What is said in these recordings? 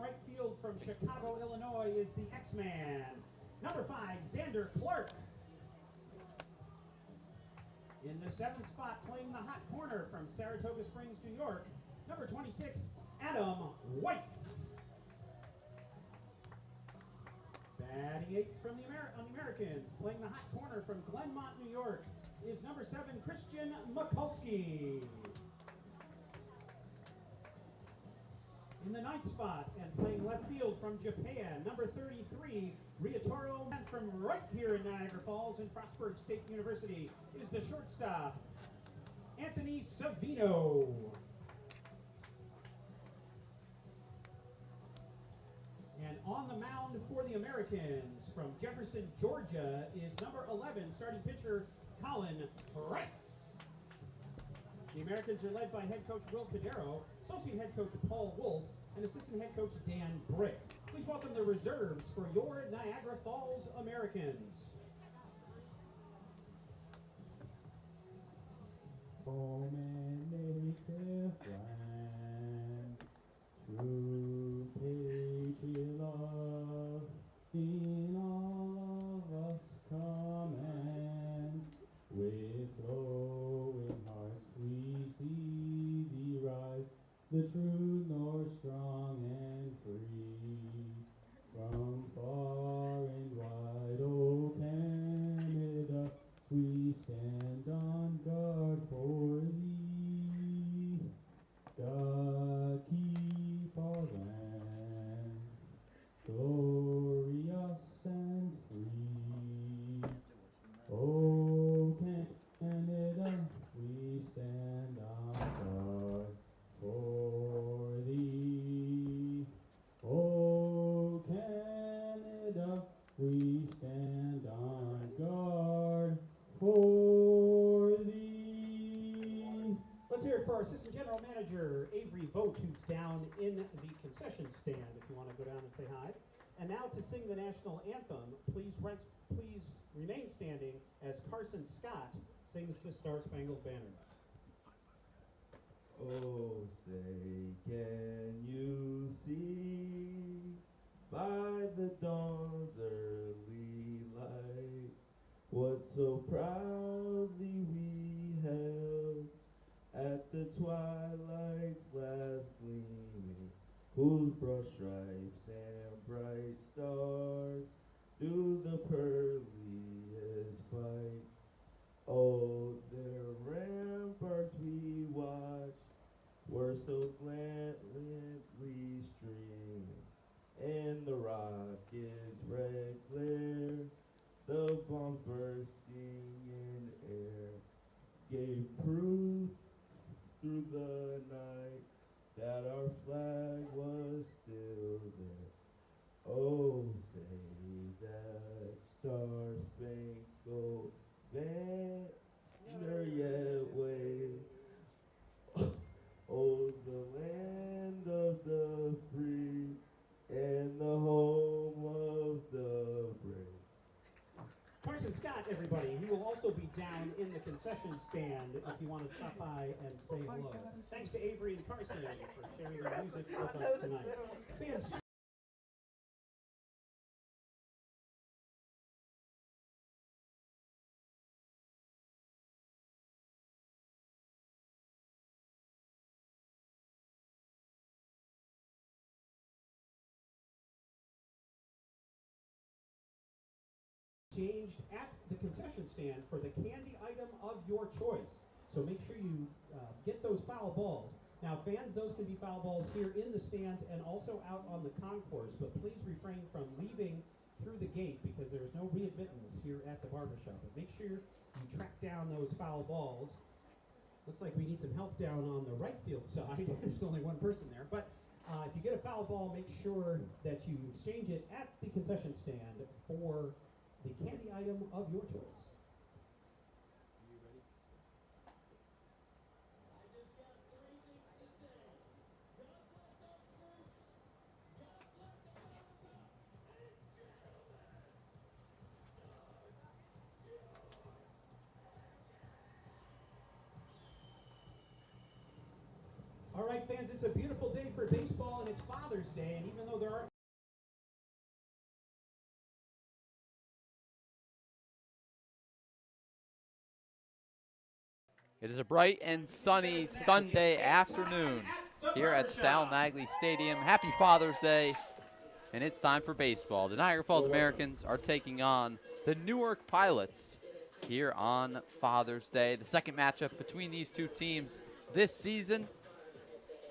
right field from Chicago, Illinois is the X-Man, number 5, Xander Clark. In the 7th spot, playing the hot corner from Saratoga Springs, New York, number 26, Adam Weiss. Batting 8th from the Americans, playing the hot corner from Glenmont, New York, is number 7, Christian Mikulski. In the 9th spot, and playing left field from Japan, number 33, Ryotaro, and from right here in Niagara Falls in Frostburg State University, is the shortstop, Anthony Savino. And on the mound for the Americans, from Jefferson, Georgia, is number 11, starting pitcher, Colin Rice. The Americans are led by head coach Will Cadero, associate head coach Paul Wolf, and assistant head coach Dan Brick. Please welcome the reserves for your Niagara Falls Americans. Home and native land, true patriot love, in all of us command. With glowing hearts we see thee rise, the true north strong and free. From far and wide, O Canada, we stand on guard for thee. God keep our land glorious and free. O Canada, we stand on guard for thee. O Canada, we stand on guard for thee. Let's hear it for our assistant general manager, Avery Vogt, who's down in the concession stand, if you want to go down and say hi. And now to sing the national anthem, please remain standing as Carson Scott sings the Star Spangled Banner. Oh, say, can you see by the dawn's early light what so proudly we held at the twilight's last gleaming, whose broad stripes and bright stars do the pearliest fight. Oh, their ramparts we watched were so gallantly streaming, and the rocket's red glare, the bombs bursting in air, gave proof through the night that our flag was still there. Oh, say that star-spangled banner yet wave. Oh, the land of the free and the home of the brave. Carson Scott, everybody. He will also be down in the concession stand if you want to stop by and say hello. Thanks to Avery and Carson for sharing their music with us tonight. Fans, changed at the concession stand for the candy item of your choice. So make sure you get those foul balls. Now fans, those can be foul balls here in the stands and also out on the concourse, but please refrain from leaving through the gate because there's no readmittance here at the barbershop. But make sure you track down those foul balls. Looks like we need some help down on the right field side. There's only one person there, but if you get a foul ball, make sure that you exchange it at the concession stand for the candy item of your choice. Are you ready? I just got 3 things to say. God bless our troops. God bless America. And gentlemen, start your All right, fans, it's a beautiful day for baseball and it's Father's Day, and even though there are It is a bright and sunny Sunday afternoon here at Sal Magley Stadium. Happy Father's Day, and it's time for baseball. The Niagara Falls Americans are taking on the Newark Pilots here on Father's Day. The second matchup between these two teams this season,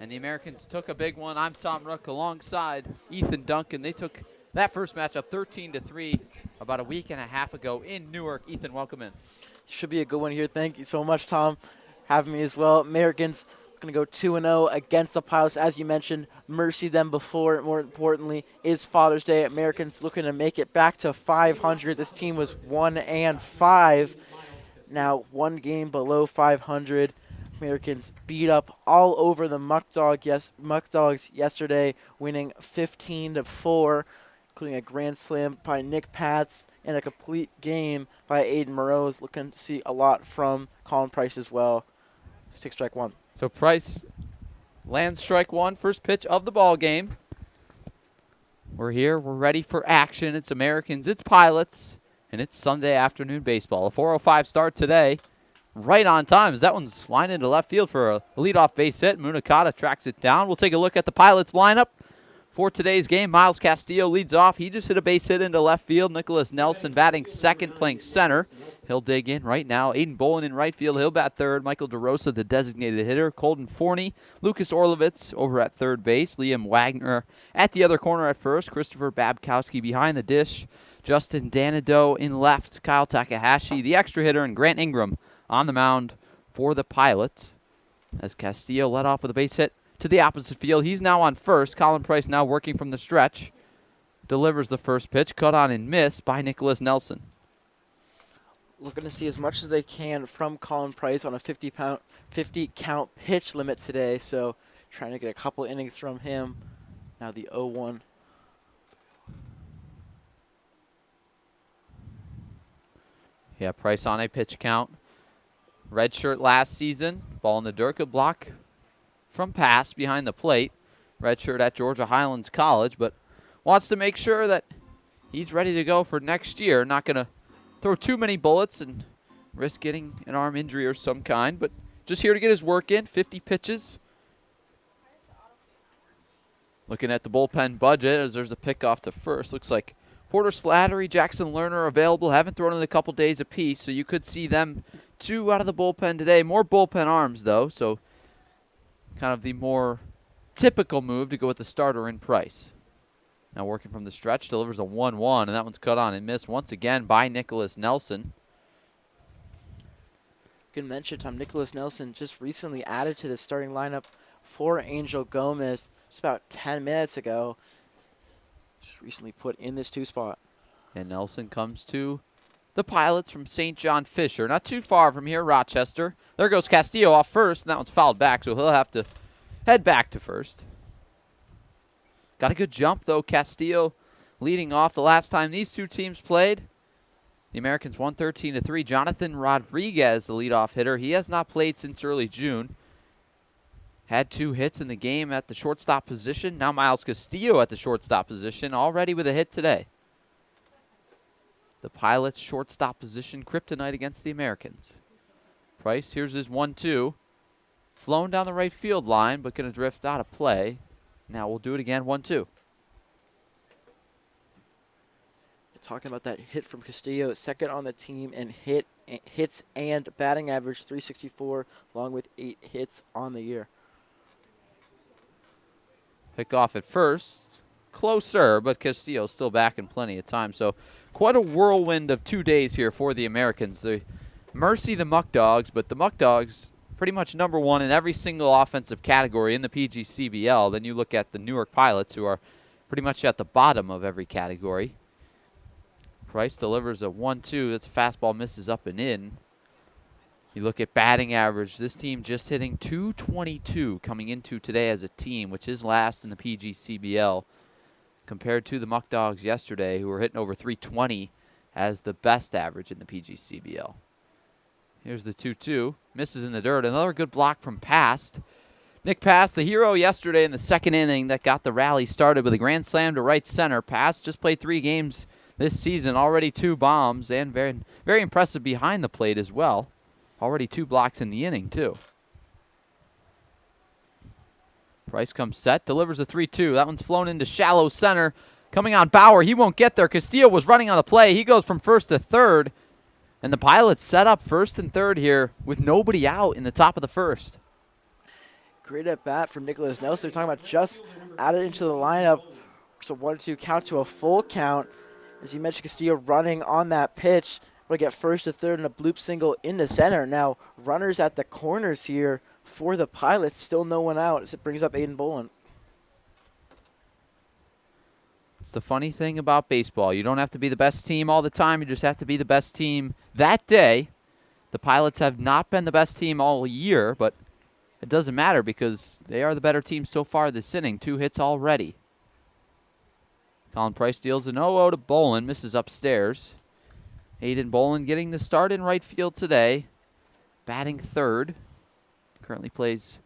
and the Americans took a big one. I'm Tom Rook alongside Ethan Duncan. They took that first matchup 13-3 about a week and a half ago in Newark. Ethan, welcome in. Should be a good one here. Thank you so much, Tom, having me as well. Americans going to go 2-0 against the Pilots. As you mentioned, mercy them before. More importantly, is Father's Day. Americans looking to make it back to 500. This team was 1-5. Now 1 game below 500. Americans beat up all over the Muck Dogs yesterday, winning 15-4. Including a grand slam by Nick Pats and a complete game by Aiden Morose. Looking to see a lot from Colin Price as well. Let's take strike one. So Price lands strike one, first pitch of the ball game. We're here. We're ready for action. It's Americans, it's Pilots, and it's Sunday afternoon baseball. A 4:05 start today. Right on time as that one's lined into left field for a leadoff base hit. Munakata tracks it down. We'll take a look at the Pilots lineup. For today's game, Miles Castillo leads off. He just hit a base hit into left field. Nicholas Nelson batting second, playing center. He'll dig in right now. Aiden Bolin in right field. He'll bat third. Michael DeRosa, the designated hitter. Colton Forney. Lucas Orlovitz over at third base. Liam Wagner at the other corner at first. Christopher Babkowski behind the dish. Justin Danado in left. Kyle Takahashi, the extra hitter, and Grant Ingram on the mound for the Pilots. As Castillo led off with a base hit to the opposite field. He's now on first. Colin Price now working from the stretch. Delivers the first pitch, cut on and missed by Nicholas Nelson. Looking to see as much as they can from Colin Price on a 50 count pitch limit today. So trying to get a couple innings from him. Now the 0-1. Yeah, Price on a pitch count. Red shirt last season. Ball in the dirt. Good block from pass behind the plate. Redshirt at Georgia Highlands College, but wants to make sure that he's ready to go for next year. Not going to throw too many bullets and risk getting an arm injury or some kind, but just here to get his work in. 50 pitches. Looking at the bullpen budget as there's a pickoff to first. Looks like Porter Slattery, Jackson Lerner available. Haven't thrown in a couple days apiece, so you could see them 2 out of the bullpen today. More bullpen arms, though, so kind of the more typical move to go with the starter in Price. Now working from the stretch, delivers a 1-1, and that one's cut on and missed once again by Nicholas Nelson. Good mention, Tom. Nicholas Nelson just recently added to the starting lineup for Angel Gomez just about 10 minutes ago. Just recently put in this 2 spot. And Nelson comes to the Pilots from St. John Fisher. Not too far from here, Rochester. There goes Castillo off first, and that one's fouled back, so he'll have to head back to first. Got a good jump, though. Castillo leading off the last time these two teams played. The Americans won 13-3. Jonathan Rodriguez, the leadoff hitter. He has not played since early June. Had 2 hits in the game at the shortstop position. Now Miles Castillo at the shortstop position, already with a hit today. The Pilots' shortstop position, kryptonite against the Americans. Price, here's his 1-2. Flown down the right field line, but going to drift out of play. Now we'll do it again, 1-2. Talking about that hit from Castillo, second on the team in hits and batting average, 364, along with 8 hits on the year. Pick off at first. Closer, but Castillo still back in plenty of time. So quite a whirlwind of 2 days here for the Americans. They mercy the Muck Dogs, but the Muck Dogs pretty much number 1 in every single offensive category in the PGCBL. Then you look at the Newark Pilots, who are pretty much at the bottom of every category. Price delivers a 1-2. That's a fastball, misses up and in. You look at batting average. This team just hitting .222 coming into today as a team, which is last in the PGCBL, compared to the Muck Dogs yesterday, who were hitting over .320 as the best average in the PGCBL. Here's the 2-2. Misses in the dirt. Another good block from Past. Nick Pass, the hero yesterday in the second inning that got the rally started with a grand slam to right center. Pass just played 3 games this season, already 2 bombs, and very, very impressive behind the plate as well. Already 2 blocks in the inning, too. Price comes set, delivers a 3-2. That one's flown into shallow center. Coming on Bauer, he won't get there. Castillo was running on the play. He goes from first to third. And the Pilots set up first and third here with nobody out in the top of the first. Great at bat from Nicholas Nelson. We're talking about just added into the lineup. So 1-2 count to a full count. As you mentioned, Castillo running on that pitch. We'll get first to third and a bloop single into center. Now runners at the corners here for the Pilots. Still no one out as it brings up Aiden Bolin. It's the funny thing about baseball. You don't have to be the best team all the time. You just have to be the best team that day. The Pilots have not been the best team all year, but it doesn't matter because they are the better team so far this inning. 2 hits already. Colin Price deals an 0-0 to Bolin, misses upstairs. Aiden Bolin getting the start in right field today, batting third. Currently plays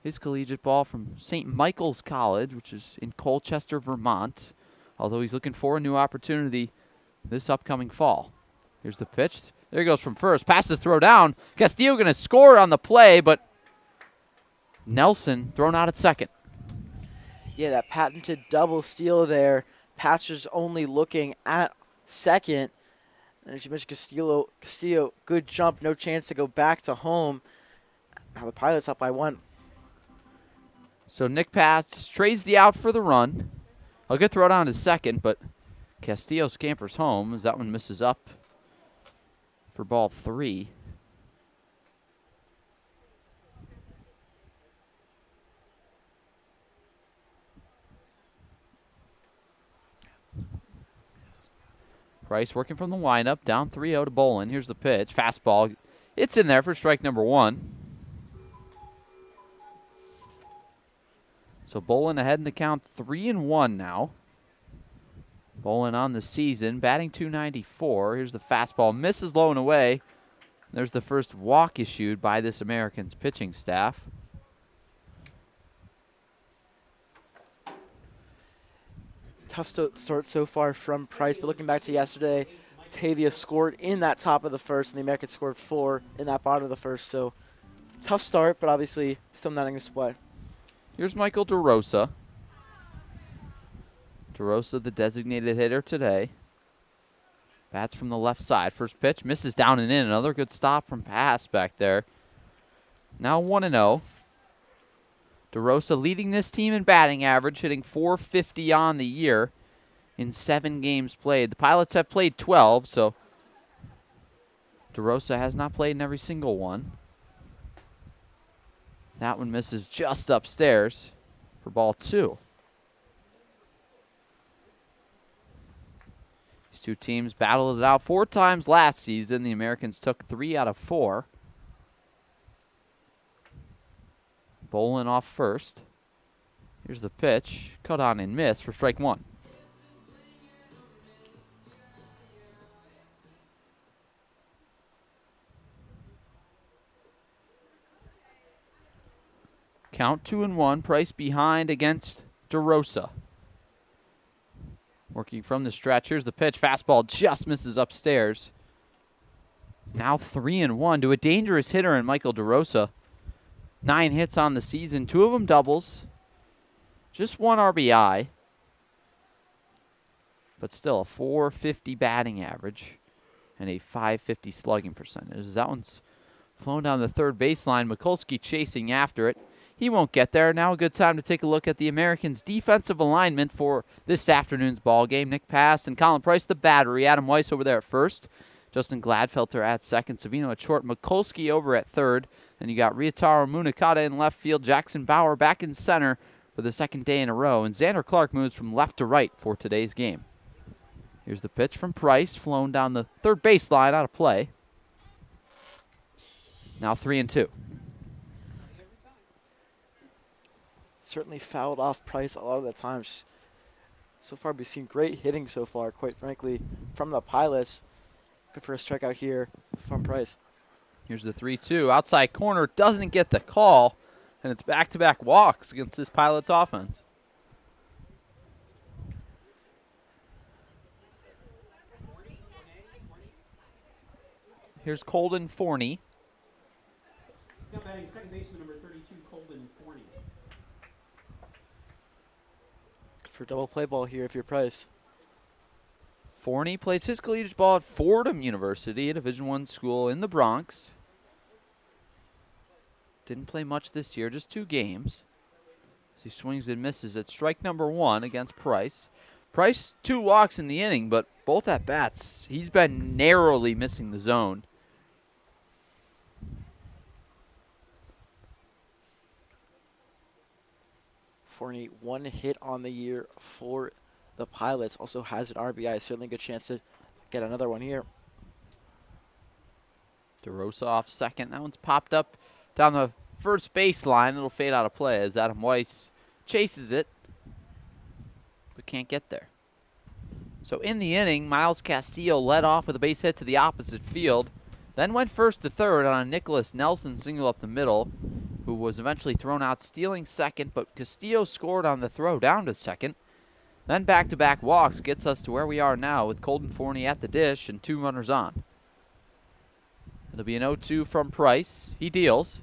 his collegiate ball from St. Michael's College, which is in Colchester, Vermont, although he's looking for a new opportunity this upcoming fall. Here's the pitch. There he goes from first. Pass to throw down. Castillo going to score on the play, but Nelson thrown out at second. Yeah, that patented double steal there. Paster's only looking at second. And as you mentioned, Castillo, good jump, no chance to go back to home. Now the Pilots up by 1. So Nick Pass trades the out for the run. I'll get throw down to second, but Castillo scampers home as that one misses up for ball 3. Price working from the windup, down 3-0 to Bolin. Here's the pitch, fastball. It's in there for strike number 1. So Bolin ahead in the count, 3-1 now. Bolin on the season, batting .294. Here's the fastball, misses low and away. There's the first walk issued by this Americans pitching staff. Tough start so far from Price, but looking back to yesterday, Tavia scored in that top of the first, and the Americans scored 4 in that bottom of the first. So tough start, but obviously still not going to play. Here's Michael DeRosa. DeRosa, the designated hitter today. Bats from the left side. First pitch, misses down and in. Another good stop from Pass back there. Now 1-0. DeRosa leading this team in batting average, hitting .450 on the year in 7 games played. The Pilots have played 12, so DeRosa has not played in every single one. That one misses just upstairs for ball 2. These two teams battled it out 4 times last season. The Americans took 3 out of 4. Bolin off first. Here's the pitch. Cut on and miss for strike 1. Count 2-1. Price behind against DeRosa. Working from the stretch. Here's the pitch. Fastball just misses upstairs. Now 3-1 to a dangerous hitter in Michael DeRosa. 9 hits on the season, 2 of them doubles. Just 1 RBI. But still a .450 batting average and a .550 slugging percentage. That one's flown down the third baseline. Mikulski chasing after it. He won't get there. Now a good time to take a look at the Americans' defensive alignment for this afternoon's ball game. Nick Pass and Colin Price, the battery. Adam Weiss over there at first. Justin Gladfelter at second. Savino at short. Mikulski over at third. And you got Ryotaro Munakata in left field. Jackson Bauer back in center for the second day in a row. And Xander Clark moves from left to right for today's game. Here's the pitch from Price. Flown down the third baseline out of play. Now 3-2. Certainly fouled off Price a lot of the times. So far, we've seen great hitting so far, quite frankly, from the Pilots. Good for a strikeout here from Price. Here's the 3-2. Outside corner doesn't get the call And it's back-to-back walks against this Pilots offense. Here's Colden Forney. Now batting second baseman number 32, Colden Forney. For double play ball here if you're Price. Forney plays his collegiate ball at Fordham University, a Division I school in the Bronx. Didn't play much this year, just 2 games. As he swings and misses at strike number 1 against Price. Price 2 walks in the inning, but both at bats, he's been narrowly missing the zone. Forney, 1 hit on the year for the Pilots. Also has an RBI. Certainly a good chance to get another one here. DeRosa off second. That one's popped up down the first baseline. It'll fade out of play as Adam Weiss chases it, but can't get there. So in the inning, Miles Castillo led off with a base hit to the opposite field, then went first to third on a Nicholas Nelson single up the middle, who was eventually thrown out stealing second, but Castillo scored on the throw down to second. Then back-to-back walks gets us to where we are now with Colden Forney at the dish and 2 runners on. It'll be an 0-2 from Price. He deals.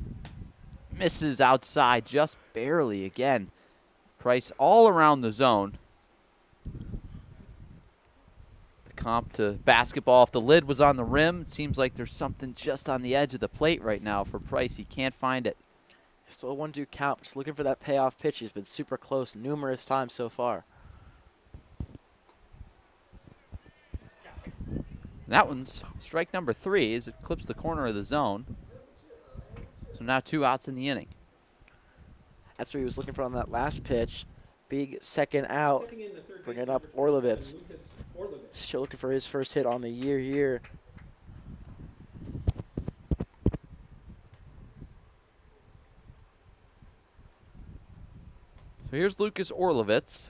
Misses outside just barely again. Price all around the zone. The comp to basketball, if the lid was on the rim, it seems like there's something just on the edge of the plate right now for Price. He can't find it. Still a 1-2 count. Just looking for that payoff pitch. He's been super close numerous times so far. That one's strike number 3 as it clips the corner of the zone. So now 2 outs in the inning. That's what he was looking for on that last pitch. Big second out. Bring it up, Orlovitz. Still looking for his first hit on the year here. So here's Lucas Orlovitz.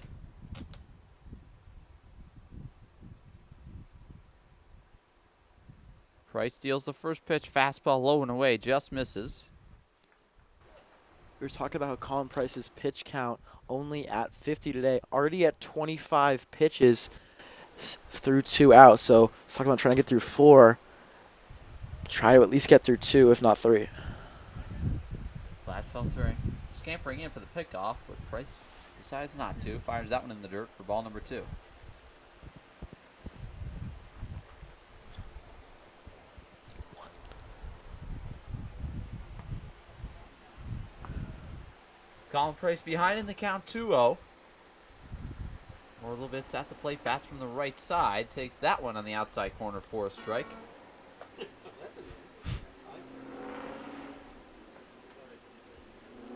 Price deals the first pitch, fastball low and away, just misses. We were talking about how Colin Price's pitch count only at 50 today, already at 25 pitches through 2 outs. So let's talk about trying to get through 4. Try to at least get through 2, if not 3. Gladfelter scampering in for the pickoff, but Price decides not to. Fires that one in the dirt for ball number 2. Colin Price behind in the count 2-0. Orlovitz at the plate, bats from the right side, takes that one on the outside corner for a strike.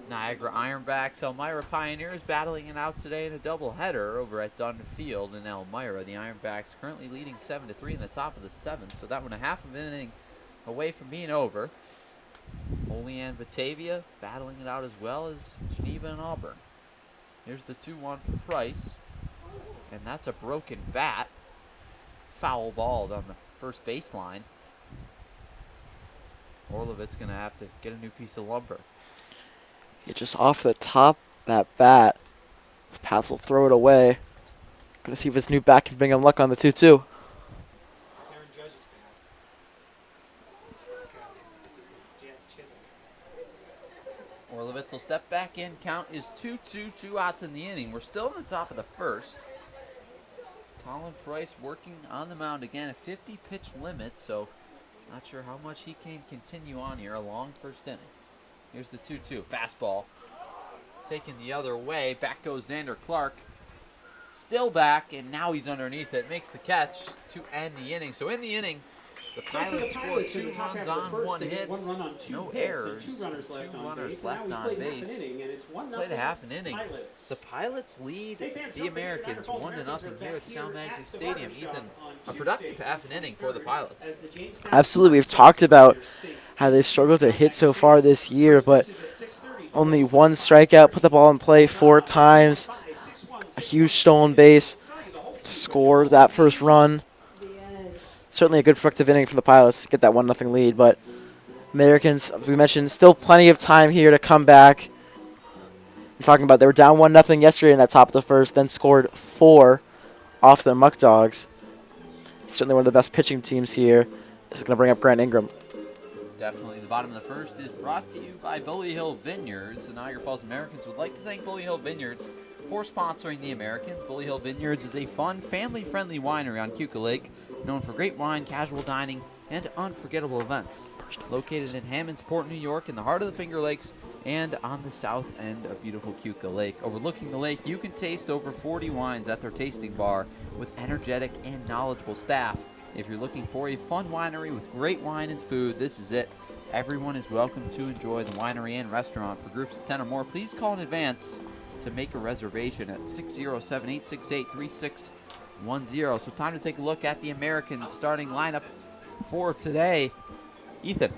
Niagara Ironbacks, Elmira Pioneers battling it out today in a doubleheader over at Dunn Field in Elmira. The Ironbacks currently leading 7-3 in the top of the 7th, so that one a half of an inning away from being over. Olean Batavia battling it out as well as Geneva and Auburn. Here's the 2-1 for Price, and that's a broken bat. Foul ball on the first baseline. Orlovitz going to have to get a new piece of lumber. Yeah, just off the top that bat. Pats will throw it away. Gonna see if his new bat can bring him luck on the 2-2. Orlovitz will step back in. Count is 2-2, 2 outs in the inning. We're still in the top of the first. Colin Price working on the mound again, a 50-pitch limit, so not sure how much he can continue on here. A long first inning. Here's the 2-2. Fastball taken the other way. Back goes Xander Clark. Still back, and now he's underneath it. Makes the catch to end the inning. So in the inning, the Pilots score 2 runs on 1 hit. No errors. 2 runners left on base. Played a half an inning. The Pilots lead the Americans 1-0 here at Sal Magny Stadium. Ethan, a productive half an inning for the Pilots. Absolutely. We've talked about how they've struggled to hit so far this year, but only 1 strikeout, put the ball in play 4 times, a huge stolen base to score that first run. Certainly a good productive inning from the Pilots to get that 1-0 lead, but Americans, as we mentioned, still plenty of time here to come back. I'm talking about they were down 1-0 yesterday in that top of the first, then scored 4 off the Muck Dogs. Certainly one of the best pitching teams here. This is going to bring up Grant Ingram. Definitely. The bottom of the first is brought to you by Bully Hill Vineyards. The Niagara Falls Americans would like to thank Bully Hill Vineyards for sponsoring the Americans. Bully Hill Vineyards is a fun, family-friendly winery on Keuka Lake, known for great wine, casual dining, and unforgettable events. Located in Hammondsport, New York, in the heart of the Finger Lakes, and on the south end of beautiful Keuka Lake. Overlooking the lake, you can taste over 40 wines at their tasting bar with energetic and knowledgeable staff. If you're looking for a fun winery with great wine and food, this is it. Everyone is welcome to enjoy the winery and restaurant. For groups of 10 or more, please call in advance to make a reservation at 607-868-3610. So time to take a look at the Americans starting lineup for today. Ethan.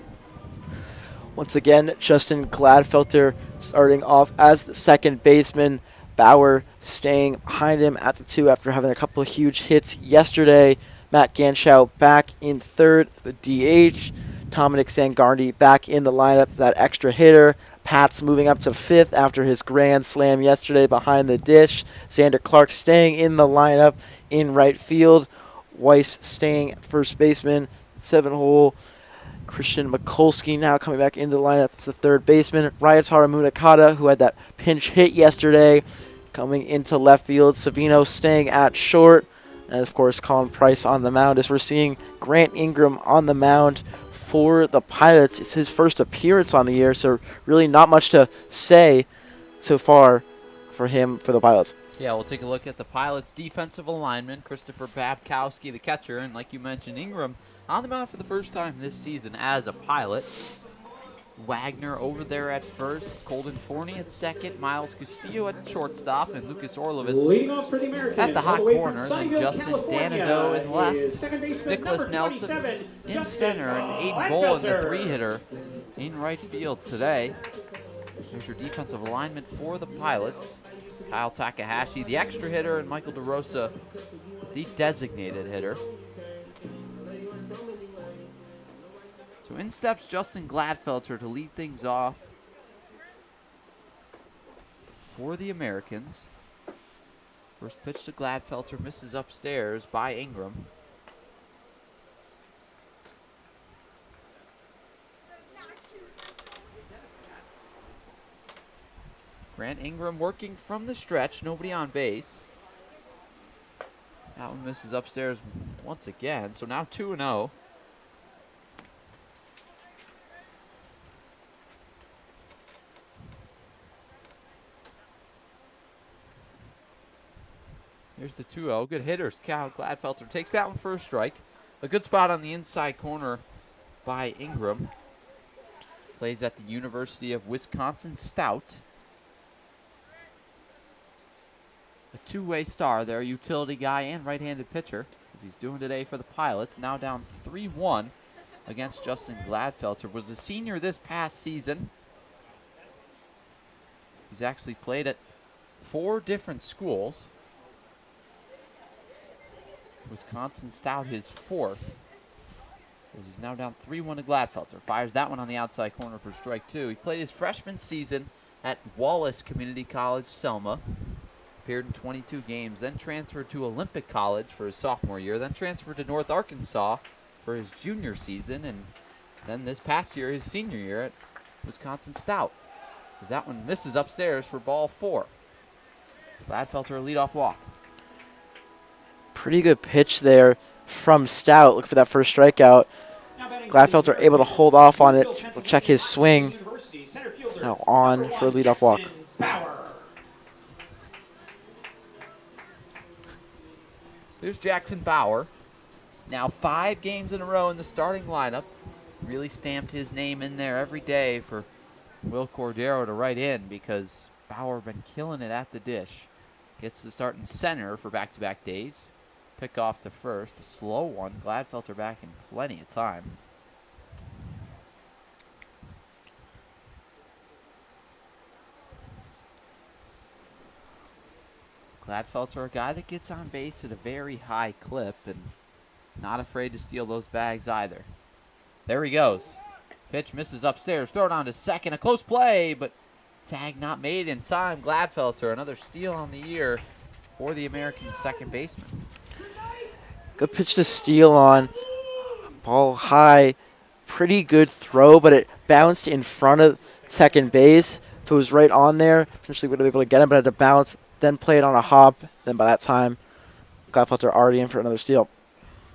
Once again, Justin Gladfelter starting off as the second baseman. Bauer staying behind him at the 2 after having a couple of huge hits yesterday. Matt Ganschow back in third, the DH. Dominic Sangardi back in the lineup, that extra hitter. Pat's moving up to 5th after his grand slam yesterday behind the dish. Xander Clark staying in the lineup in right field. Weiss staying at first baseman, 7-hole. Christian Mikulski now coming back into the lineup as the third baseman. Ryotaro Munakata, who had that pinch hit yesterday, coming into left field. Savino staying at short. And, of course, Colin Price on the mound as we're seeing Grant Ingram on the mound for the Pilots. It's his first appearance on the year, so really not much to say so far for him for the Pilots. Yeah, we'll take a look at the Pilots' defensive alignment. Christopher Babkowski, the catcher, and like you mentioned, Ingram on the mound for the first time this season as a Pilot. Wagner over there at first, Colton Forney at second, Miles Castillo at shortstop, and Lucas Orlovitz at the hot corner. Then Justin Danado in left, Nicholas Nelson in center, and Aiden Bolin, the 3-hitter, in right field today. There's your defensive alignment for the Pilots. Kyle Takahashi, the extra hitter, and Michael DeRosa, the designated hitter. So in steps Justin Gladfelter to lead things off for the Americans. First pitch to Gladfelter, misses upstairs by Ingram. Grant Ingram working from the stretch, nobody on base. That one misses upstairs once again, so now 2-0. Here's the 2-0. Good hitters. Cal Gladfelter takes that one for a strike. A good spot on the inside corner by Ingram. Plays at the University of Wisconsin Stout. A two-way star there, utility guy and right-handed pitcher, as he's doing today for the Pilots. Now down 3-1 against Justin Gladfelter. Was a senior this past season. He's actually played at 4 different schools. Wisconsin Stout his 4th. He's now down 3-1 to Gladfelter. Fires that one on the outside corner for strike 2. He played his freshman season at Wallace Community College, Selma. Appeared in 22 games, then transferred to Olympic College for his sophomore year, then transferred to North Arkansas for his junior season, and then this past year, his senior year at Wisconsin Stout. That one misses upstairs for ball 4. Gladfelter a leadoff walk. Pretty good pitch there from Stout. Look for that first strikeout. Gladfelter able to hold off on it. We'll check his swing. Now on for a leadoff walk. There's Jackson Bauer. Now 5 games in a row in the starting lineup. Really stamped his name in there every day for Will Cordero to write in because Bauer been killing it at the dish. Gets the start in center for back-to-back days. Pick off to first. A slow one. Gladfelter back in plenty of time. Gladfelter, a guy that gets on base at a very high clip and not afraid to steal those bags either. There he goes. Pitch misses upstairs. Throw it on to second. A close play, but Tag not made in time. Gladfelter, another steal on the year for the American second baseman. Good pitch to steal on. Ball high. Pretty good throw, but it bounced in front of second base. If it was right on there, potentially would have been able to get him, but had to bounce, then play it on a hop. Then by that time, Gladfelter already in for another steal.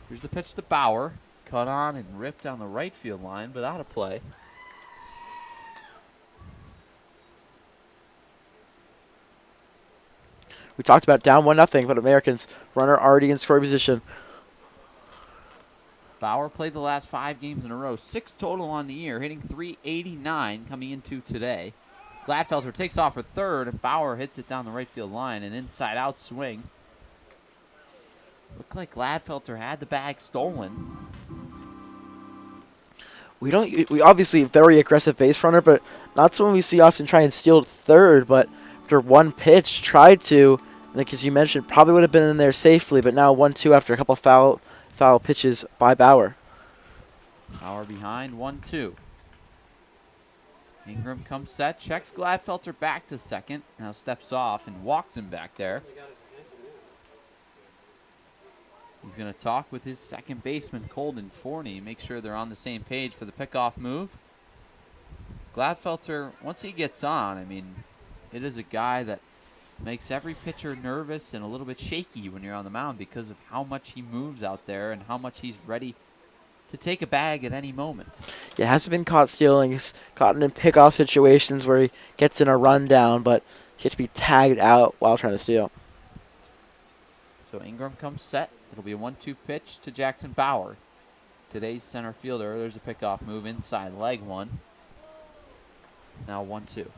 Here's the pitch to Bauer. Cut on and ripped down the right field line, but out of play. We talked about down 1-0, but Americans runner already in scoring position. Bauer played the last 5 games in a row, 6 total on the year, hitting .389 coming into today. Gladfelter takes off for third, and Bauer hits it down the right field line, an inside-out swing. Looked like Gladfelter had the bag stolen. We obviously very aggressive base runner, but not someone we see often try and steal third. But after one pitch, tried to, like as you mentioned, probably would have been in there safely. But now 1-2 after a couple foul pitches by Bauer. Bauer behind, 1-2. Ingram comes set, checks Gladfelter back to second. Now steps off and walks him back there. He's going to talk with his second baseman, Colden Forney, make sure they're on the same page for the pickoff move. Gladfelter, once he gets on, I mean, it is a guy that makes every pitcher nervous and a little bit shaky when you're on the mound because of how much he moves out there and how much he's ready to take a bag at any moment. Yeah, hasn't been caught stealing. He's gotten in pickoff situations where he gets in a rundown, but he gets to be tagged out while trying to steal. So Ingram comes set. It'll be a 1-2 pitch to Jackson Bauer. Today's center fielder. There's a pickoff move inside leg one. Now 1-2.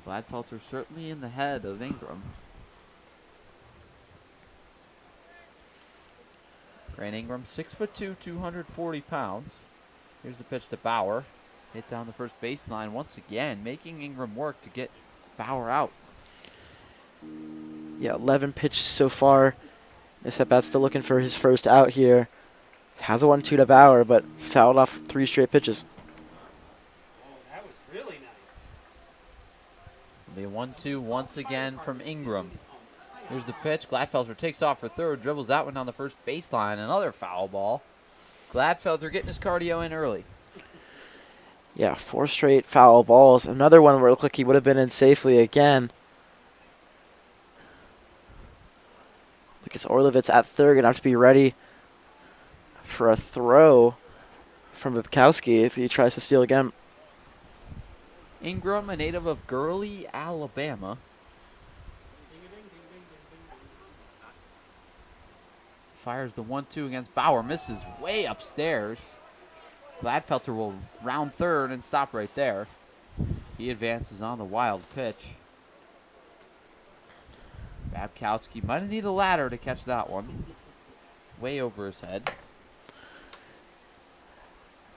Gladfelter certainly in the head of Ingram. Grant Ingram, 6'2", 240 pounds. Here's the pitch to Bauer. Hit down the first baseline once again, making Ingram work to get Bauer out. Yeah, 11 pitches so far. This at-bat's still looking for his first out here. Has a 1-2 to Bauer, but fouled off 3 straight pitches. Oh, that was really nice. It'll be a 1-2 once again from Ingram. Here's the pitch. Gladfelter takes off for third, dribbles that one down the first baseline. Another foul ball. Gladfelter getting his cardio in early. Yeah, 4 straight foul balls. Another one where it looked like he would have been in safely again. Lucas Orlovitz at third, going to have to be ready for a throw from Bukowski if he tries to steal again. Ingram, a native of Gurley, Alabama. Fires the 1-2 against Bauer, misses way upstairs. Gladfelter will round third and stop right there. He advances on the wild pitch. Babkowski might have needed a ladder to catch that one. Way over his head.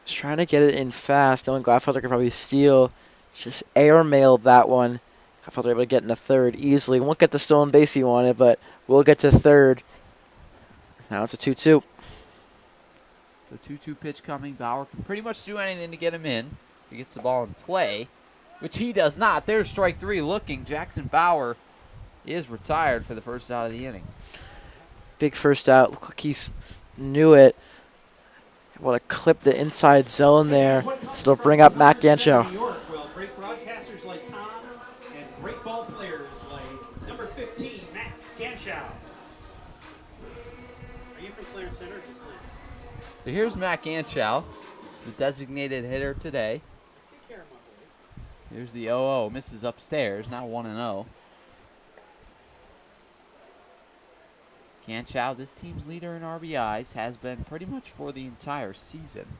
Just trying to get it in fast, knowing Gladfelter could probably steal. Just airmailed that one. Gladfelter able to get in a third easily. Won't get the stolen base he wanted, but will get to third. Now it's a 2-2. So 2-2 pitch coming. Bauer can pretty much do anything to get him in. If he gets the ball in play, which he does not. There's strike 3 looking. Jackson Bauer is retired for the first out of the inning. Big first out. Looked like he knew it. Able to clip the inside zone there. So it'll bring up Matt Gancho. New York, well, great broadcasters like Tom and great ball players like number 15, Matt Ganschow. Are you from Clarence Center or just Clarence? So here's Matt Ganschow, the designated hitter today. Take care of my boys. Here's the 0-0. Misses upstairs. Now 1-0. Ganschow, this team's leader in RBIs, has been pretty much for the entire season.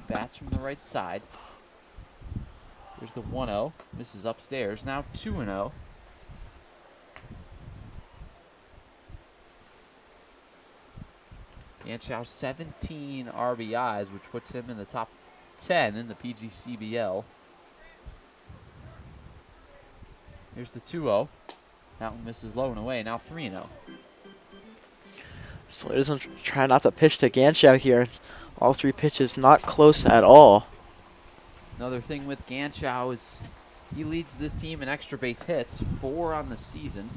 Bats from the right side. Here's the 1-0. Misses upstairs. Now 2-0. Ganschow, 17 RBIs, which puts him in the top 10 in the PGCBL. Here's the 2-0. That one misses low and away. Now 3-0. So he doesn't try not to pitch to Ganschow here. All 3 pitches not close at all. Another thing with Ganchow is he leads this team in extra base hits, 4 on the season.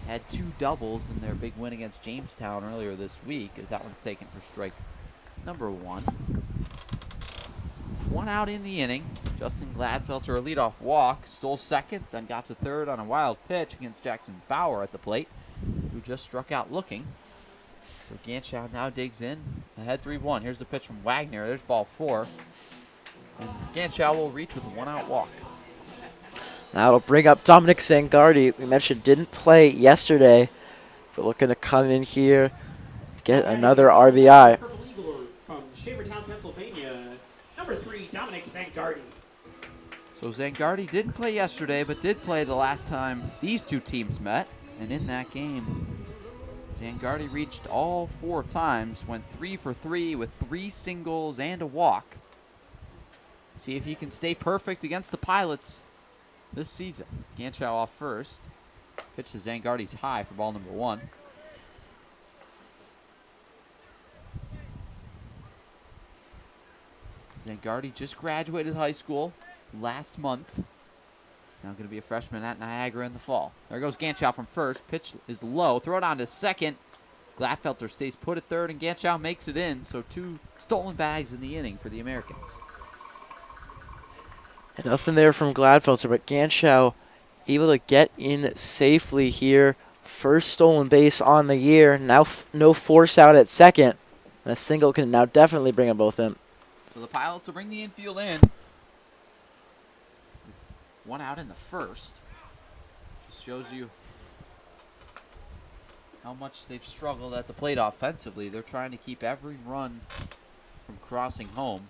Had 2 doubles in their big win against Jamestown earlier this week, as that one's taken for strike number 1. 1 out in the inning. Justin Gladfelter, a leadoff walk, stole second, then got to third on a wild pitch against Jackson Bauer at the plate, who just struck out looking. So Ganchow now digs in, ahead 3-1. Here's the pitch from Wagner. There's ball 4. And Ganchow will reach with a 1-out walk. Now it'll bring up Dominic Zangardi. We mentioned didn't play yesterday. We're looking to come in here, get another RBI. Purple Eagle from Shavertown, Pennsylvania, number 3, Dominic Zangardi. So Zangardi didn't play yesterday, but did play the last time these 2 teams met. And in that game, Zangardi reached all 4 times, went 3 for 3 with 3 singles and a walk. See if he can stay perfect against the Pilots this season. Ganchow off first. Pitch to Zangardi's high for ball number 1. Zangardi just graduated high school last month. Now going to be a freshman at Niagara in the fall. There goes Ganchow from first. Pitch is low. Throw it on to second. Gladfelter stays put at third, and Ganchow makes it in. So 2 stolen bags in the inning for the Americans. And nothing there from Gladfelter, but Ganchow able to get in safely here. First stolen base on the year. Now no force out at second. And a single can now definitely bring them both in. So the Pilots will bring the infield in. 1 out in the first. Just shows you how much they've struggled at the plate offensively. They're trying to keep every run from crossing home.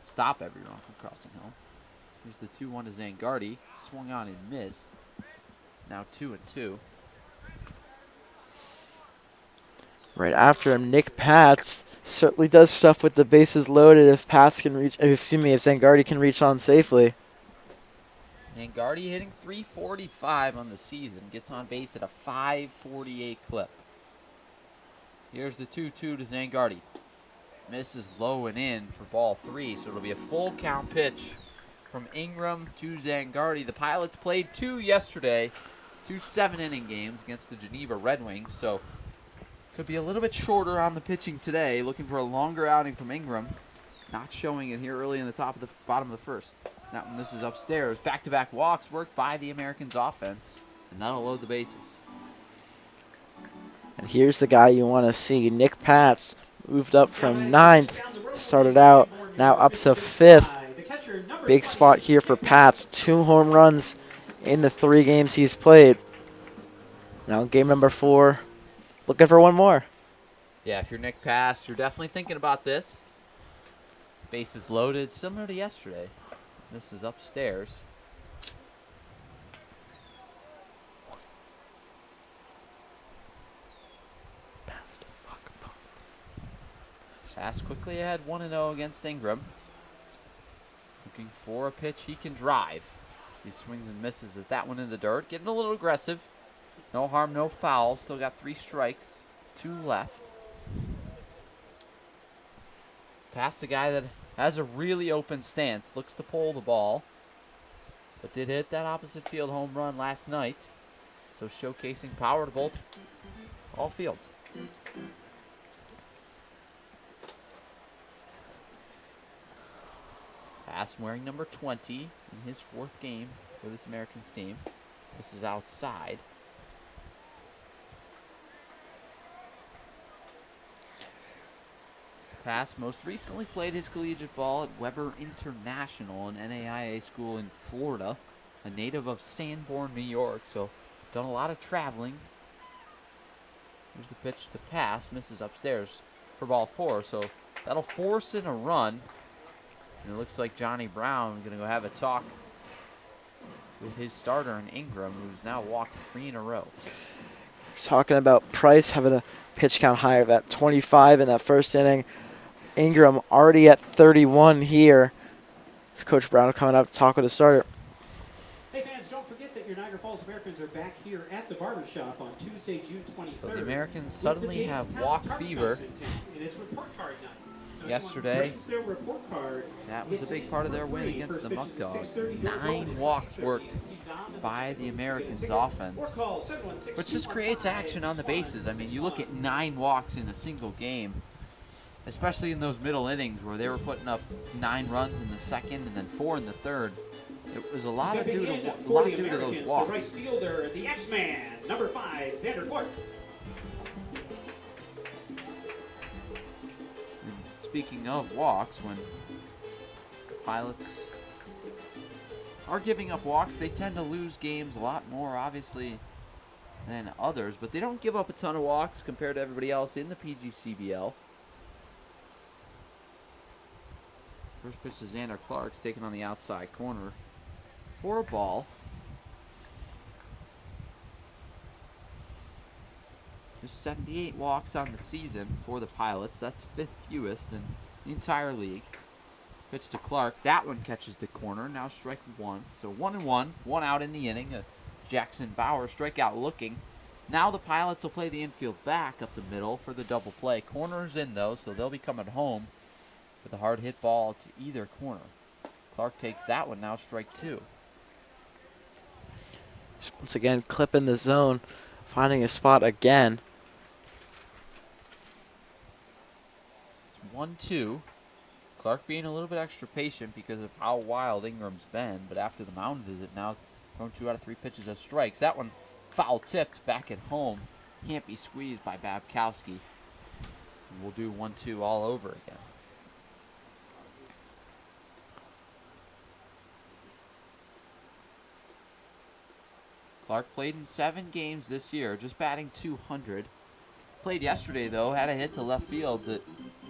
Stop every run from crossing home. Here's the 2-1 to Zangardi. Swung on and missed. Now 2-2. Right after him, Nick Pats certainly does stuff with the bases loaded if Pats can reach. If Zangardi can reach on safely. Zangardi hitting .345 on the season. Gets on base at a .548 clip. Here's the 2-2 to Zangardi. Misses low and in for ball 3, so it'll be a full count pitch from Ingram to Zangardi. The Pilots played 2 yesterday, 2 7-inning games against the Geneva Red Wings, so could be a little bit shorter on the pitching today. Looking for a longer outing from Ingram. Not showing it here early in the bottom of the first. That one misses upstairs. Back-to-back walks worked by the Americans' offense, and that'll load the bases. And here's the guy you want to see. Nick Pats moved up from 9th, started out, now up to 5th. Big spot here for Pats. 2 home runs in the 3 games he's played. Now game number 4, looking for 1 more. Yeah, if you're Nick Pass, you're definitely thinking about this. Bases loaded, similar to yesterday. This is upstairs. Pass quickly ahead 1-0 against Ingram. Looking for a pitch he can drive. He swings and misses as that one in the dirt. Getting a little aggressive. No harm, no foul. Still got 3 strikes, 2 left. Past a guy that has a really open stance. Looks to pull the ball. But did hit that opposite field home run last night. So showcasing power to all fields. Pass wearing number 20 in his 4th game for this Americans team. This is outside. Pass most recently played his collegiate ball at Weber International, an NAIA school in Florida. A native of Sanborn, New York, so done a lot of traveling. Here's the pitch to Pass, misses upstairs for ball 4, so that'll force in a run. And it looks like Johnny Brown going to go have a talk with his starter in Ingram, who's now walked 3 in a row. Talking about Price having a pitch count high of at 25 in that first inning. Ingram already at 31 here. Coach Brown coming up to talk with the starter. Hey fans, don't forget that that your Niagara Falls Americans are back here at the barbershop on Tuesday, June 23rd. So the Americans with the suddenly have Jamestown walk Tarts fever. Guys in town, and it's report card night. So Yesterday, anyone who brings their report card that was a gets big in part of for their win free. against First the pitch Muck is at Dogs. 6:30. Don't go 9 in at walks 5:30 worked and see Dom and by the Ticket Americans' Ticket. Or offense. call 716 Which just creates action on the bases. I mean, you look at 9 walks in a single game, especially in those middle innings where they were putting up 9 runs in the second and then 4 in the third. It was a lot Stepping due in to for the those Americans, walks. the right fielder, the X-Man, number 5, Xander Clark. And speaking of walks, when Pilots are giving up walks, they tend to lose games a lot more, obviously, than others. But they don't give up a ton of walks compared to everybody else in the PGCBL. First pitch to Xander Clark's taken on the outside corner for a ball. There's 78 walks on the season for the Pilots. That's 5th fewest in the entire league. Pitch to Clark. That one catches the corner. Now strike 1. So 1-1. 1 out in the inning. Jackson Bauer strikeout looking. Now the Pilots will play the infield back up the middle for the double play. Corner's in though, so they'll be coming home with a hard hit ball to either corner. Clark takes that one. Now strike 2. Once again, clipping the zone, finding a spot again. It's 1-2. Clark being a little bit extra patient because of how wild Ingram's been, but after the mound visit, now thrown 2 out of 3 pitches as strikes. That one foul tipped back at home. Can't be squeezed by Babkowski. And we'll do 1-2 all over again. Clark played in 7 games this year, just batting .200. Played yesterday, though, had a hit to left field that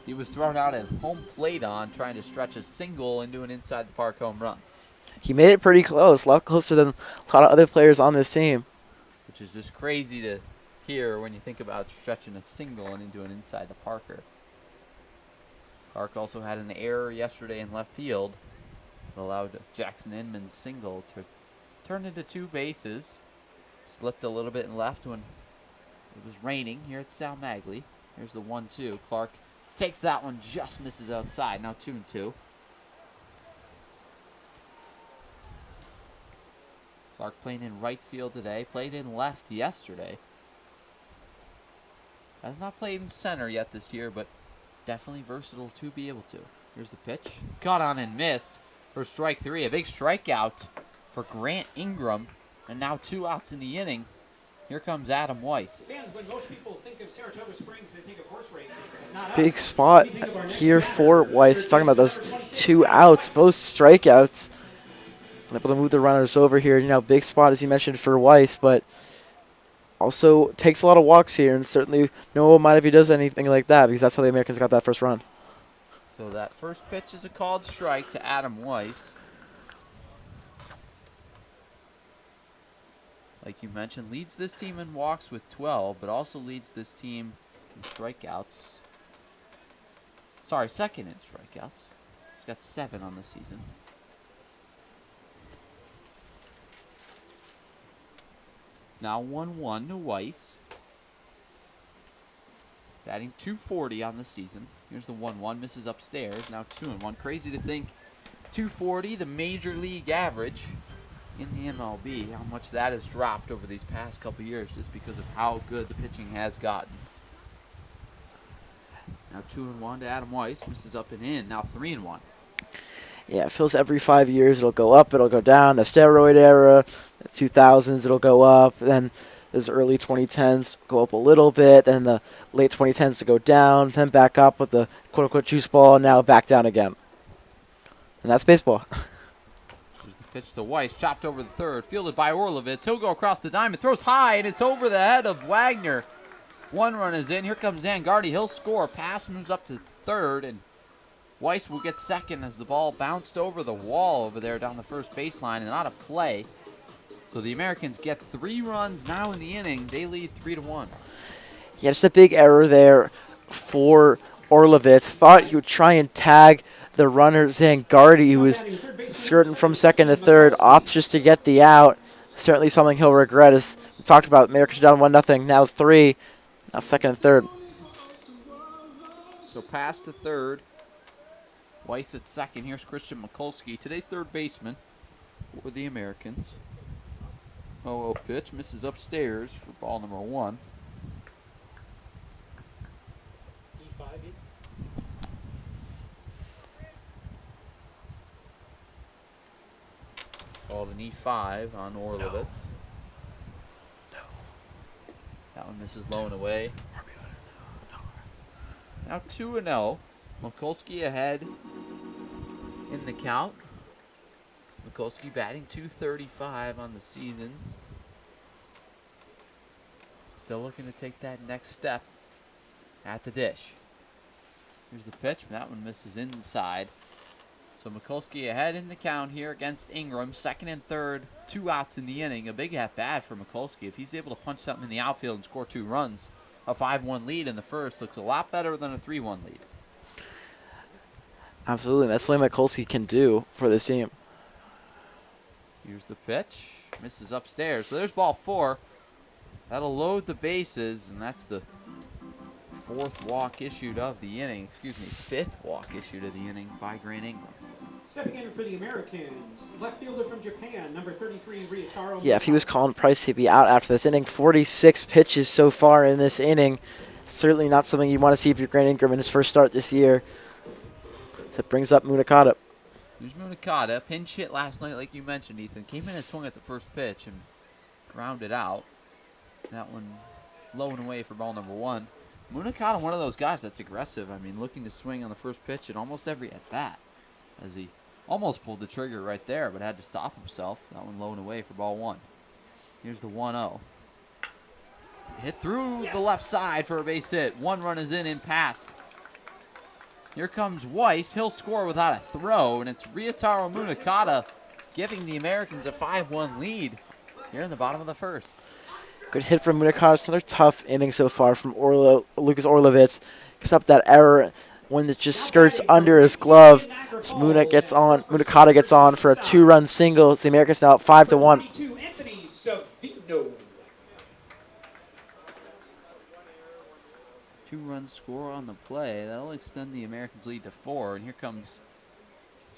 he was thrown out at home plate on, trying to stretch a single into an inside-the-park home run. He made it pretty close, a lot closer than a lot of other players on this team. Which is just crazy to hear when you think about stretching a single and into an inside-the-parker. Clark also had an error yesterday in left field that allowed Jackson Inman's single to turn into 2 bases. Slipped a little bit in left when it was raining here at Sal Magley. Here's the 1-2. Clark takes that one, just misses outside. Now 2-2. Clark playing in right field today. Played in left yesterday. Has not played in center yet this year, but definitely versatile to be able to. Here's the pitch. Caught on and missed for strike 3. A big strikeout for Grant Ingram. And now 2 outs in the inning. Here comes Adam Weiss. Fans, when most people think of Saratoga Springs, they think of horse racing. Not us. Big spot here for Weiss. Talking about those 2 outs, both strikeouts. Able to move the runners over here. You know, big spot, as you mentioned, for Weiss, but also takes a lot of walks here, and certainly no one will mind if he does anything like that, because that's how the Americans got that first run. So that first pitch is a called strike to Adam Weiss. Like you mentioned, leads this team in walks with 12, but also leads this team in strikeouts. Sorry, second in strikeouts. He's got 7 on the season. Now 1-1 to Weiss. Batting .240 on the season. Here's the 1-1, misses upstairs. Now 2-1. Crazy to think .240, the major league average in the MLB, how much that has dropped over these past couple years just because of how good the pitching has gotten. Now 2-1 to Adam Weiss, misses up and in. Now 3-1. Yeah, it feels every 5 years it'll go up, it'll go down. The steroid era, the 2000s, it'll go up. Then those early 2010s go up a little bit. Then the late 2010s to go down. Then back up with the quote-unquote juice ball. Now back down again. And that's baseball. There's the pitch to Weiss, chopped over the third, fielded by Orlovitz. He'll go across the diamond, throws high, and it's over the head of Wagner. 1 run is in. Here comes Zangardi. He'll score. Pass moves up to third, and Weiss will get second as the ball bounced over the wall over there down the first baseline and out of play. So the Americans get 3 runs now in the inning. They lead 3-1. Yeah, just a big error there for Orlovitz. Thought he would try and tag the runner Zangardi, who was skirting from second to third, opts just to get the out. certainly something he'll regret. As we talked about, Americans are down 1-0, now 3, now second and third. So pass to third. Weiss at second. Here's Christian Mikulski, today's third baseman for the Americans. 0-0 pitch, misses upstairs for ball number 1. E5. Called an E5 on Orlovitz. That one misses low and away. Now 2-0. Mikulski ahead in the count. Mikulski batting .235 on the season. Still looking to take that next step at the dish. Here's the pitch. That one misses inside. So Mikulski ahead in the count here against Ingram. Second and third, 2 outs in the inning. A big at-bat for Mikulski. If he's able to punch something in the outfield and score 2 runs, a 5-1 lead in the first looks a lot better than a 3-1 lead. Absolutely. That's what Mikulski can do for this team. Here's the pitch. Misses upstairs. So there's ball 4. That'll load the bases, and that's the 4th walk issued of the inning. Excuse me, 5th walk issued of the inning by Grant Ingram. Stepping in for the Americans, left fielder from Japan, number 33, Ryotaro. Yeah, if he was calling Price, he'd be out after this inning. 46 pitches so far in this inning. Certainly not something you want to see if you're Grant Ingram in his first start this year. So it brings up Munakata. Here's Munakata. Pinch hit last night, like you mentioned, Ethan. Came in and swung at the first pitch and grounded out. That one low and away for ball number 1. Munakata, one of those guys that's aggressive. I mean, looking to swing on the first pitch in almost every at-bat. As he almost pulled the trigger right there, but had to stop himself. That one low and away for ball 1. Here's the 1-0. Hit through the left side for a base hit. 1 run is in and past. Here comes Weiss. He'll score without a throw, and it's Ryotaro Munakata giving the Americans a 5-1 lead here in the bottom of the first. Good hit from Munakata. It's another tough inning so far from Lucas Orlovitz. Picks up that error when it just skirts under his glove. So Munakata gets on for a 2-run single. It's the Americans now up 5-1. Anthony Savino. 2-run score on the play. That'll extend the Americans' lead to 4. And here comes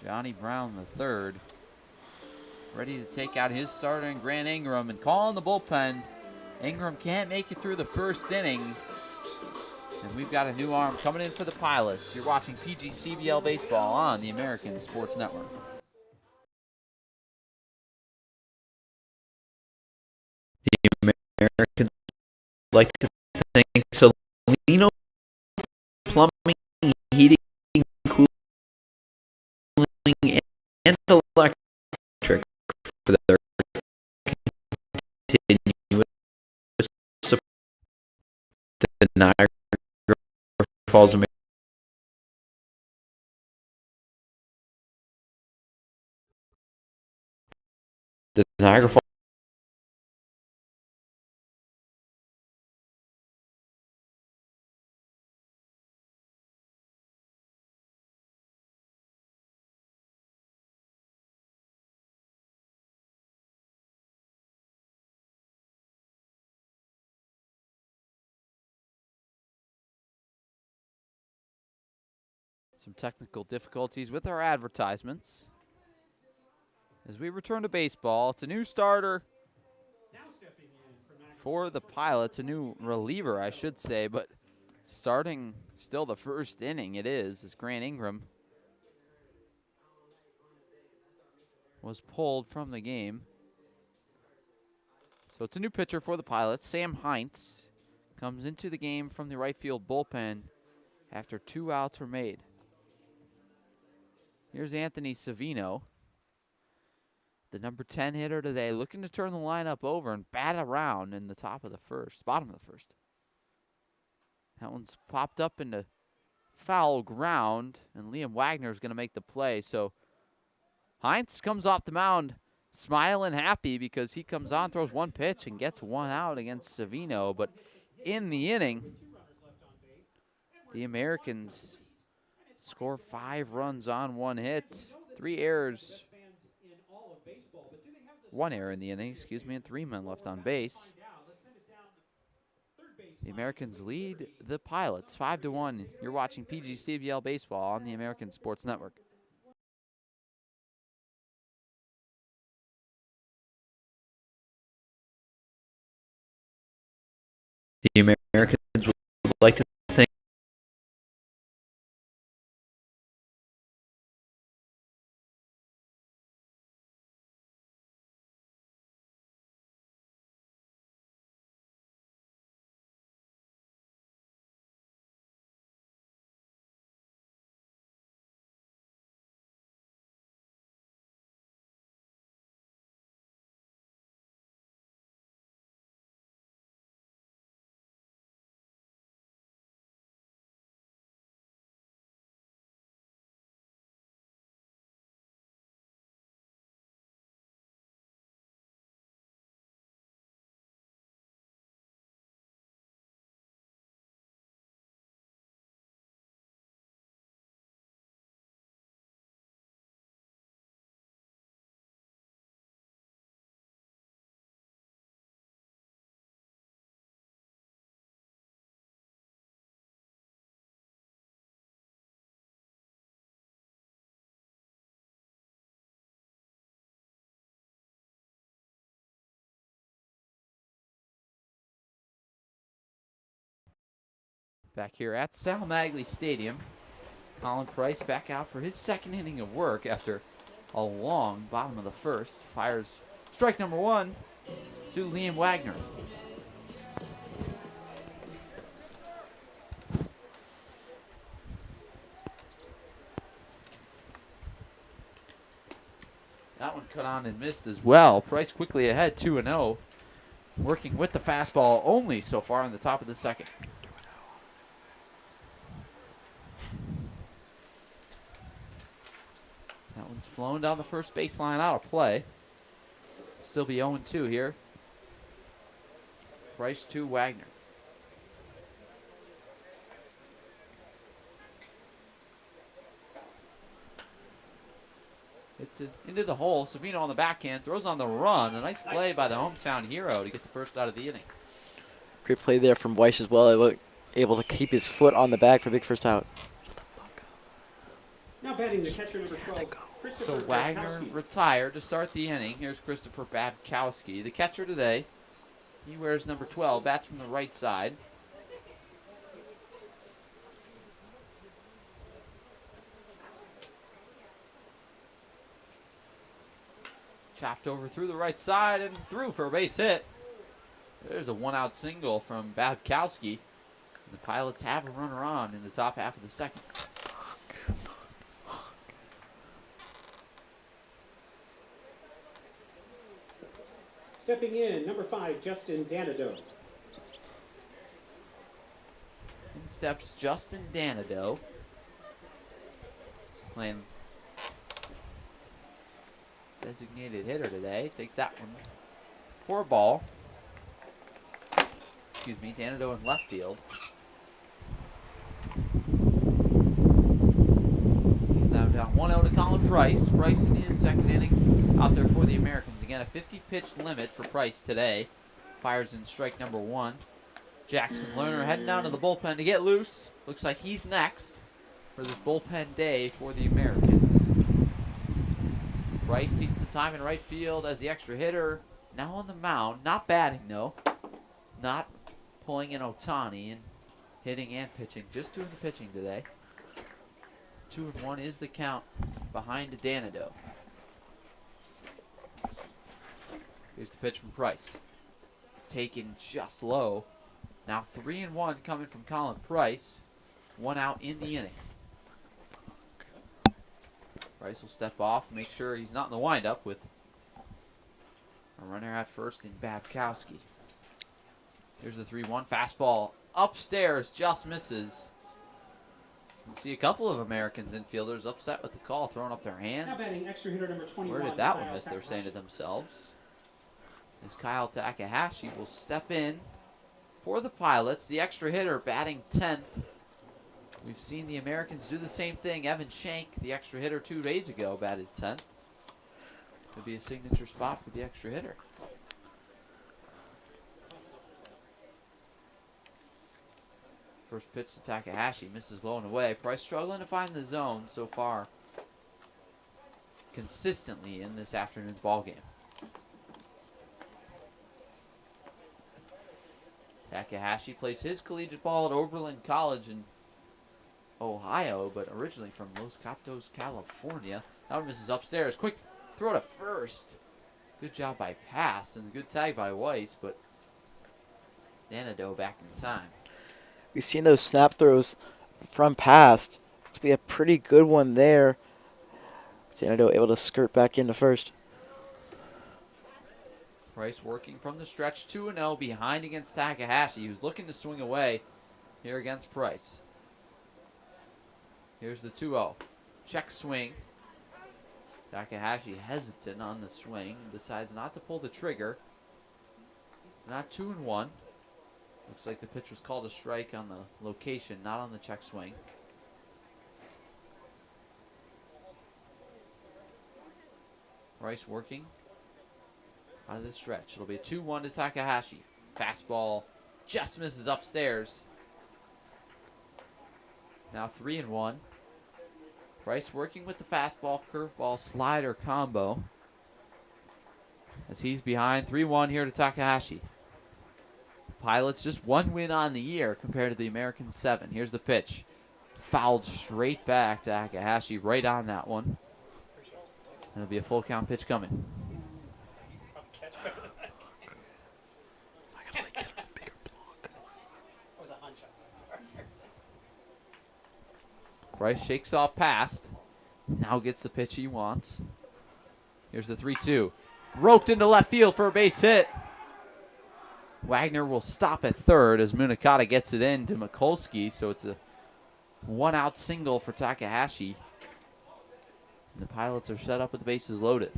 Johnny Brown III, ready to take out his starter in Grant Ingram and call in the bullpen. Ingram can't make it through the first inning. And we've got a new arm coming in for the Pilots. You're watching PGCBL Baseball on the American Sports Network. The Americans like to thank Salino Plumbing, Heating, Cooling, and Electric for their continuous support. The Niagara Falls the Niagara Falls some technical difficulties with our advertisements. As we return to baseball, it's a new starter for the Pilots, a new reliever, I should say, but starting still the first inning it is, as Grant Ingram was pulled from the game. So it's a new pitcher for the Pilots. Sam Heinz comes into the game from the right field bullpen after 2 outs were made. Here's Anthony Savino, the number 10 hitter today, looking to turn the lineup over and bat around in the bottom of the first. That one's popped up into foul ground, and Liam Wagner is going to make the play. So Heinz comes off the mound smiling happy because he comes on, throws 1 pitch, and gets 1 out against Savino. But in the inning, the Americans score 5 runs on 1 hit, 3 errors one error in the inning, and 3 men left on base. The Americans lead the Pilots 5-1. You're watching PGCBL Baseball on the American Sports Network. The Americans would like to thank back here at Sal Magley Stadium. Colin Price back out for his second inning of work after a long bottom of the first. Fires strike number 1 to Liam Wagner. That one cut on and missed as well. Price quickly ahead 2-0. Working with the fastball only so far in the top of the second. That one's flown down the first baseline out of play. Still be 0-2 here. Price to Wagner. It's into the hole. Savino on the backhand, throws on the run. A nice play by the hometown hero to get the first out of the inning. Great play there from Weiss as well. Able to keep his foot on the bag for a big first out. Now batting the catcher number 12. So Wagner retired to start the inning. Here's Christopher Babkowski, the catcher today. He wears number 12, bats from the right side. Chopped over through the right side and through for a base hit. There's a one-out single from Babkowski. The Pilots have a runner on in the top half of the second. Stepping in, number 5, Justin Danado. In steps Justin Danado. Playing designated hitter today. Takes that one for a ball. Excuse me, Danado in left field. He's now down 1-0 to Colin Price. Price in his second inning out there for the Americans. Again, a 50-pitch limit for Price today. Fires in strike number 1. Jackson Lerner heading down to the bullpen to get loose. Looks like he's next for this bullpen day for the Americans. Price seats some time in right field as the extra hitter. Now on the mound. Not batting, though. Not pulling in Otani and hitting and pitching. Just doing the pitching today. 2-1 is the count behind Danado. Here's the pitch from Price. Taken just low. Now 3-1 coming from Colin Price. 1 out in the inning. Price will step off, make sure he's not in the windup with a runner at first in Babkowski. Here's the 3-1 fastball. Upstairs, just misses. You can see a couple of Americans infielders upset with the call, throwing up their hands. Now batting extra hitter number 21. Where did that one miss, they're saying to themselves. As Kyle Takahashi will step in for the Pilots. The extra hitter batting 10th. We've seen the Americans do the same thing. Evan Shank, the extra hitter 2 days ago, batted 10th. Could be a signature spot for the extra hitter. First pitch to Takahashi, misses low and away. Price struggling to find the zone so far consistently in this afternoon's ball game. Takahashi plays his collegiate ball at Oberlin College in Ohio, but originally from Los Gatos, California. Now misses upstairs. Quick throw to first. Good job by Pass and a good tag by Weiss, but Danado back in time. We've seen those snap throws from past. To be a pretty good one there. Danado able to skirt back into first. Price working from the stretch, 2-0 behind against Takahashi, who's looking to swing away here against Price. Here's the 2-0. Check swing. Takahashi hesitant on the swing, decides not to pull the trigger. Not 2-1. Looks like the pitch was called a strike on the location, not on the check swing. Price working out of the stretch. It'll be a 2-1 to Takahashi. Fastball just misses upstairs. Now 3-1. Price working with the fastball, curveball, slider combo. As he's behind 3-1 here to Takahashi. Pilots just one win on the year compared to the American 7. Here's the pitch. Fouled straight back to Takahashi right on that one. And it'll be a full count pitch coming. Price shakes off past. Now gets the pitch he wants. Here's the 3-2. Roped into left field for a base hit. Wagner will stop at third as Munakata gets it in to Mikulski, so it's a one-out single for Takahashi. And the Pilots are set up with the bases loaded.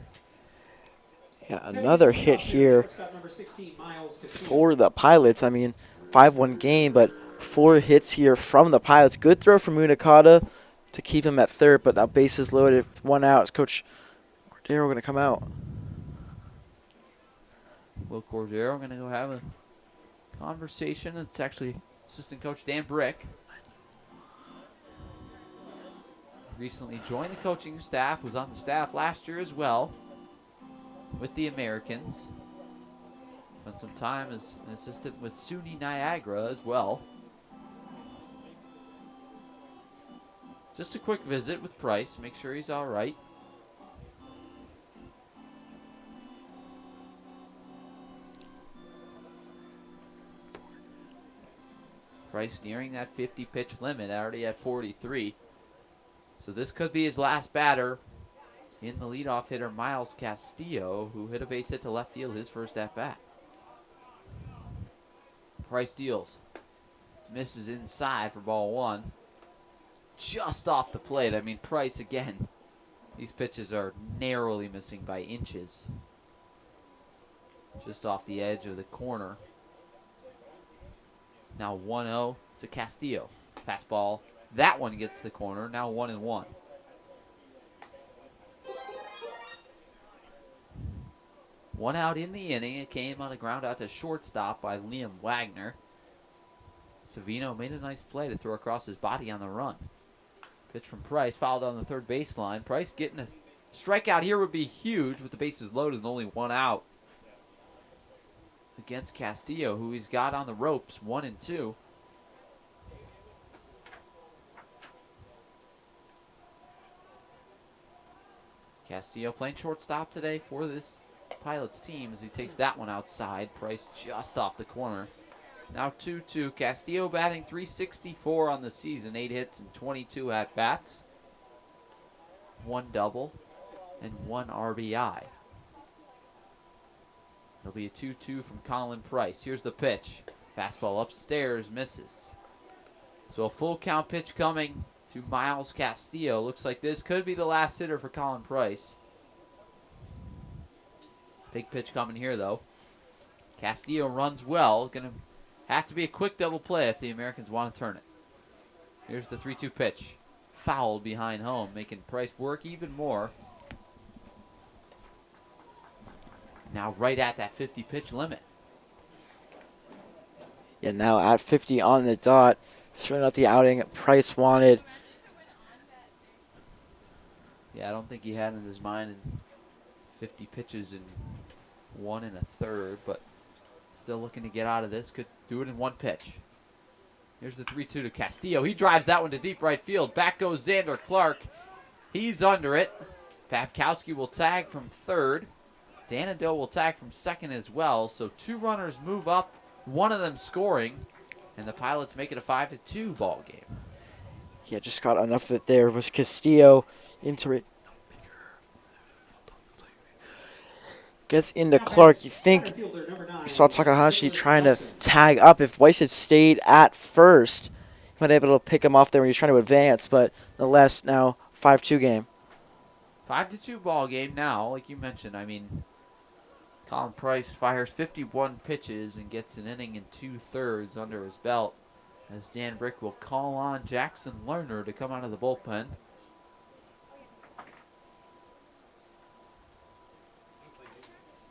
Yeah, another hit here for the Pilots. I mean, 5-1 game, but 4 hits here from the Pilots. Good throw from Munakata to keep him at third, but now bases loaded with 1 out. Is Coach Cordero going to come out? Will Cordero going to go have a conversation. It's actually assistant coach Dan Brick. Recently joined the coaching staff, was on the staff last year as well with the Americans. Spent some time as an assistant with SUNY Niagara as well. Just a quick visit with Price, make sure he's all right. Price nearing that 50 pitch limit, already at 43. So this could be his last batter in the leadoff hitter, Miles Castillo, who hit a base hit to left field his first at-bat. Price deals. Misses inside for ball 1. Just off the plate. I mean, Price again. These pitches are narrowly missing by inches. Just off the edge of the corner. Now 1-0 to Castillo. Fastball. That one gets the corner. Now 1-1. One out in the inning. It came on a ground out to shortstop by Liam Wagner. Savino made a nice play to throw across his body on the run. Pitch from Price, fouled on the third baseline. Price getting a strikeout here would be huge with the bases loaded and only 1 out against Castillo, who he's got on the ropes, 1 and 2. Castillo playing shortstop today for this Pilots team as he takes that one outside. Price just off the corner. Now 2-2. Castillo batting .364 on the season. 8 hits and 22 at-bats. 1 double and 1 RBI. It'll be a 2-2 from Colin Price. Here's the pitch. Fastball upstairs, misses. So a full count pitch coming to Miles Castillo. Looks like this could be the last hitter for Colin Price. Big pitch coming here, though. Castillo runs well. Going to have to be a quick double play if the Americans want to turn it. Here's the 3-2 pitch. Fouled behind home, making Price work even more. Now right at that 50 pitch limit. Yeah, now at 50 on the dot. Starting out the outing, Price wanted. Yeah, I don't think he had in his mind 50 pitches in 1 1/3, but still looking to get out of this. Could do it in 1 pitch. Here's the 3-2 to Castillo. He drives that one to deep right field. Back goes Xander Clark. He's under it. Babkowski will tag from third. Danado will tag from second as well. So 2 runners move up, one of them scoring, and the Pilots make it a 5-2 ball game. Yeah, just got enough of it there. Was Castillo into it. Gets into Clark. You think you saw Takahashi trying to tag up. If Weiss had stayed at first, he might have been able to pick him off there when he was trying to advance. But nonetheless, now 5-2 game. 5-2 ball game now, like you mentioned. I mean, Colin Price fires 51 pitches and gets an inning and 2/3 under his belt, as Dan Brick will call on Jackson Lerner to come out of the bullpen.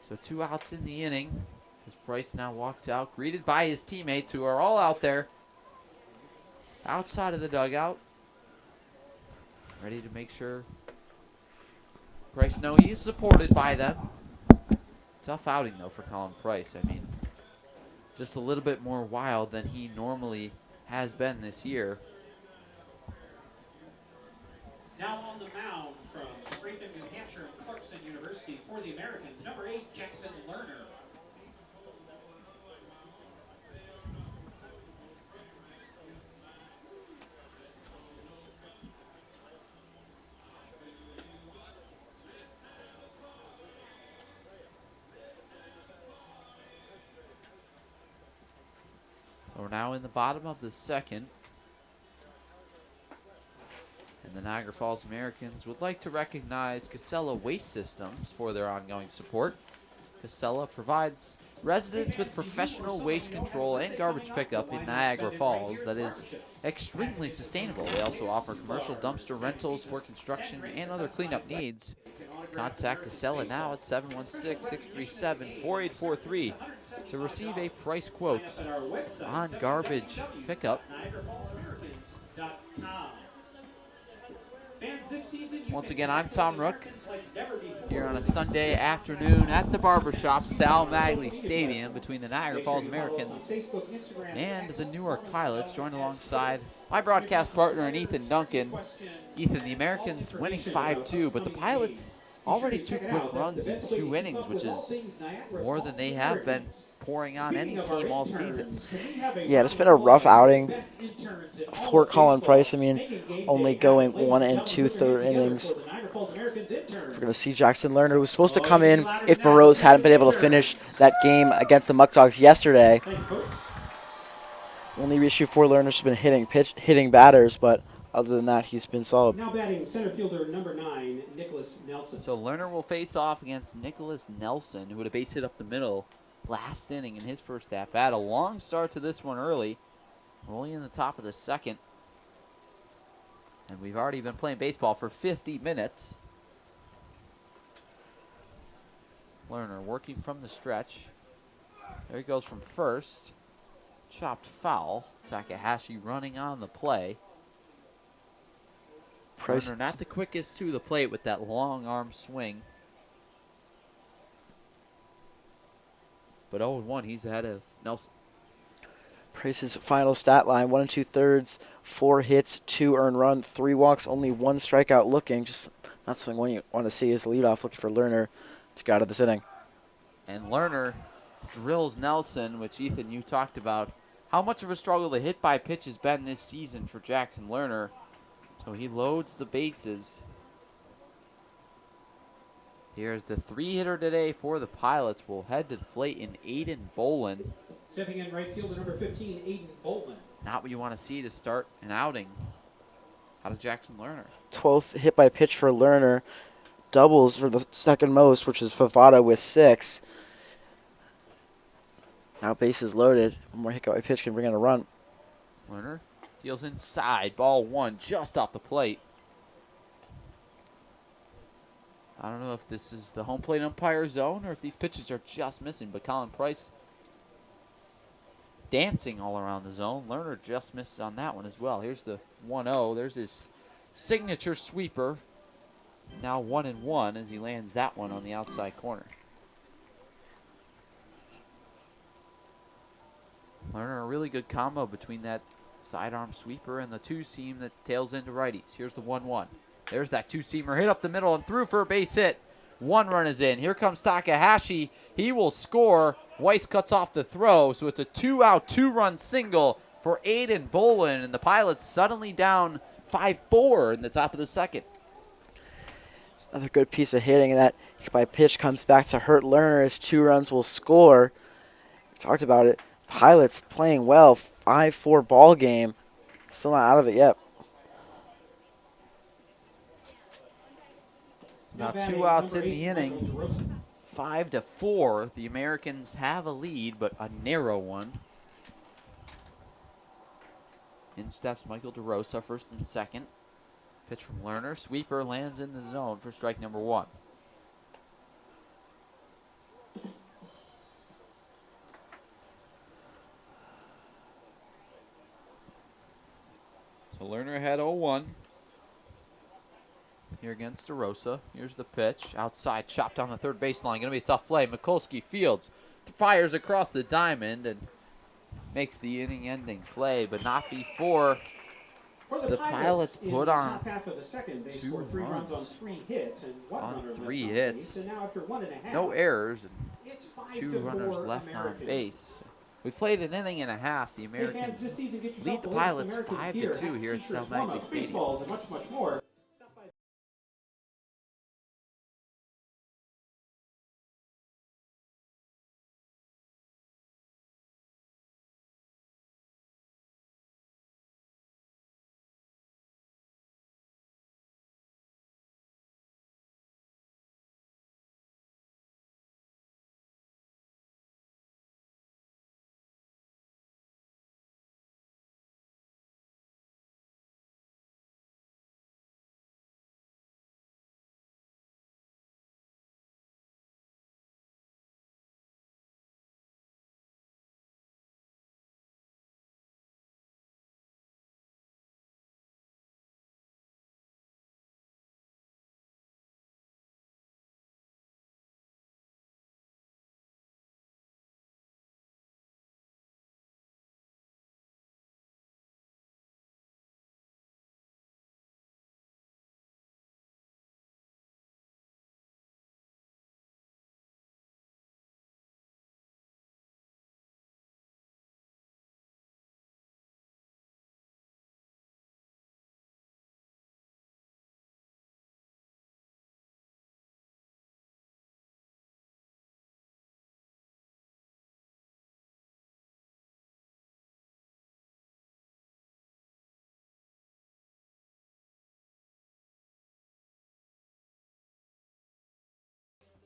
So 2 outs in the inning as Price now walks out, greeted by his teammates who are all out there outside of the dugout, ready to make sure Price knows he's supported by them. Tough outing, though, for Colin Price. I mean, just a little bit more wild than he normally has been this year. Now on the mound from Scranton, New Hampshire, and Clarkson University for the Americans, number 8, Jackson Lerner. So we're now in the bottom of the second. And the Niagara Falls Americans would like to recognize Casella Waste Systems for their ongoing support. Casella provides residents with professional waste control and garbage pickup in Niagara Falls that is extremely sustainable. They also offer commercial dumpster rentals for construction and other cleanup needs. Contact Casella now at 716-637-4843 to receive a price quote on garbage pickup. Once again, I'm Tom Rook here on a Sunday afternoon at the barbershop, Sal Magley Stadium, between the Niagara Falls Americans and the Newark Pilots, joined alongside my broadcast partner and Ethan Duncan. Ethan, the Americans winning 5-2, but the Pilots already 2 quick runs in 2 innings, which is more than they have been pouring on any team all season. Yeah, it's been a rough outing for Colin Price. I mean, only going 1 2/3 innings. We're going to see Jackson Lerner, who was supposed to come in if Burroughs hadn't been able to finish that game against the Muck Dogs yesterday. Only issue for Lerner's been hitting batters, but other than that, he's been solid. Now batting center fielder number 9, Nicholas Nelson. So Lerner will face off against Nicholas Nelson, who had a base hit up the middle last inning in his first at-bat. A long start to this one early. We're only in the top of the second. And we've already been playing baseball for 50 minutes. Lerner working from the stretch. There he goes from first. Chopped foul. Takahashi running on the play. Price, Lerner not the quickest to the plate with that long arm swing. But 0-1, he's ahead of Nelson. Price's final stat line, 1 2/3, 4 hits, 2 earned run, 3 walks, only 1 strikeout looking. Just not something one you want to see as leadoff looking for Lerner to get out of this inning. And Lerner drills Nelson, which, Ethan, you talked about how much of a struggle the hit by pitch has been this season for Jackson Lerner. So he loads the bases. Here's the 3-hitter today for the Pilots. Will head to the plate in Aiden Bolin. Stepping in right fielder number 15, Aiden Bolin. Not what you want to see to start an outing out of Jackson Lerner. 12th hit by pitch for Lerner. Doubles for the second most, which is Favada with 6. Now bases loaded. One more hit by pitch can bring in a run. Lerner deals inside. Ball 1 just off the plate. I don't know if this is the home plate umpire zone or if these pitches are just missing, but Colin Price dancing all around the zone. Lerner just missed on that one as well. Here's the 1-0. There's his signature sweeper. Now 1-1 as he lands that one on the outside corner. Lerner, a really good combo between that sidearm sweeper and the two-seam that tails into righties. Here's the 1-1. There's that two-seamer hit up the middle and through for a base hit. 1 run is in. Here comes Takahashi. He will score. Weiss cuts off the throw, so it's a 2-out, 2-run single for Aiden Bolin, and the Pilots suddenly down 5-4 in the top of the second. Another good piece of hitting, and that by pitch comes back to hurt Lerner as 2 runs will score. We talked about it. Pilots playing well, 5-4 ball game. Still not out of it yet. Now 2 outs in the inning. 5-4. The Americans have a lead, but a narrow one. In steps Michael DeRosa, first and second. Pitch from Lerner. Sweeper lands in the zone for strike number 1. So Lerner had 0-1. Here against DeRosa. Here's the pitch. Outside, chopped down the third baseline. Going to be a tough play. Mikulski fields. Fires across the diamond and makes the inning-ending play, but not before the Pilots put on top half of the second, they 2 scored 3 runs on runs 3 hits and 1 on runner 3 left hits. on base. And now after 1.5, no errors and it's 2 5-4 runners left Americans. on base. We played an inning and a half. The Hey fans, Americans this season, get yourself lead the latest Pilots Americans 5-2 hats, here at t-shirts, South Nightly warm-ups, Stadium. baseballs, and much, much more. Stop by.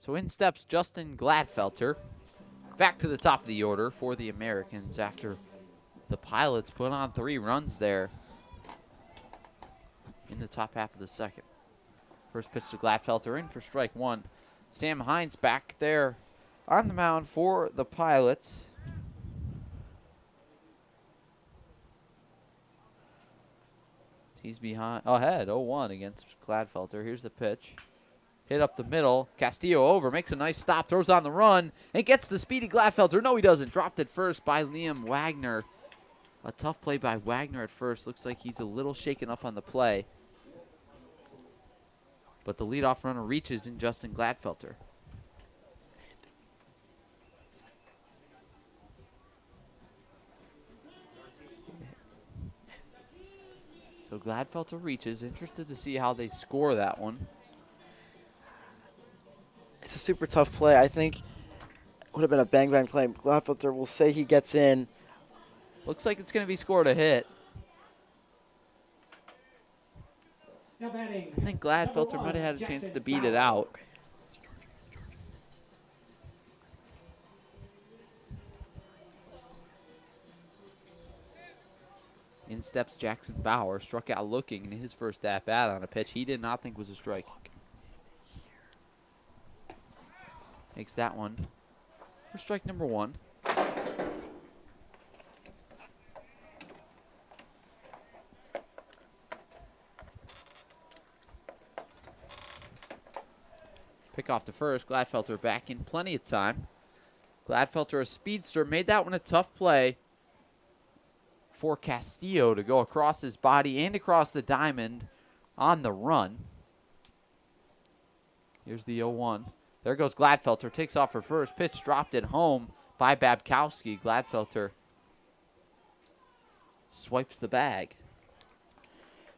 So in steps Justin Gladfelter. Back to the top of the order for the Americans after the Pilots put on 3 runs there in the top half of the second. First pitch to Gladfelter in for strike 1. Sam Hines back there on the mound for the Pilots. He's ahead 0-1 against Gladfelter. Here's the pitch. Hit up the middle. Castillo over. Makes a nice stop. Throws on the run. And gets the speedy Gladfelter. No, he doesn't. Dropped it first by Liam Wagner. A tough play by Wagner at first. Looks like he's a little shaken up on the play. But the leadoff runner reaches in Justin Gladfelter. So Gladfelter reaches. Interested to see how they score that one. It's a super tough play. I think it would have been a bang-bang play. Gladfelter will say he gets in. Looks like it's going to be scored a hit. Now batting, I think Gladfelter might have had a chance to beat it out. In steps Jackson Bauer, struck out looking in his first at-bat on a pitch he did not think was a strike. Takes that one for strike number 1. Pick off the first. Gladfelter back in plenty of time. Gladfelter, a speedster, made that one a tough play for Castillo to go across his body and across the diamond on the run. Here's the 0-1. There goes Gladfelter. Takes off for first. Pitch dropped at home by Babkowski. Gladfelter swipes the bag.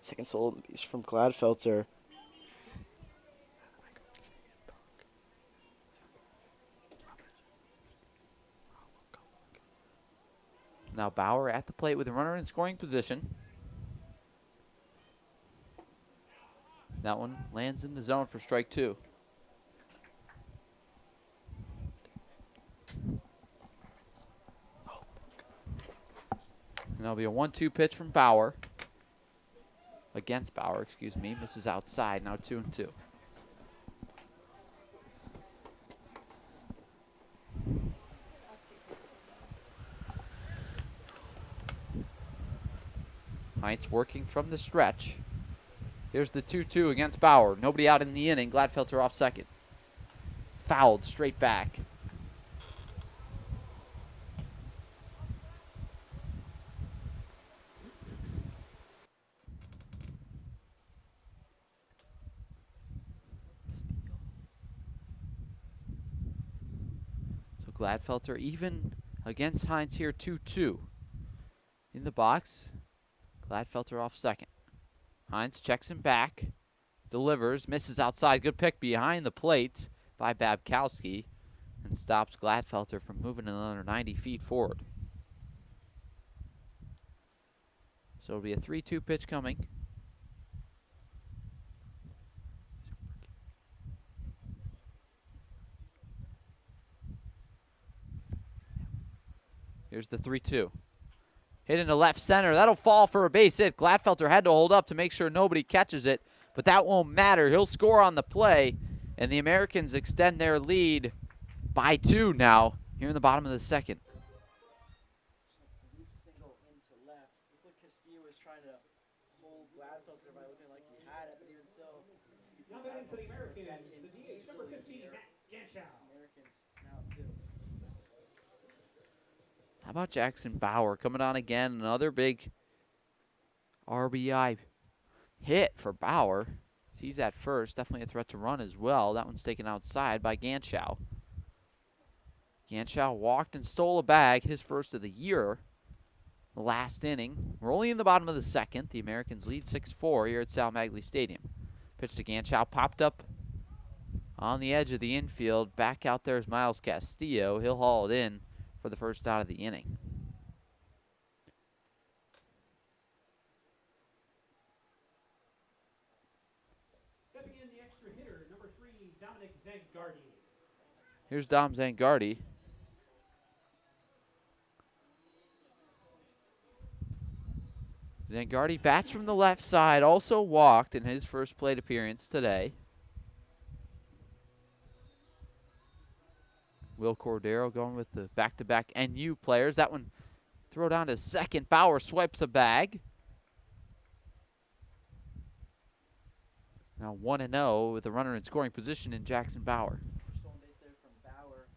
Second stolen base from Gladfelter. Now Bauer at the plate with a runner in scoring position. That one lands in the zone for strike 2. And that'll be a 1-2 pitch from Bauer. Against Bauer, excuse me. Misses outside. Now 2-2. Heinz working from the stretch. Here's the 2-2 against Bauer. Nobody out in the inning. Gladfelter off second. Fouled straight back. So Gladfelter even against Heinz here, 2-2. In the box. Gladfelter off second. Heinz checks him back. Delivers. Misses outside. Good pick behind the plate by Babkowski. And stops Gladfelter from moving another 90 feet forward. So it'll be a 3-2 pitch coming. Here's the 3-2. Hit into left center. That'll fall for a base hit. Gladfelter had to hold up to make sure nobody catches it, but that won't matter. He'll score on the play, and the Americans extend their lead by 2 now here in the bottom of the second. Single into left. Looked like Castillo was trying to hold Gladfelter by looking like he had it, but even still. Now batting for the Americans, the DH number 15, Matt Ganschow. Americans now 2. How about Jackson Bauer coming on again? Another big RBI hit for Bauer. He's at first. Definitely a threat to run as well. That one's taken outside by Ganschow. Ganschow walked and stole a bag, his first of the year. The last inning. We're only in the bottom of the second. The Americans lead 6-4 here at Sal Magley Stadium. Pitch to Ganschow. Popped up on the edge of the infield. Back out there is Miles Castillo. He'll haul it in for the first out of the inning. Stepping in the extra hitter, number 3, Dominic Zangardi. Here's Dom Zangardi. Zangardi bats from the left side, also walked in his first plate appearance today. Will Cordero going with the back-to-back NU players. That one throw down to second. Bauer swipes the bag. Now 1-0 with a runner in scoring position in Jackson Bauer. Stolen base there from Bauer.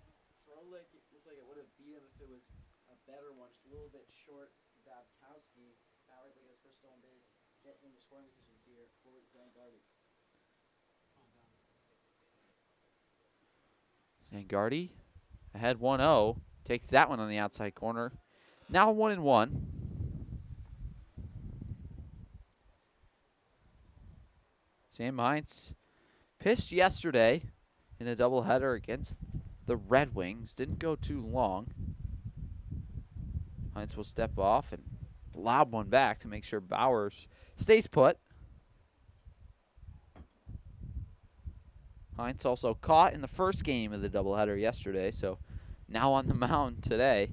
Throw looked like it would have beat him if it was a better one. Just a little bit short. Babkowski. Bauer able to get his first stolen base. Get in the scoring position here for Zangardi. Zangardi ahead 1-0. Takes that one on the outside corner. Now 1-1. Sam Heinz pitched yesterday in a doubleheader against the Red Wings. Didn't go too long. Heinz will step off and lob one back to make sure Bauer stays put. Heinz also caught in the first game of the doubleheader yesterday, so now on the mound today.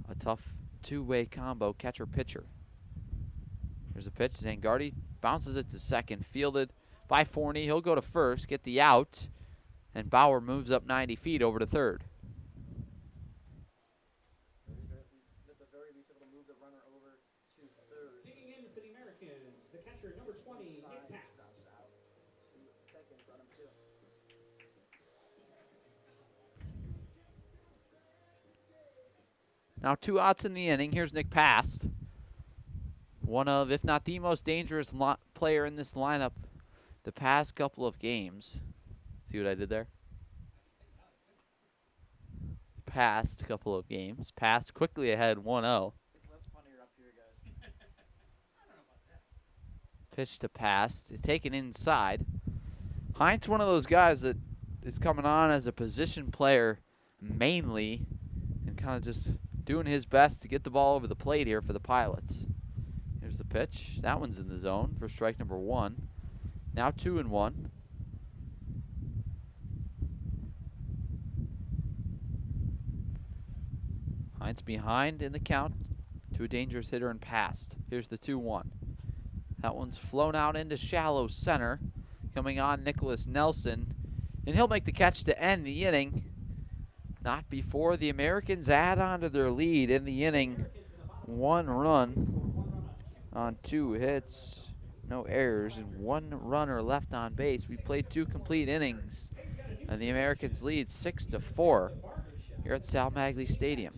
A tough two-way combo, catcher-pitcher. Here's a pitch. Zangardi bounces it to second, fielded by Forney. He'll go to first, get the out, And Bauer moves up 90 feet over to third. At the very least, able to move the runner over to third. Digging in for the Americans, the catcher, number 20, Nick Past. Grounds it out to second, run him two. Now 2 outs in the inning. Here's Nick Past. One of, if not the most dangerous player in this lineup the past couple of games. See what I did there? Past couple of games. Past quickly ahead 1-0. It's less funnier up here, guys. I don't know about that. Pitch to Past. It's taken inside. Hines, one of those guys that is coming on as a position player mainly and kind of just doing his best to get the ball over the plate here for the Pilots. Here's the pitch. That one's in the zone for strike number 1. Now 2-1. Hines behind in the count to a dangerous hitter and Past. Here's the 2-1. That one's flown out into shallow center. Coming on, Nicholas Nelson. And he'll make the catch to end the inning. Not before the Americans add on to their lead in the inning. 1 run on 2 hits. No errors and 1 runner left on base. We played 2 complete innings. And the Americans lead 6-4 here at Sal Magley Stadium.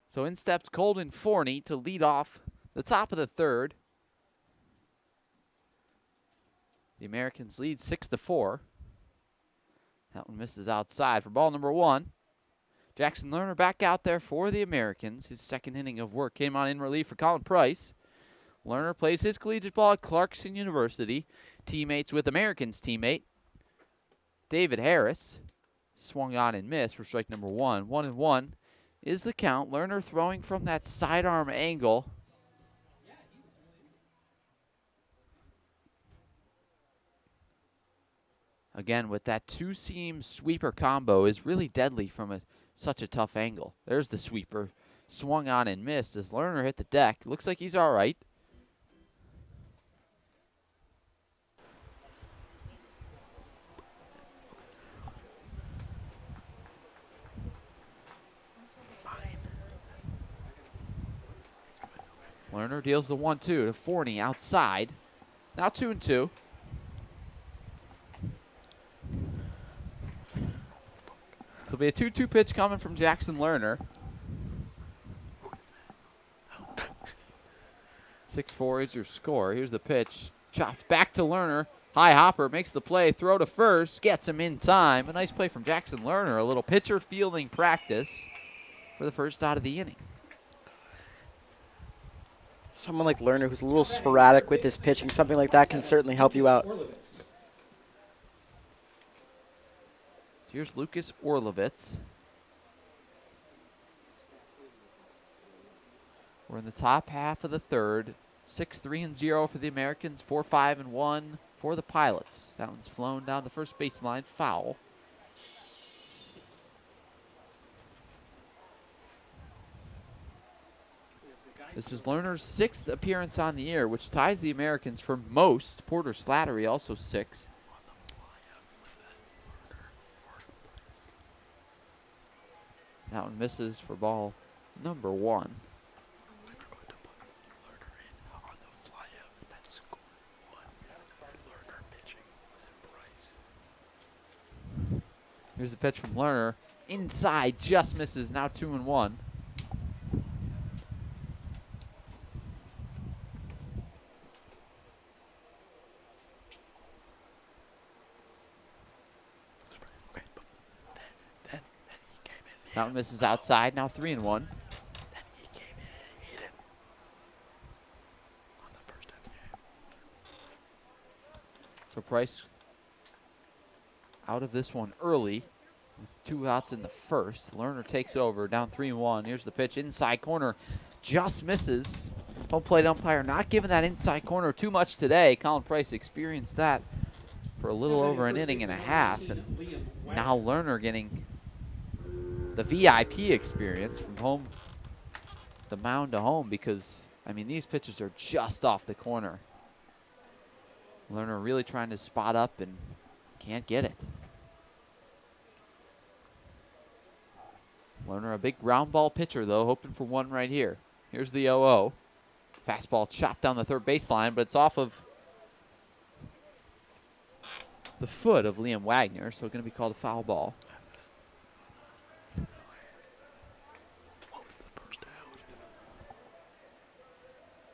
So in steps Colden Forney to lead off the top of the third. The Americans lead 6-4. That one misses outside for ball number 1. Jackson Lerner back out there for the Americans. His second inning of work came on in relief for Colin Price. Lerner plays his collegiate ball at Clarkson University. Teammates with Americans teammate David Harris. Swung on and missed for strike number 1. 1-1 is the count. Lerner throwing from that sidearm angle. Again, with that 2-seam sweeper combo is really deadly from such a tough angle. There's the sweeper. Swung on and missed as Lerner hit the deck. Looks like he's all right. Lerner deals the 1-2 to Forney outside. Now 2-2. It'll be a 2-2 pitch coming from Jackson Lerner. 6-4 is your score. Here's the pitch. Chopped back to Lerner. High hopper makes the play. Throw to first. Gets him in time. A nice play from Jackson Lerner. A little pitcher fielding practice for the first out of the inning. someone like Lerner who's a little sporadic with his pitching, something like that can certainly help you out. Orlovitz. So here's Lucas Orlovitz. We're in the top half of the third. 6-3-0 for the Americans, 4-5-1 for the Pilots. That one's flown down the first baseline, foul. This is Lerner's 6th appearance on the year, which ties the Americans for most. Porter Slattery also 6. That one misses for ball number 1. Here's the pitch from Lerner. Inside, just misses. Now 2-1. That one misses outside. Now 3-1. So Price out of this one early with 2 outs in the first. Lerner takes over, down 3-1. Here's the pitch, inside corner, just misses. Home plate umpire not giving that inside corner too much today. Colin Price experienced that for a little over an inning and a half, and now Lerner getting the VIP experience from home, the mound to home, because, I mean, these pitches are just off the corner. Lerner really trying to spot up and can't get it. Lerner, a big ground ball pitcher, though, hoping for one right here. Here's the 0-0. Fastball chopped down the third baseline, but it's off of the foot of Liam Wagner, so it's going to be called a foul ball.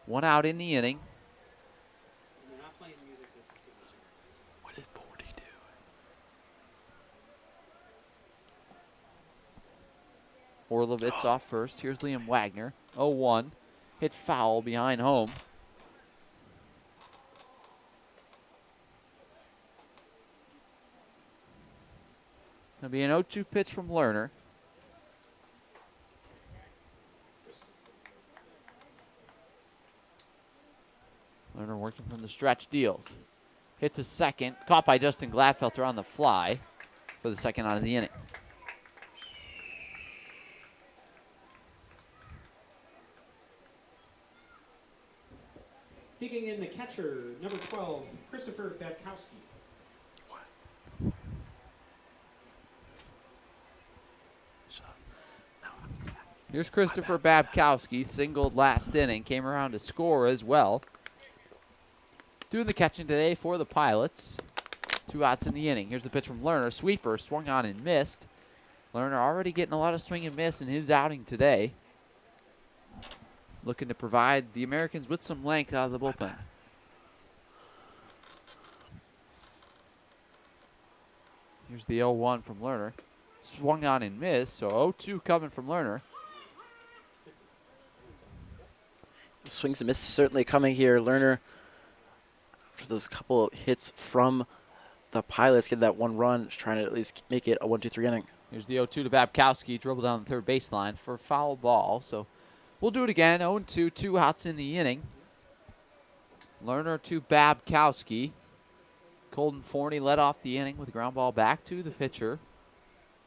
One out in the inning. What did 40 do? Orlovitz off first. Here's Liam Wagner. 0-1. Hit foul behind home. Going to be an 0-2 pitch from Lerner. Lerner working from the stretch, deals. Hit to second. Caught by Justin Gladfelter on the fly for the second out of the inning. Digging in the catcher, number 12, Christopher Babkowski. Here's Christopher Babkowski, singled last inning, came around to score as well. Doing the catching today for the Pilots. 2 outs in the inning. Here's the pitch from Lerner. Sweeper swung on and missed. Lerner already getting a lot of swing and miss in his outing today. Looking to provide the Americans with some length out of the bullpen. Here's the 0-1 from Lerner. Swung on and missed, so 0-2 coming from Lerner. The swings and misses certainly coming here. Lerner, after those couple of hits from the Pilots, get that 1 run, trying to at least make it a 1-2-3 inning. Here's the 0-2 to Babkowski, dribble down the third baseline for a foul ball. So we'll do it again. 0-2, 2 outs in the inning. Lerner to Babkowski. Colton Forney led off the inning with a ground ball back to the pitcher.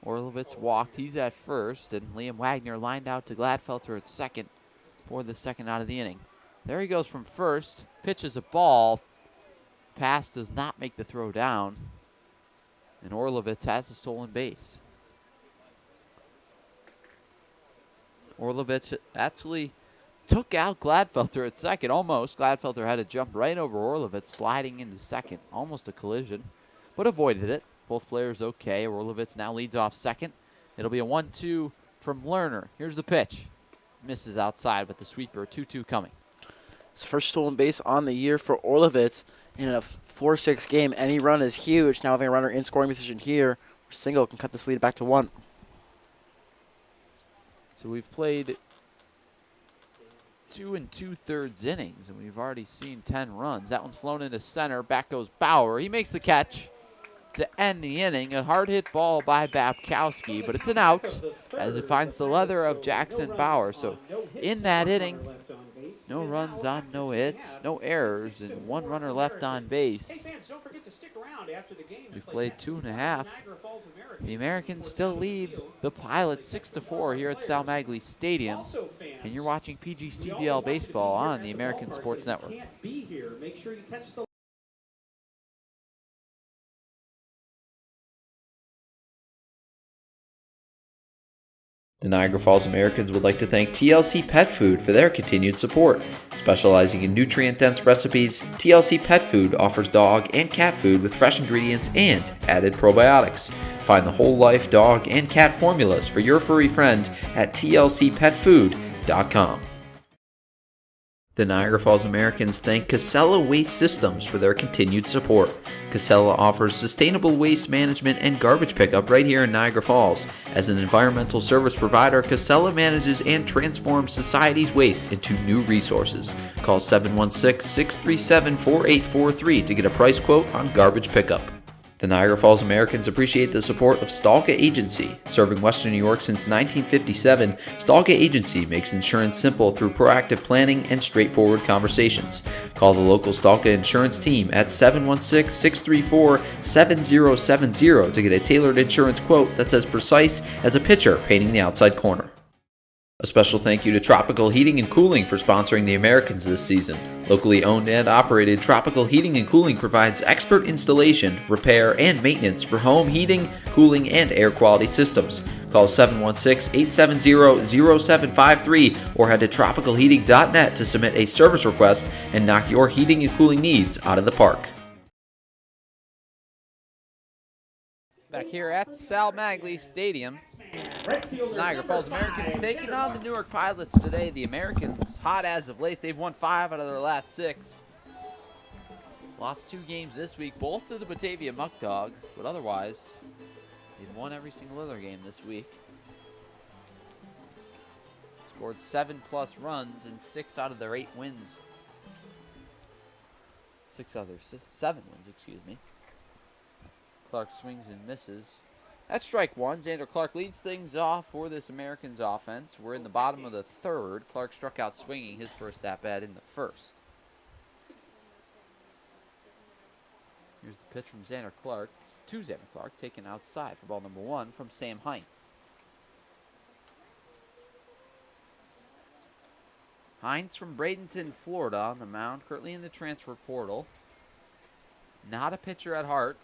Orlovitz walked. He's at first, and Liam Wagner lined out to Gladfelter at second for the second out of the inning. There he goes from first. Pitches a ball. Pass does not make the throw down. And Orlovitz has a stolen base. Orlovitz actually took out Gladfelter at second, almost. Gladfelter had to jump right over Orlovitz, sliding into second. Almost a collision, but avoided it. Both players okay. Orlovitz now leads off second. It'll be a 1-2 from Lerner. Here's the pitch. Misses outside, but the sweeper, 2-2 coming. His first stolen base on the year for Orlovitz in a 4-6 game. Any run is huge. Now having a runner in scoring position here, single can cut this lead back to 1. So we've played 2 2/3 innings, and we've already seen 10 runs. That one's flown into center. Back goes Bauer. He makes the catch to end the inning. A hard hit ball by Babkowski, but it's an out as it finds the leather of Jackson Bauer. So in that inning, no runs on no hits, no errors, and 1 runner left on base. We've played 2.5. The Americans still lead the Pilots 6-4 here at Sal Magley Stadium. And you're watching PGCBL baseball on the American Sports Network. The Niagara Falls Americans would like to thank TLC Pet Food for their continued support. Specializing in nutrient-dense recipes, TLC Pet Food offers dog and cat food with fresh ingredients and added probiotics. Find the whole life dog and cat formulas for your furry friend at tlcpetfood.com. The Niagara Falls Americans thank Casella Waste Systems for their continued support. Casella offers sustainable waste management and garbage pickup right here in Niagara Falls. As an environmental service provider, Casella manages and transforms society's waste into new resources. Call 716-637-4843 to get a price quote on garbage pickup. The Niagara Falls Americans appreciate the support of Stalka Agency. Serving Western New York since 1957, Stalka Agency makes insurance simple through proactive planning and straightforward conversations. Call the local Stalka insurance team at 716-634-7070 to get a tailored insurance quote that's as precise as a pitcher painting the outside corner. A special thank you to Tropical Heating and Cooling for sponsoring the Americans this season. Locally owned and operated, Tropical Heating and Cooling provides expert installation, repair, and maintenance for home heating, cooling, and air quality systems. Call 716-870-0753 or head to tropicalheating.net to submit a service request and knock your heating and cooling needs out of the park. Back here at Sal Magley Stadium, it's Niagara Falls Americans taking on the Newark Pilots today. The Americans, hot as of late, they've won 5 out of their last 6. Lost 2 games this week, both to the Batavia Muck Dogs, but otherwise, they've won every single other game this week. Scored 7+ runs in 6 out of their 8 wins. 7 wins, excuse me. Clark swings and misses. That's strike 1. Xander Clark leads things off for this Americans offense. We're in the bottom of the 3rd. Clark struck out swinging his first at-bat in the 1st. Here's the pitch from Xander Clark to Xander Clark, taken outside for ball number 1 from Sam Heinz. Heinz from Bradenton, Florida on the mound, currently in the transfer portal. Not a pitcher at heart,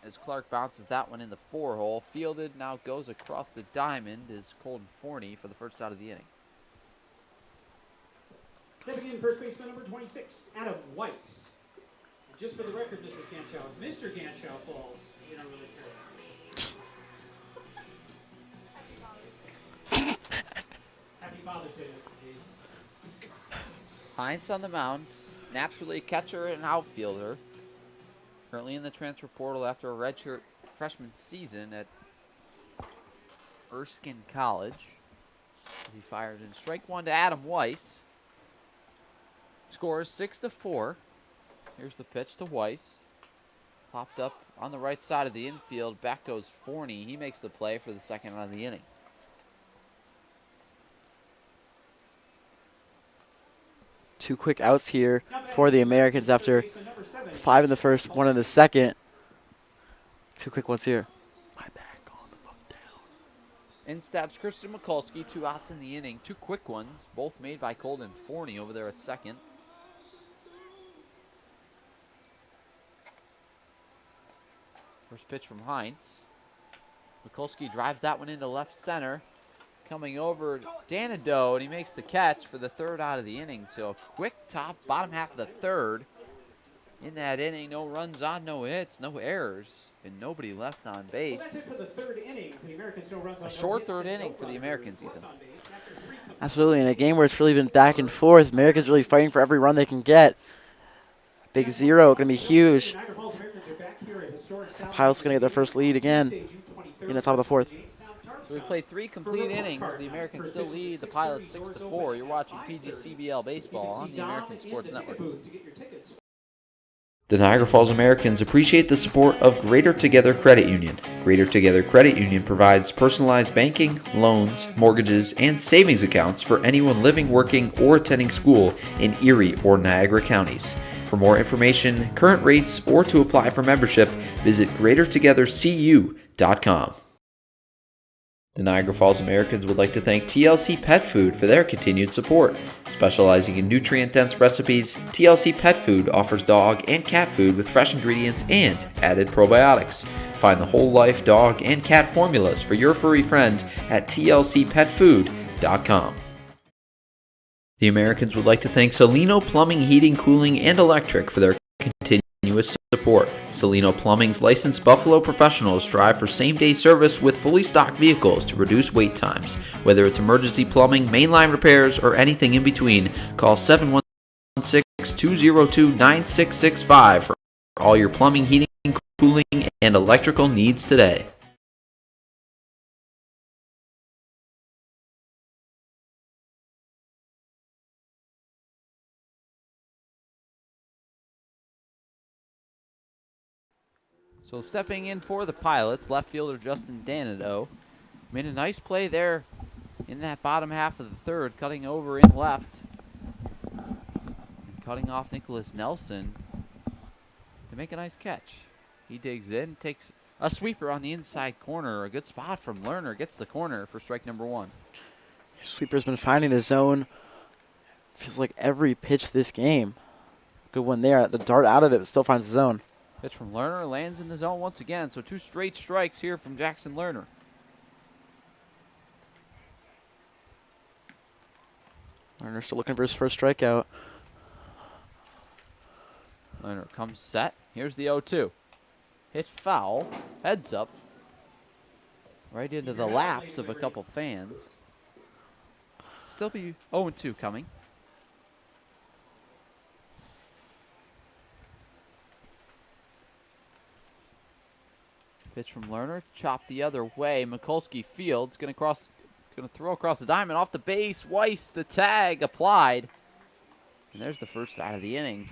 as Clark bounces that one in the 4-hole. Fielded, now goes across the diamond, is Colton Forney for the first out of the inning. Stepping in, first baseman number 26, Adam Weiss. Just for the record, Mrs. Ganschow, Mr. Ganschow falls. You don't really care. Happy Father's Day, Mr. G. Heinz on the mound, naturally a catcher and outfielder. Currently in the transfer portal after a redshirt freshman season at Erskine College. He fires in strike 1 to Adam Weiss. Scores 6-4. Here's the pitch to Weiss. Popped up on the right side of the infield. Back goes Forney. He makes the play for the second out of the inning. Two quick outs here for the Americans after 5 in the first, 1 in the second. 2 quick ones here. My back on the book down. In steps Christian Mikulski, 2 outs in the inning. 2 quick ones, both made by Colton Forney over there at second. First pitch from Heinz. Mikulski drives that one into left center. Coming over Danado, and he makes the catch for the 3rd out of the inning. So a quick top, bottom half of the 3rd. In that inning, no runs on, no hits, no errors, and nobody left on base. Well, that's it for the 3rd inning for the Americans. No runs on, A short no hits, 3rd inning for the Americans, Ethan. Absolutely, in a game where it's really been back and forth, Americans really fighting for every run they can get. Big 0, going to be huge. The Pilots going to get their first lead again in the top of the 4th. touchdowns. So we played 3 complete report innings. card The time Americans for still pitches lead at the 6:30, Pilots doors 6-4. open You're at watching 5:30. PGCBL You baseball can on see the Dom American in Sports the Network. ticket booth to get your tickets. The Niagara Falls Americans appreciate the support of Greater Together Credit Union. Greater Together Credit Union provides personalized banking, loans, mortgages, and savings accounts for anyone living, working, or attending school in Erie or Niagara counties. For more information, current rates, or to apply for membership, visit greatertogethercu.com. The Niagara Falls Americans would like to thank TLC Pet Food for their continued support. Specializing in nutrient-dense recipes, TLC Pet Food offers dog and cat food with fresh ingredients and added probiotics. Find the whole life dog and cat formulas for your furry friend at tlcpetfood.com. The Americans would like to thank Salino Plumbing, Heating, Cooling, and Electric for their continuous support. Salino Plumbing's licensed Buffalo professionals strive for same-day service with fully stocked vehicles to reduce wait times. Whether it's emergency plumbing, mainline repairs, or anything in between, call 716-202-9665 for all your plumbing, heating, cooling, and electrical needs today. So stepping in for the Pilots, left fielder Justin Danato made a nice play there in that bottom half of the third, cutting over in left, and cutting off Nicholas Nelson to make a nice catch. He digs in, takes a sweeper on the inside corner. A good spot from Lerner, gets the corner for strike number 1. Sweeper's been finding his zone. Feels like every pitch this game. Good one there. The dart out of it, but still finds the zone. Pitch from Lerner lands in the zone once again. So 2 straight strikes here from Jackson Lerner. Lerner still looking for his first strikeout. Lerner comes set. Here's the 0-2. Hit foul. Heads up. Right into the laps of a couple fans. Still be 0-2 coming. Pitch from Lerner, chopped the other way. Mikulski fields, gonna throw across the diamond, off the base. Weiss, the tag applied, and there's the first out of the inning.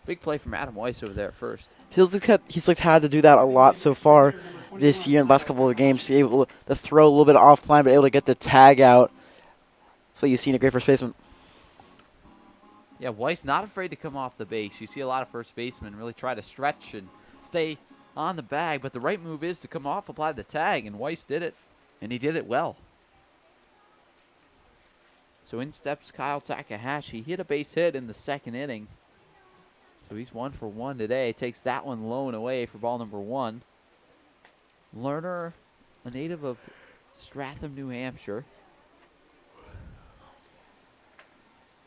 Big play from Adam Weiss over there at first. Feels like he's had to do that a lot so far this year in the last couple of games. To be able to throw a little bit offline, but able to get the tag out. That's what you see in a great first baseman. Yeah, Weiss not afraid to come off the base. You see a lot of first basemen really try to stretch and stay on the bag, but the right move is to come off, apply the tag, and Weiss did it, and he did it well. So in steps Kyle Takahashi. He hit a base hit in the second inning. So he's 1 for 1 today. Takes that one low and away for ball number 1. Lerner, a native of Stratham, New Hampshire.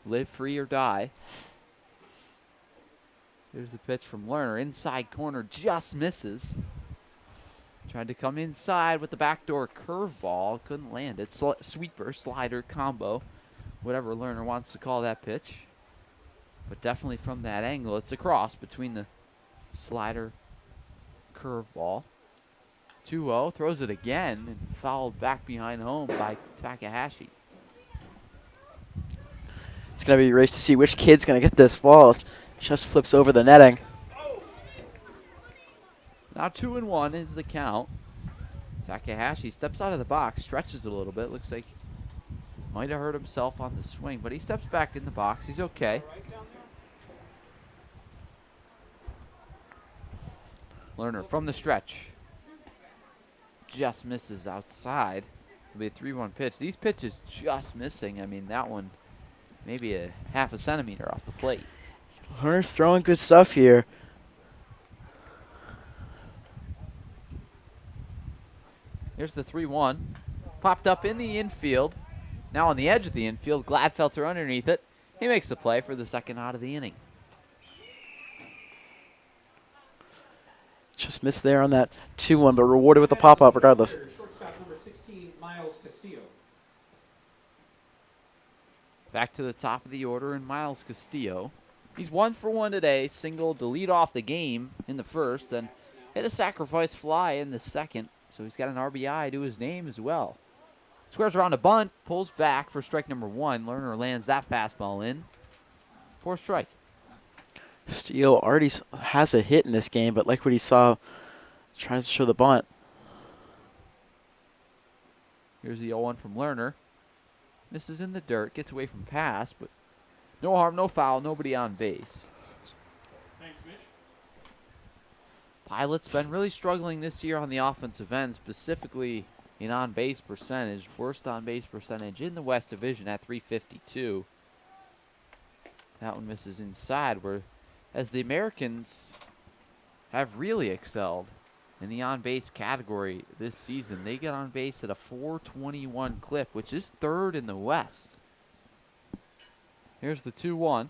Live free or die. Here's the pitch from Lerner. Inside corner, just misses. Tried to come inside with the backdoor curveball. Couldn't land it. Sweeper, slider, combo. Whatever Lerner wants to call that pitch. But definitely from that angle, it's a cross between the slider, curveball. 2-0, throws it again, and fouled back behind home by Takahashi. It's going to be a race to see which kid's going to get this ball. Just flips over the netting. Now 2-1 is the count. Takahashi steps out of the box, stretches a little bit. Looks like might have hurt himself on the swing, but he steps back in the box. He's okay. Lerner from the stretch. Just misses outside. It'll be a 3-1 pitch. These pitches just missing. I mean, that one maybe a half a centimeter off the plate. Lerner's throwing good stuff here. Here's the 3-1. Popped up in the infield. Now on the edge of the infield. Gladfelter underneath it. He makes the play for the second out of the inning. Just missed there on that 2-1, but rewarded with the pop-up regardless. Shortstop number 16, Miles Castillo. Back to the top of the order in Miles Castillo. He's 1 for 1 today. Single to lead off the game in the first, then hit a sacrifice fly in the second. so he's got an RBI to his name as well. Squares around a bunt, pulls back for strike number 1. Lerner lands that fastball in for a strike. Castillo already has a hit in this game, but like what he saw, tries to show the bunt. Here's the 0-1 from Lerner. Misses in the dirt, gets away from pass, but no harm, no foul, nobody on base. Thanks, Mitch. Pilot's been really struggling this year on the offensive end, specifically in on-base percentage. Worst on-base percentage in the West Division at .352. That one misses inside, as the Americans have really excelled in the on-base category this season. They get on base at a .421 clip, which is 3rd in the West. Here's the 2-1.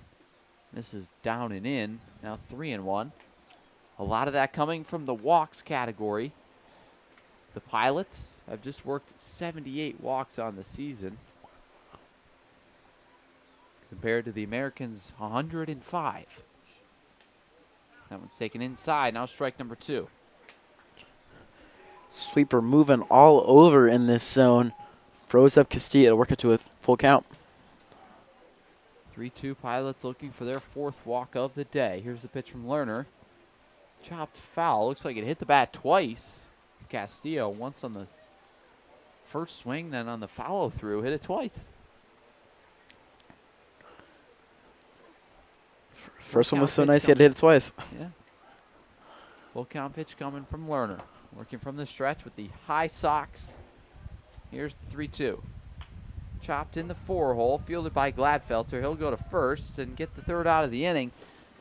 This is down and in, now 3-1. A lot of that coming from the walks category. The Pilots have just worked 78 walks on the season, compared to the Americans' 105. That one's taken inside. Now strike number 2. Sweeper moving all over in this zone. Froze up Castillo to work it to a full count. 3-2 Pilots looking for their 4th walk of the day. Here's the pitch from Lerner. Chopped foul. Looks like it hit the bat twice. Castillo, once on the first swing, then on the follow-through, hit it twice. First one was so nice he had to hit it twice. Yeah. Full count pitch coming from Lerner. Working from the stretch with the high socks. Here's the 3-2. Chopped in the 4-hole, fielded by Gladfelter. He'll go to first and get the 3rd out of the inning.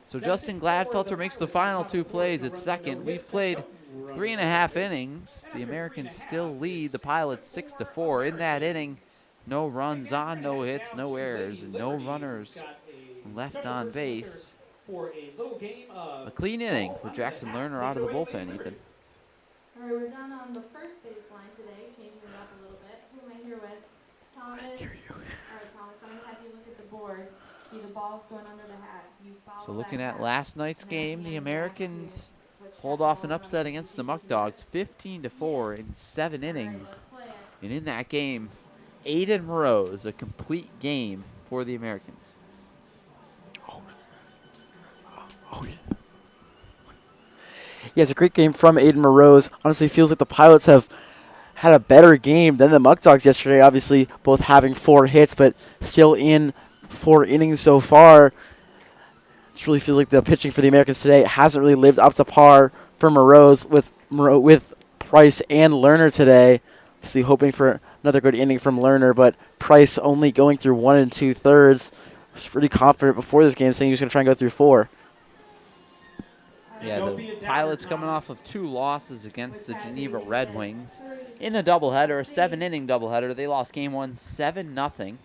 So Justin Gladfelter makes the final 2 plays at second. We've played 3.5 innings. The Americans still lead the Pilots 6-4. In that inning, no runs on, no hits, no errors, and no runners left on base. A clean inning for Jackson Lerner out of the bullpen, Ethan. All right, we're done on the first baseline today, changing it up a little bit. Who am I here with? Thomas. All right, Thomas, I'm going to have you look at the board. See the balls going under the hat. You follow So looking that at hat. last night's game, the Americans pulled off an upset against the Muck Dogs, 15-4 in 7 innings. And in that game, Aiden Rose, a complete game for the Americans. Yeah, it's a great game from Aiden Morose. Honestly, feels like the Pilots have had a better game than the Muck Dogs yesterday. Obviously, both having 4 hits, but still in 4 innings so far. It really feels like the pitching for the Americans today hasn't really lived up to par for Morose with Price and Lerner today. Obviously, hoping for another good inning from Lerner, but Price only going through 1 2/3. Was pretty confident before this game, saying he was going to try and go through 4. Yeah, the Pilots coming off of 2 losses against the Geneva Red Wings in a doubleheader, a 7-inning doubleheader. They lost game 1 7-0.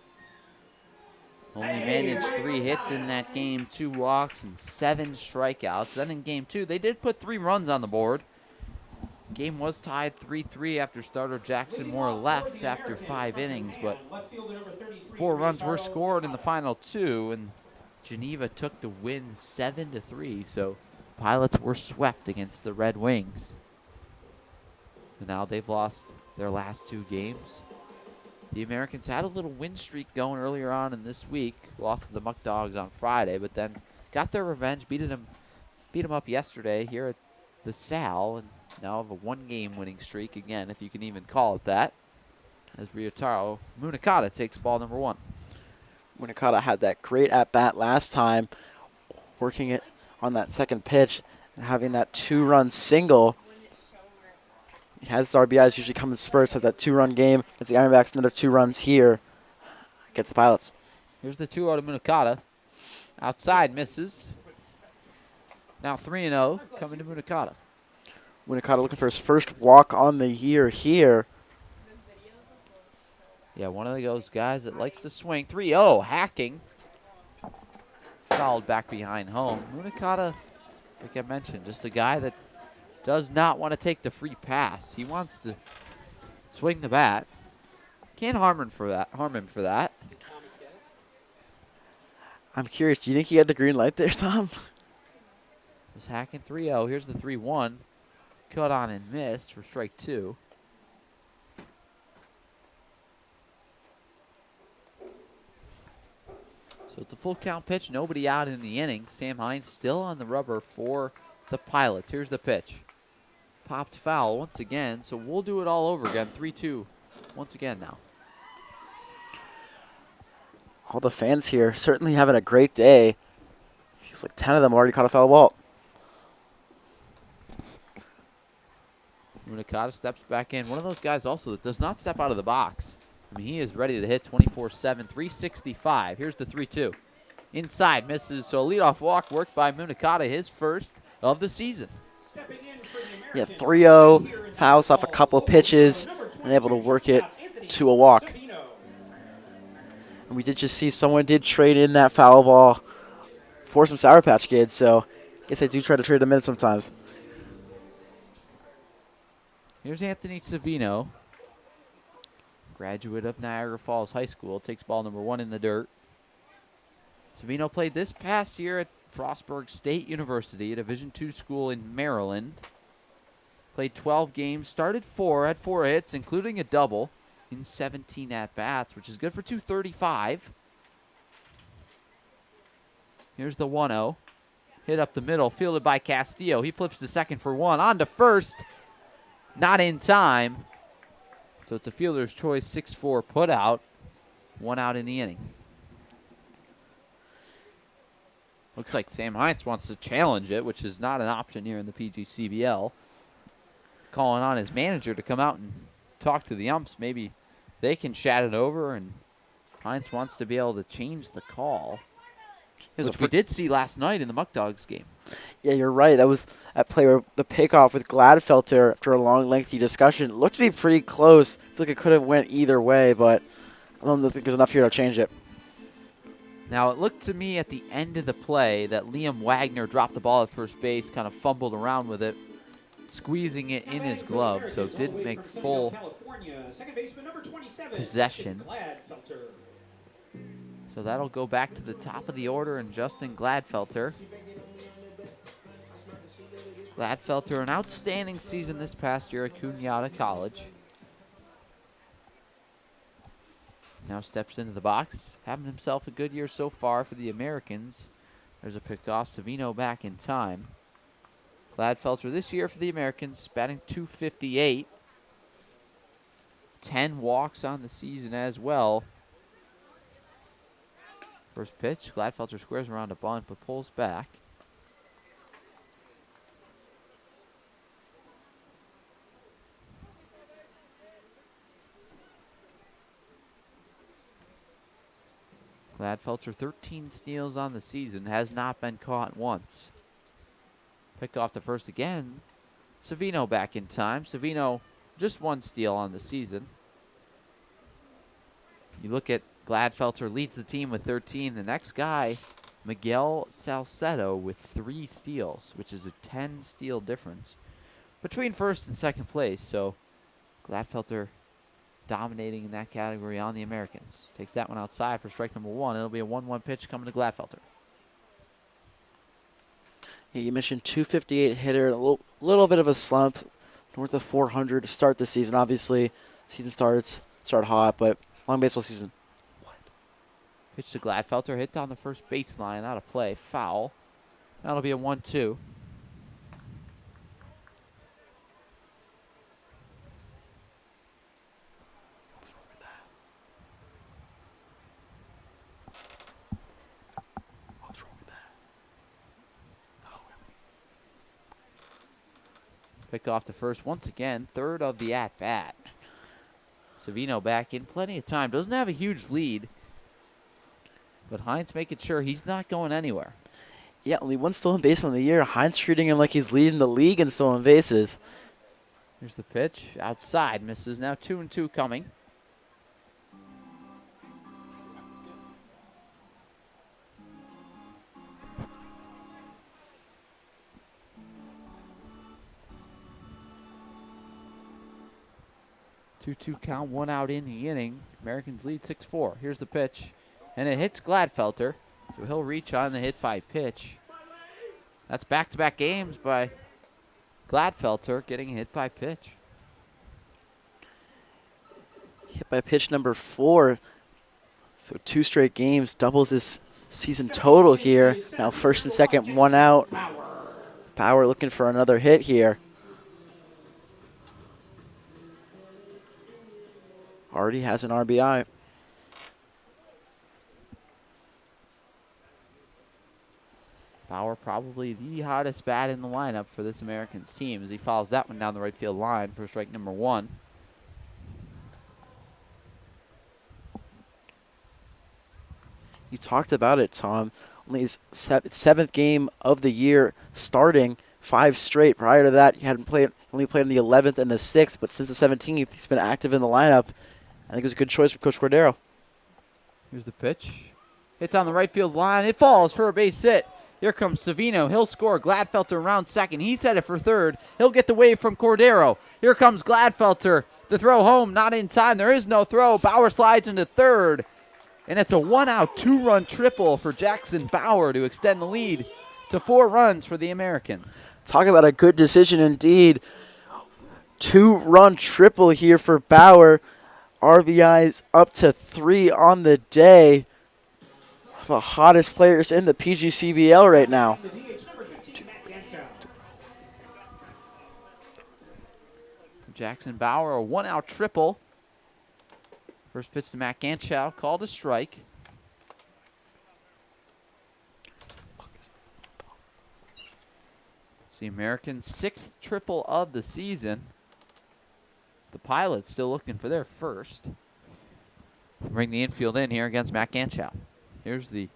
Only managed 3 hits in that game, 2 walks and 7 strikeouts. Then in game 2, they did put 3 runs on the board. Game was tied 3-3 after starter Jackson Moore left after 5 innings, but 4 runs were scored in the final 2, and Geneva took the win 7-3. So Pilots were swept against the Red Wings. And now they've lost their last 2 games. The Americans had a little win streak going earlier on in this week. Lost to the Muck Dogs on Friday, but then got their revenge, beat them up yesterday here at the Sal, and now have a 1-game winning streak again, if you can even call it that, as Ryotaro Munakata takes ball number 1. Munakata had that great at-bat last time, working it on that second pitch and having that 2-run single. He has his RBIs usually come in spurts, had that 2-run game against the Ironbacks, another 2 runs here against the Pilots. Here's the 2-0 to Munakata. Outside, misses. Now 3-0 coming to Munakata. Munakata looking for his first walk on the year here. Yeah, one of those guys that likes to swing. 3-0, hacking. Fouled back behind home. Munakata, like I mentioned, just a guy that does not want to take the free pass. He wants to swing the bat. Can't harm him for that. I'm curious, do you think he had the green light there, Tom? Just hacking 3-0. Here's the 3-1. Cut on and missed for strike 2. So it's a full count pitch, nobody out in the inning. Sam Hines still on the rubber for the Pilots. Here's the pitch. Popped foul once again, so we'll do it all over again. 3-2 once again now. All the fans here certainly having a great day. Feels like 10 of them already caught a foul ball. Munakata steps back in. One of those guys also that does not step out of the box. I mean, he is ready to hit 24-7, 365. Here's the 3-2. Inside, misses. So a leadoff walk worked by Munakata, his first of the season. Yeah, 3-0, fouls off a couple of pitches, and able to work it to a walk. And we did just see someone did trade in that foul ball for some Sour Patch Kids, so I guess I do try to trade them in sometimes. Here's Anthony Savino, graduate of Niagara Falls High School, takes ball number 1 in the dirt. Savino played this past year at Frostburg State University, a Division II school in Maryland. Played 12 games, started 4, had 4 hits, including a double in 17 at-bats, which is good for 235. Here's the 1-0. Hit up the middle, fielded by Castillo. He flips to second for 1, on to first. Not in time. So it's a fielder's choice, 6-4 put out. 1 out in the inning. Looks like Sam Hines wants to challenge it, which is not an option here in the PGCBL. Calling on his manager to come out and talk to the umps. Maybe they can chat it over, and Hines wants to be able to change the call, which we did see last night in the Muck Dogs game. Yeah, you're right. That was that play where the pickoff with Gladfelter after a long, lengthy discussion looked to be pretty close. I feel like it could have went either way, but I don't think there's enough here to change it. Now, it looked to me at the end of the play that Liam Wagner dropped the ball at first base, kind of fumbled around with it, squeezing it in his glove, so didn't make full possession. So that'll go back to the top of the order, and Justin Gladfelter. Gladfelter, an outstanding season this past year at Cunyatta College. Now steps into the box, having himself a good year so far for the Americans. There's a pickoff, Savino back in time. Gladfelter this year for the Americans, batting .258. 10 walks on the season as well. First pitch, Gladfelter squares around a bunt but pulls back. Gladfelter, 13 steals on the season, has not been caught once. Pick off the first again. Savino back in time. Savino, just 1 steal on the season. You look at Gladfelter leads the team with 13. The next guy, Miguel Salcedo, with 3 steals, which is a 10-steal difference between first and second place. So Gladfelter dominating in that category on the Americans. Takes that one outside for strike number 1. It'll be a 1-1 pitch coming to Gladfelter. Yeah, you mentioned 258 hitter, a little bit of a slump, north of 400 to start the season. Obviously, season start hot, but long baseball season. Pitch to Gladfelter, hit down the first baseline, out of play, foul. That'll be a 1-2. Pick off the first once again, third of the at-bat. Savino back in, plenty of time. Doesn't have a huge lead, but Hines making sure he's not going anywhere. Yeah, only 1 stolen base on the year. Hines treating him like he's leading the league in stolen bases. Here's the pitch, outside, misses. Now 2-2 coming. Two count, 1 out in the inning. Americans lead 6-4. Here's the pitch, and it hits Gladfelter, so he'll reach on the hit by pitch. That's back-to-back games by Gladfelter getting hit by pitch. Hit by pitch number 4, so 2 straight games, doubles his season total here. Now first and second, one out. Bauer looking for another hit here. Already has an RBI. Bauer probably the hottest bat in the lineup for this Americans team as he follows that one down the right field line for strike number 1. You talked about it, Tom. Only his seventh game of the year starting, 5 straight. Prior to that, he only played in the 11th and the 6th, but since the 17th, he's been active in the lineup. I think it was a good choice for Coach Cordero. Here's the pitch. Hit down the right field line. It falls for a base hit. Here comes Savino. He'll score. Gladfelter around second. He's headed for third. He'll get the wave from Cordero. Here comes Gladfelter. The throw home, not in time. There is no throw. Bauer slides into third. And it's a 1-out, 2-run triple for Jackson Bauer to extend the lead to 4 runs for the Americans. Talk about a good decision indeed. 2-run triple here for Bauer. RBIs up to 3 on the day. The hottest players in the PGCBL right now. Jackson Bauer, a 1-out triple. First pitch to Matt Ganschow, called a strike. It's the Americans' 6th triple of the season. The Pilots still looking for their first. Bring the infield in here against Matt Ganschow. Here's the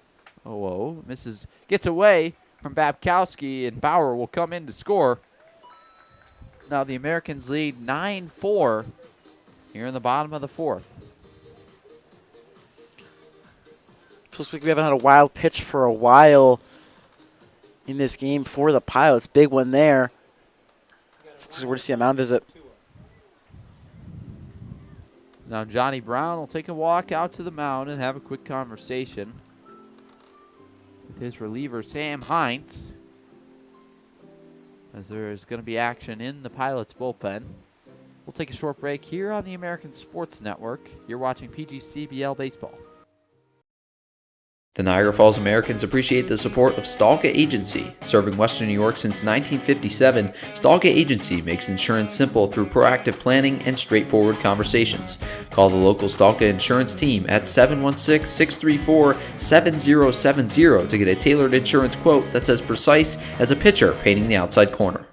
0-0. Misses, gets away from Babkowski, and Bauer will come in to score. Now the Americans lead 9-4 here in the bottom of the 4th. Feels like we haven't had a wild pitch for a while in this game for the Pilots. Big one there. We're to see a mound visit. Now Johnny Brown will take a walk out to the mound and have a quick conversation with his reliever, Sam Hines, as there is going to be action in the Pilots bullpen. We'll take a short break here on the American Sports Network. You're watching PGCBL Baseball. The Niagara Falls Americans appreciate the support of Stalka Agency. Serving Western New York since 1957, Stalka Agency makes insurance simple through proactive planning and straightforward conversations. Call the local Stalka insurance team at 716-634-7070 to get a tailored insurance quote that's as precise as a pitcher painting the outside corner.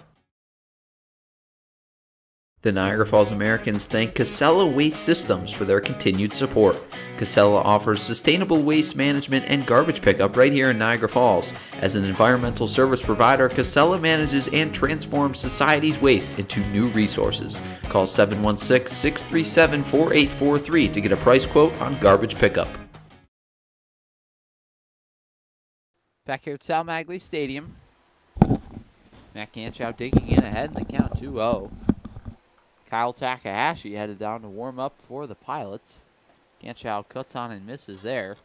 The Niagara Falls Americans thank Casella Waste Systems for their continued support. Casella offers sustainable waste management and garbage pickup right here in Niagara Falls. As an environmental service provider, Casella manages and transforms society's waste into new resources. Call 716-637-4843 to get a price quote on garbage pickup. Back here at Sal Magley Stadium. Matt Ganschow digging in ahead in the count 2-0. Kyle Takahashi headed down to warm up for the Pilots. Ganschow cuts on and misses there.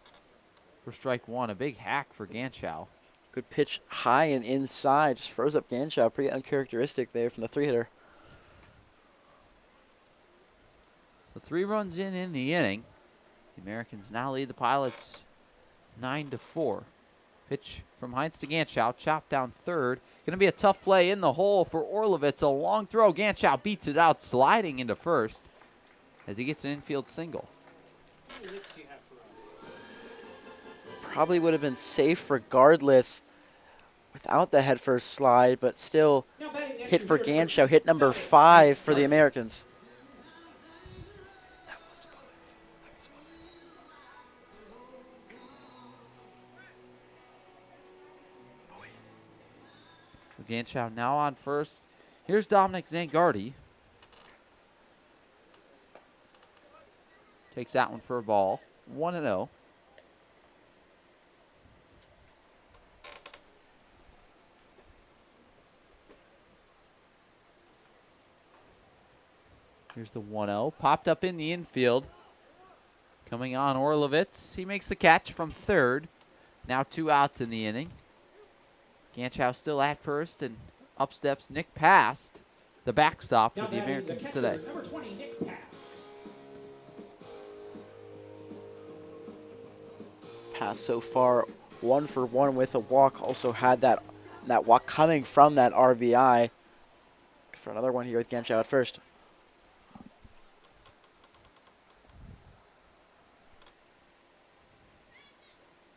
For strike 1, a big hack for Ganschow. Good pitch high and inside. Just froze up Ganschow. Pretty uncharacteristic there from the 3-hitter. The 3 runs in the inning. The Americans now lead the Pilots 9-4. Pitch from Hines to Ganschow. Chopped down third. Going to be a tough play in the hole for Orlovitz. A long throw. Ganschow beats it out, sliding into first as he gets an infield single. Probably would have been safe regardless without the headfirst slide, but still hit for Ganschow. Hit number 5 for the Americans. Ganschow now on first. Here's Dominic Zangardi. Takes that one for a ball. 1-0. Here's the 1-0. Popped up in the infield. Coming on Orlovitz. He makes the catch from third. Now 2 outs in the inning. Ganschow still at first, and up steps Nick Past, the backstop for the Americans today. Number 20, Nick Past. Pass so far 1-for-1 with a walk. Also had that walk coming from that RBI. For another one here with Genschow at first.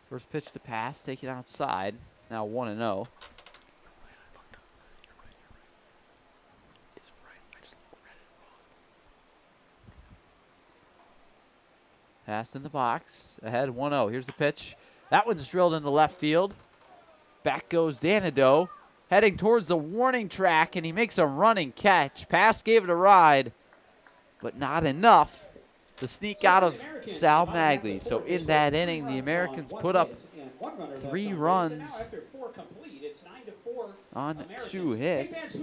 First pitch to pass, taken outside. Now 1-0. Passed in the box. Ahead 1-0. Here's the pitch. That one's drilled into left field. Back goes Danido, heading towards the warning track, and he makes a running catch. Pass gave it a ride, but not enough to sneak out of Sal Magley. So in that inning, the Americans put up 3 runs on 2 hits.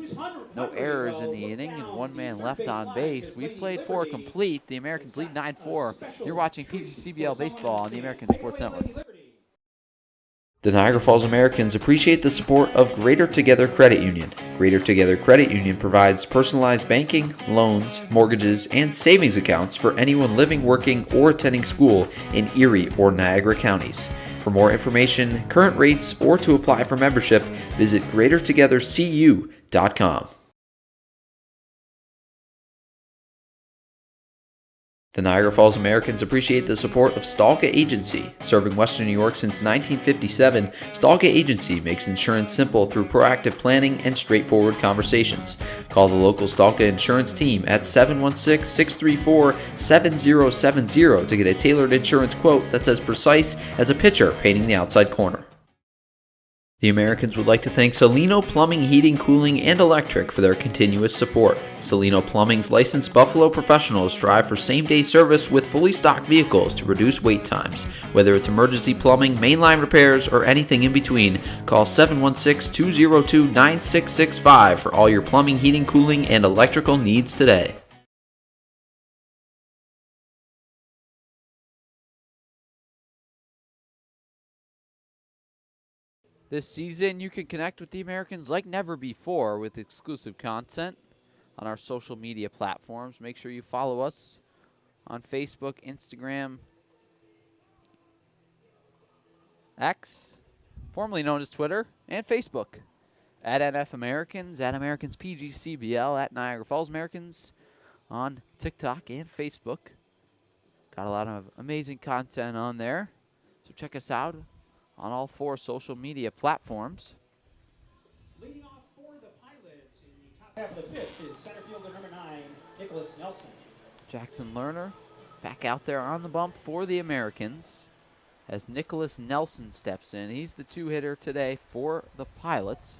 No errors in the inning and 1 man left on base. We've played 4 complete. The Americans lead 9-4. You're watching PGCBL Baseball on the American Sports Network. The Niagara Falls Americans appreciate the support of Greater Together Credit Union. Greater Together Credit Union provides personalized banking, loans, mortgages, and savings accounts for anyone living, working, or attending school in Erie or Niagara counties. For more information, current rates, or to apply for membership, visit greatertogethercu.com. The Niagara Falls Americans appreciate the support of Stalka Agency. Serving Western New York since 1957, Stalka Agency makes insurance simple through proactive planning and straightforward conversations. Call the local Stalka insurance team at 716-634-7070 to get a tailored insurance quote that's as precise as a pitcher painting the outside corner. The Americans would like to thank Salino Plumbing, Heating, Cooling, and Electric for their continuous support. Salino Plumbing's licensed Buffalo professionals strive for same-day service with fully stocked vehicles to reduce wait times. Whether it's emergency plumbing, mainline repairs, or anything in between, call 716-202-9665 for all your plumbing, heating, cooling, and electrical needs today. This season, you can connect with the Americans like never before with exclusive content on our social media platforms. Make sure you follow us on Facebook, Instagram, X, formerly known as Twitter, and Facebook. At NF Americans, at Americans PGCBL, at Niagara Falls Americans on TikTok and Facebook. Got a lot of amazing content on there, so check us out on all 4 social media platforms. Leading off for the Pilots in the top half of the 5th is center fielder number 9, Nicholas Nelson. Jackson Lerner back out there on the bump for the Americans as Nicholas Nelson steps in. He's the 2-hitter today for the Pilots.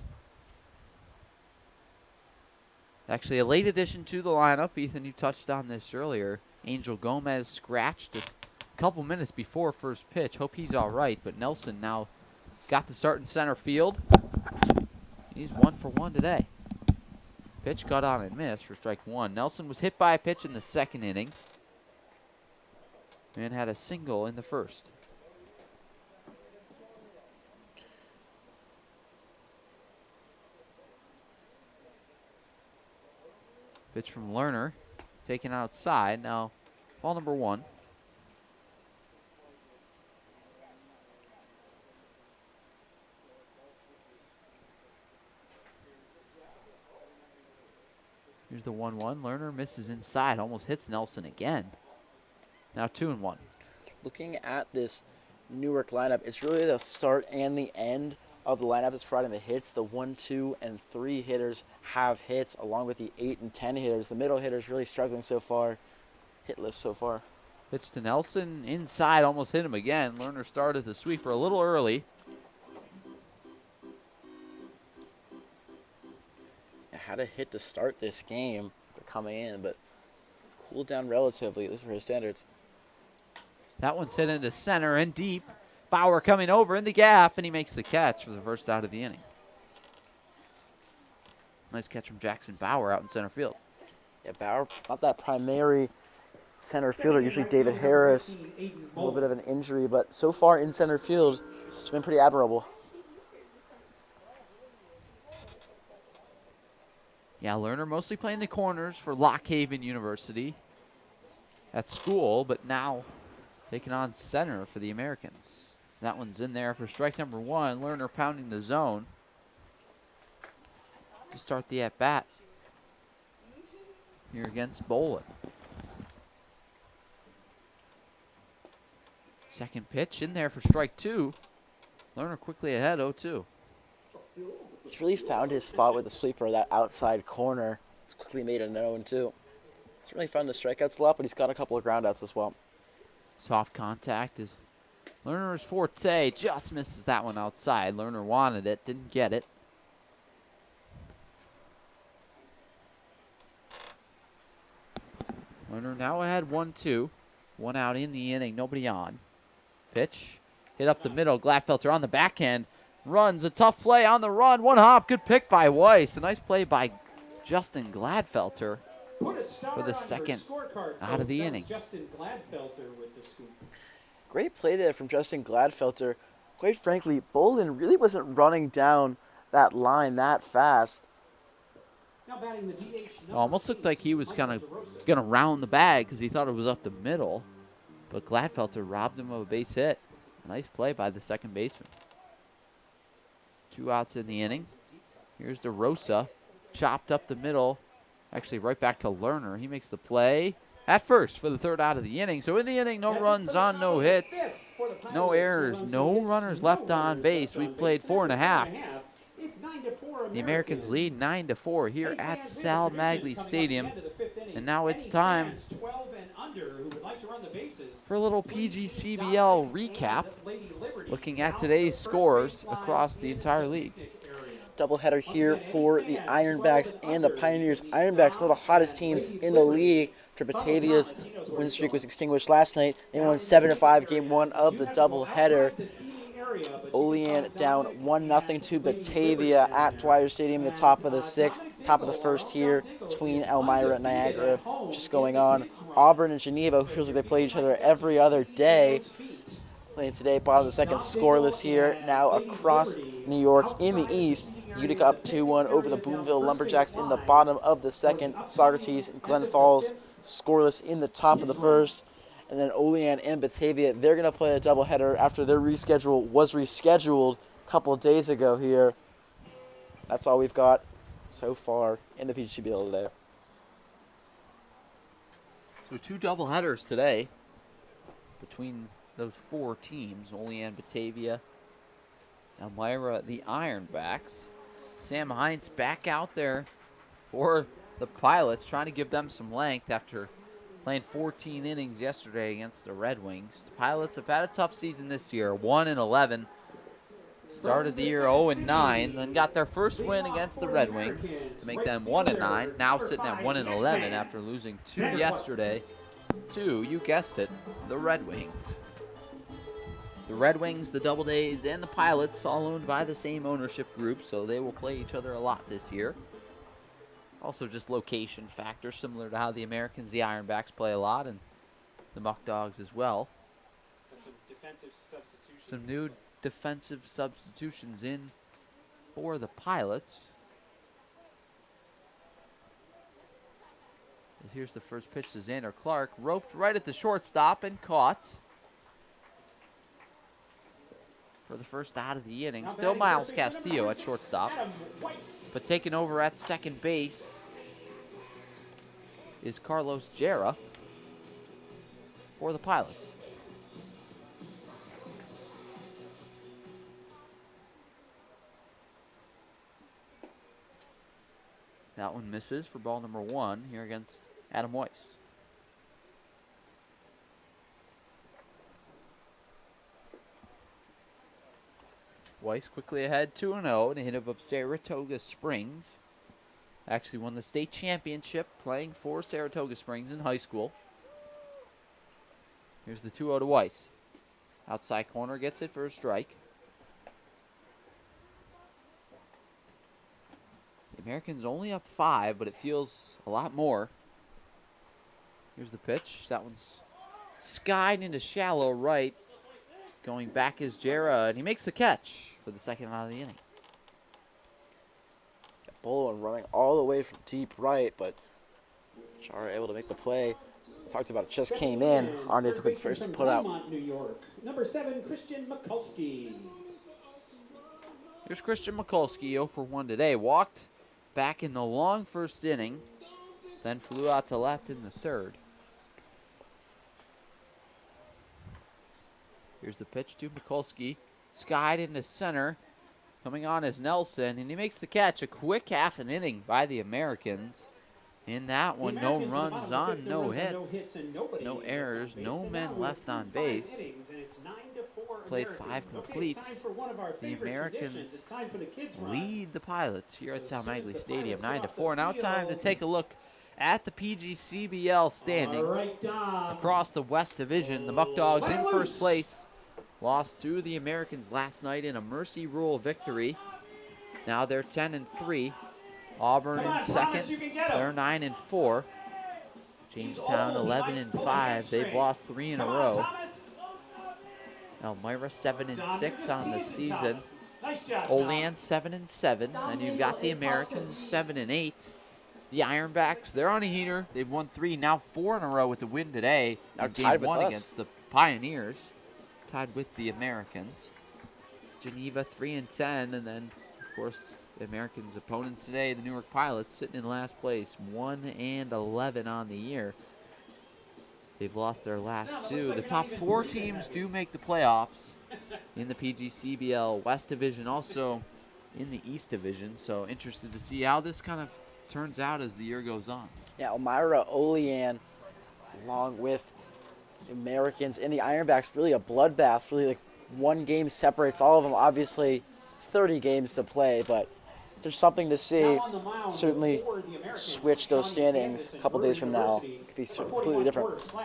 Actually, a late addition to the lineup. Ethan, you touched on this earlier. Angel Gomez scratched a couple minutes before first pitch. Hope he's all right, but Nelson now got the start in center field. He's 1 for 1 today. Pitch cut on and missed for strike 1. Nelson was hit by a pitch in the 2nd inning and had a single in the 1st. Pitch from Lerner, taken outside. Now, ball number 1. Here's the 1-1. Lerner misses inside, almost hits Nelson again. Now 2-1. Looking at this Newark lineup, it's really the start and the end of the lineup that's providing the hits. The 1, 2, and 3 hitters have hits, along with the 8 and 10 hitters. The middle hitters really struggling so far. Hitless so far. Pitch to Nelson, inside, almost hit him again. Lerner started the sweeper a little early. Had a hit to start this game. They're coming in, but cooled down relatively, at least for his standards. That one's hit into center and deep. Bauer coming over in the gap, and he makes the catch for the first out of the inning. Nice catch from Jackson Bauer out in center field. Yeah, Bauer, not that primary center fielder. Usually David Harris, a little bit of an injury, but so far in center field, it's been pretty admirable. Yeah, Lerner mostly playing the corners for Lock Haven University at school, but now taking on center for the Americans. That one's in there for strike number 1. Lerner pounding the zone to start the at-bat here against Bolin. Second pitch in there for strike 2. Lerner quickly ahead, 0-2. He's really found his spot with the sweeper, that outside corner. He's quickly made a known, too. He's really found the strikeouts a lot, but he's got a couple of groundouts as well. Soft contact is Lerner's forte. Just misses that one outside. Lerner wanted it, didn't get it. Lerner now ahead 1-2. 1 out in the inning, nobody on. Pitch, hit up the middle. Gladfelter on the backhand. Runs, a tough play on the run. 1 hop, good pick by Weiss. A nice play by Justin Gladfelter for the second out of the inning. Justin Gladfelter with the scoop. Great play there from Justin Gladfelter. Quite frankly, Bolin really wasn't running down that line that fast. Now batting the DH. It almost looked like he was kind of going to round the bag because he thought it was up the middle. But Gladfelter robbed him of a base hit. Nice play by the second baseman. 2 outs in the inning. Here's DeRosa. Chopped up the middle. Actually, right back to Lerner. He makes the play at first for the 3rd out of the inning. So in the inning, no runs on, no hits, no errors, no runners left on base. We've played 4.5. The Americans lead 9-4 here at Sal Magley Stadium. And now it's time for a little PGCBL recap, looking at today's scores across the entire league. Doubleheader here for the Ironbacks and the Pioneers. Ironbacks, one of the hottest teams in the league. After Batavia's win streak was extinguished last night, they won 7-5 game 1 of the doubleheader. Olean down 1-0 to Batavia at Dwyer Stadium, the top of the 6th, top of the 1st here between Elmira and Niagara. Just going on. Auburn and Geneva, who feels like they play each other every other day. Playing today, bottom of the 2nd, scoreless here. Now across New York in the East. Utica up 2-1 over the Boonville Lumberjacks in the bottom of the 2nd. Socrates and Glen Falls scoreless in the top of the 1st. And then Olean and Batavia, they're going to play a doubleheader after their reschedule was rescheduled a couple of days ago here. That's all we've got so far in the PGCBL today. So 2 doubleheaders today between those 4 teams, Olean, Batavia, Elmira, the Ironbacks. Sam Heinz back out there for the Pilots, trying to give them some length after playing 14 innings yesterday against the Red Wings. The Pilots have had a tough season this year, 1-11. Started the year 0-9, then got their first win against the Red Wings to make them 1-9. Now sitting at 1-11 after losing 2 yesterday to, you guessed it, the Red Wings. The Red Wings, the Doubledays, and the Pilots all owned by the same ownership group, so they will play each other a lot this year. Also just location factor, similar to how the Americans, the Ironbacks, play a lot, and the Muck Dogs as well. And some defensive substitutions. Some new defensive substitutions in for the Pilots. Here's the first pitch to Xander Clark, roped right at the shortstop and caught for the first out of the inning. Still Miles Castillo at shortstop, but taking over at second base is Carlos Jera for the Pilots. That one misses for ball number 1 here against Adam Weiss. Weiss quickly ahead 2-0, native of Saratoga Springs. Actually won the state championship playing for Saratoga Springs in high school. Here's the 2-0 to Weiss. Outside corner gets it for a strike. The Americans only up 5, but it feels a lot more. Here's the pitch. That one's skied into shallow right. Going back is Jera, and he makes the catch for the second out of the inning. Bolin running all the way from deep right, but Jara able to make the play. talked about it, just Stepping came in on his third quick baseman first from put out. Claymont, New York. Number 7, Christian Mikulski. Here's Christian Mikulski, 0 for 1 today. Walked back in the long first inning, then flew out to left in the third. Here's the pitch to Mikulski. Skied into center. Coming on is Nelson, and he makes the catch. A quick half an inning by the Americans. In that one, no runs on, no hits, no errors, no men left on base. Played 5 completes. The Americans lead the Pilots here at South Magley Stadium, 9-4. Now time to take a look at the PGCBL standings. Across the West Division, the Muck Dogs in first place. Lost to the Americans last night in a Mercy Rule victory. Now they're 10-3. Auburn in second. They're 9-4. Jamestown 11-5. They've lost 3 in a row. Elmira 7-6 on the season. Olean 7-7. And you've got the Americans 7-8. The Ironbacks, they're on a heater. They've won 3, now 4 in a row with the win today. Now Game tied with 1 us. against the Pioneers. Tied with the Americans. Geneva 3-10, and then of course the Americans' opponent today, the Newark Pilots, sitting in last place, 1-11 on the year. They've lost their last 2. The top 4 teams do make the playoffs in the PGCBL West Division, also in the East Division. So interested to see how this kind of turns out as the year goes on. Yeah, Elmira, Olean, along with the Americans and the Ironbacks, really a bloodbath. Really, like, one game separates all of them. Obviously, 30 games to play, but there's something to see. Certainly switch those standings a couple days from now. It could be completely different. So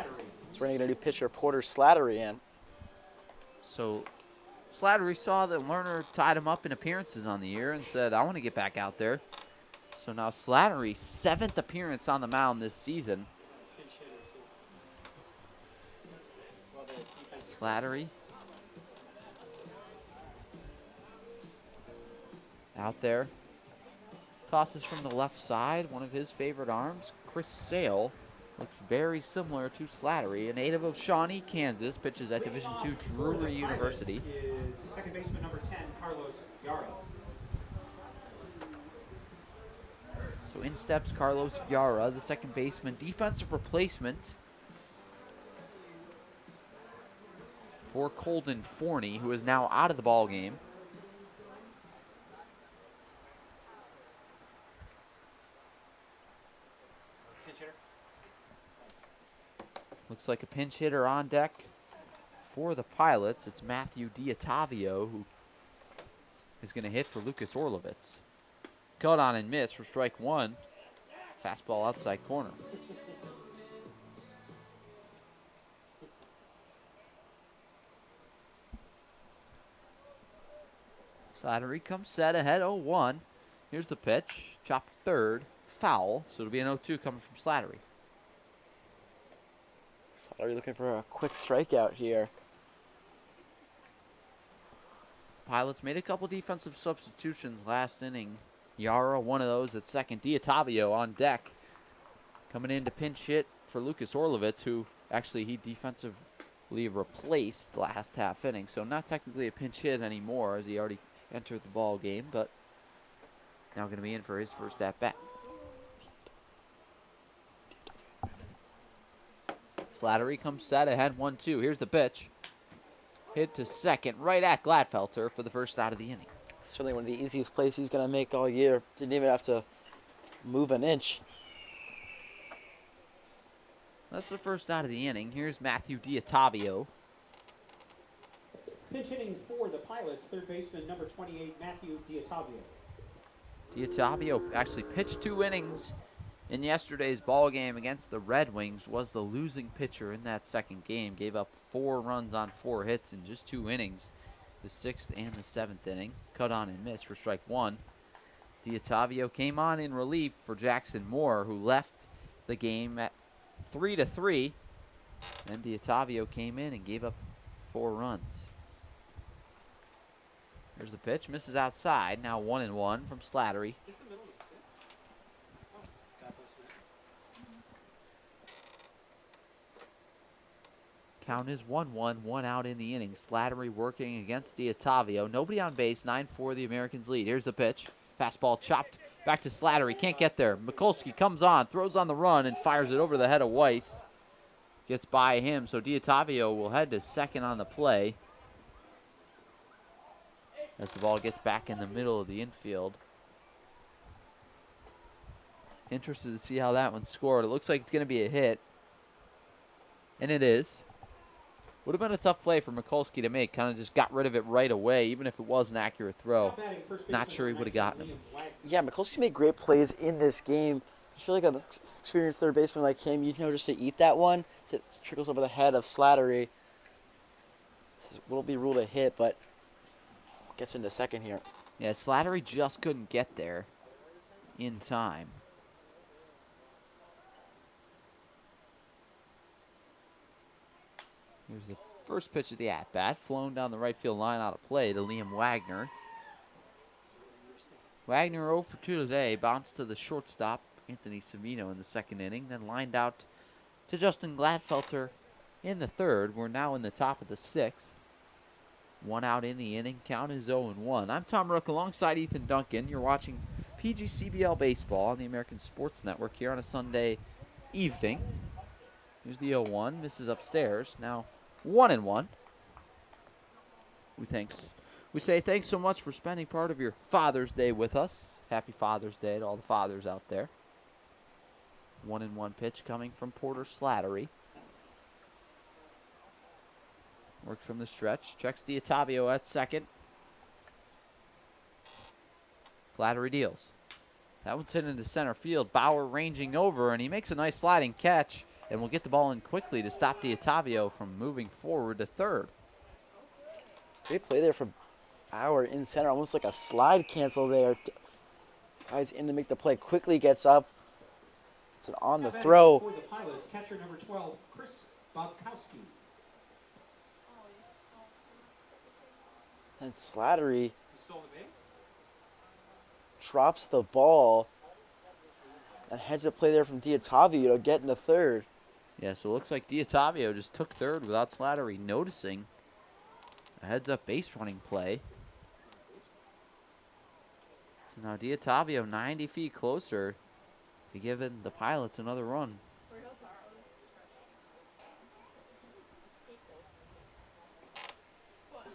we're going to do pitcher Porter Slattery in. So Slattery saw that Lerner tied him up in appearances on the year and said, I want to get back out there. So now Slattery, 7th appearance on the mound this season. Slattery out there. Tosses from the left side, one of his favorite arms. Chris Sale looks very similar to Slattery, a native of Shawnee, Kansas. Pitches at Division II Drury University. Is second baseman number 10, Carlos Yara. So in steps Carlos Yara, the second baseman, defensive replacement for Colden Forney, who is now out of the ball game. Looks like a pinch hitter on deck for the Pilots. It's Matthew Diatavio, who is going to hit for Lucas Orlovitz. Caught on and missed for strike 1. Fastball outside corner. Slattery comes set ahead 0-1. Here's the pitch. Chopped third. Foul. So it'll be an 0-2 coming from Slattery. Slattery looking for a quick strikeout here. Pilots made a couple defensive substitutions last inning. Yara, one of those at second. Diatavio on deck. Coming in to pinch hit for Lucas Orlovitz, who actually he defensively replaced last half inning. So not technically a pinch hit anymore, as he already entered the ball game, but now going to be in for his first at bat. Slattery comes set ahead 1-2. Here's the pitch. Hit to second, right at Gladfelter for the first out of the inning. Certainly one of the easiest plays he's going to make all year. Didn't even have to move an inch. That's the first out of the inning. Here's Matthew Diatavio. Pinch hitting for the Pilots, third baseman number 28, Matthew Diatavio. Diatavio actually pitched 2 innings in yesterday's ball game against the Red Wings, was the losing pitcher in that second game. Gave up 4 runs on 4 hits in just 2 innings, the 6th and the 7th inning. Cut on and missed for strike 1. Diatavio came on in relief for Jackson Moore, who left the game at 3-3. Then Diatavio came in and gave up 4 runs. Here's the pitch, misses outside. Now 1-1 from Slattery. Is this the middle of the 6th? Oh, that was Count is 1-1, one out in the inning. Slattery working against D'Ottavio. Nobody on base, 9-4 the Americans lead. Here's the pitch. Fastball chopped back to Slattery. Can't get there. Mikulski comes on, throws on the run, and fires it over the head of Weiss. Gets by him, so D'Ottavio will head to second on the play. As the ball gets back in the middle of the infield. Interested to see how that one scored. It looks like it's going to be a hit. And it is. Would have been a tough play for Mikulski to make. Kind of just got rid of it right away, even if it was an accurate throw. Not sure he would have gotten him. Yeah, Mikulski made great plays in this game. I feel like an experienced third baseman like him, you know, just to eat that one, it trickles over the head of Slattery. This will be ruled a hit, but gets into second here. Yeah, Slattery just couldn't get there in time. Here's the first pitch of the at-bat, flown down the right field line out of play to Liam Wagner. Wagner 0 for 2 today, bounced to the shortstop, Anthony Savino, in the second inning, then lined out to Justin Gladfelter in the third. We're now in the top of the sixth. One out in the inning, count is 0-1. I'm Tom Rook alongside Ethan Duncan. You're watching PGCBL Baseball on the American Sports Network here on a Sunday evening. Here's the 0-1, misses upstairs, now 1-1. We say thanks so much for spending part of your Father's Day with us. Happy Father's Day to all the fathers out there. 1-1 pitch coming from Porter Slattery. Works from the stretch. Checks D'Ottavio at second. Slattery deals. That one's hit into center field. Bauer ranging over, and he makes a nice sliding catch, and will get the ball in quickly to stop D'Ottavio from moving forward to third. Great play there from Bauer in center, almost like a slide cancel there. Slides in to make the play, quickly gets up. It's an on the throw. For the Pilots, catcher number 12, Chris Bobkowski. And Slattery Stole the base. drops the ball and heads a play there from D'Ottavio to get into third. Yeah, so it looks like D'Ottavio just took third without Slattery noticing. A heads-up base running play. So now D'Ottavio 90 feet closer to giving the Pilots another run.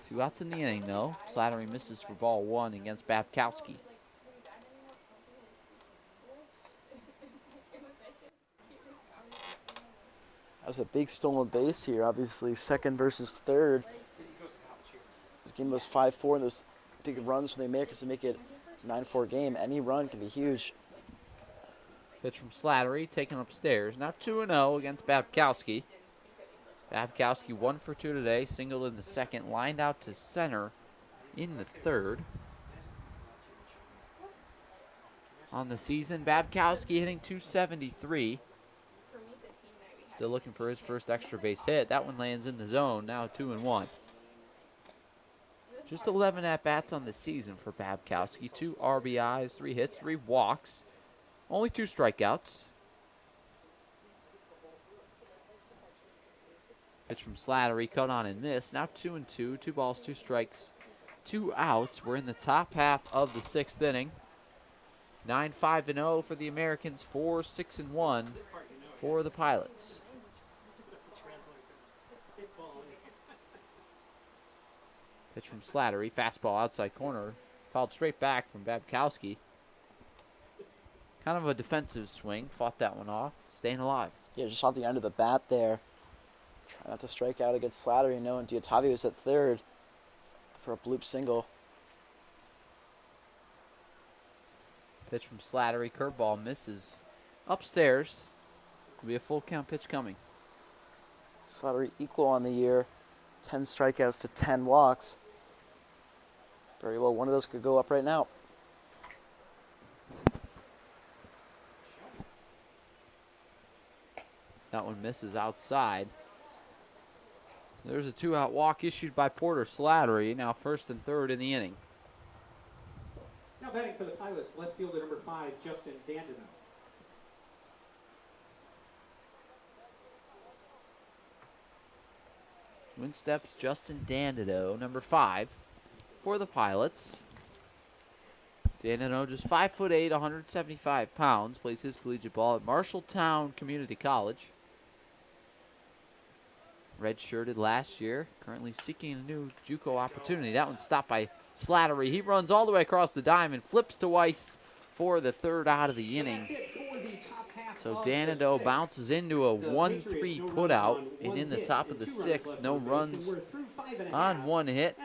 Two outs in the inning, though. Slattery misses for ball one against Babkowski. That was a big stolen base here, obviously second versus third. This game was 5-4, and those big runs from the Americans to make it 9-4 game. Any run can be huge. Pitch from Slattery, taken upstairs. Now 2-0 against Babkowski. Babkowski 1 for 2 today, singled in the second, lined out to center in the third. On the season, Babkowski hitting .273. Still looking for his first extra base hit. That one lands in the zone, now 2-1. Just 11 at-bats on the season for Babkowski. 2 RBIs, 3 hits, 3 walks. Only 2 strikeouts. Pitch from Slattery, cut on and missed. Now 2-2, 2 balls, 2 strikes, 2 outs. We're in the top half of the 6th inning. 9-5-0 for the Americans, 4-6-1 for the Pilots. Pitch from Slattery, fastball outside corner, fouled straight back from Babkowski. Kind of a defensive swing, fought that one off, staying alive. Yeah, just off the end of the bat there. Try not to strike out against Slattery, knowing D'Ottavio is at third for a bloop single. Pitch from Slattery, curveball misses. Upstairs, will be a full count pitch coming. Slattery equal on the year, 10 strikeouts to 10 walks. Very well, one of those could go up right now. That one misses outside. There's a 2-out walk issued by Porter Slattery, now first and third in the inning. Now batting for the Pilots, left fielder number 5, Justin Dandino. In steps Justin Dandido, number 5, for the Pilots. Dandido, just 5'8", 175 pounds, plays his collegiate ball at Marshalltown Community College. Redshirted last year, currently seeking a new JUCO opportunity. That one's stopped by Slattery. He runs all the way across the diamond, flips to Weiss for the third out of the inning. So Danado bounces into a 1-3 putout, and in the top of the 6th, no runs on 1 hit,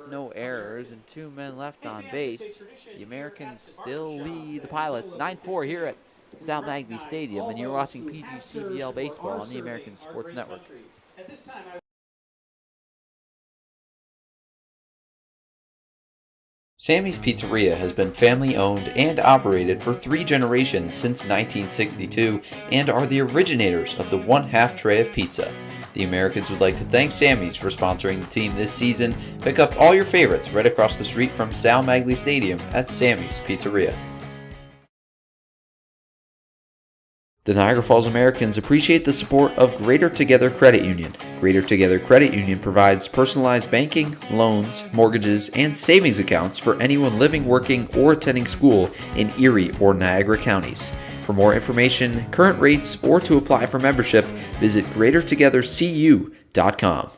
no errors, and 2 men left on base. The Americans still lead the Pilots 9-4 here at Sal Magny Stadium, and you're watching PGCBL Baseball on the American Sports Network. Sammy's Pizzeria has been family owned and operated for 3 generations since 1962 and are the originators of the 1/2 tray of pizza. The Americans would like to thank Sammy's for sponsoring the team this season. Pick up all your favorites right across the street from Sal Magny Stadium at Sammy's Pizzeria. The Niagara Falls Americans appreciate the support of Greater Together Credit Union. Greater Together Credit Union provides personalized banking, loans, mortgages, and savings accounts for anyone living, working, or attending school in Erie or Niagara counties. For more information, current rates, or to apply for membership, visit greatertogethercu.com.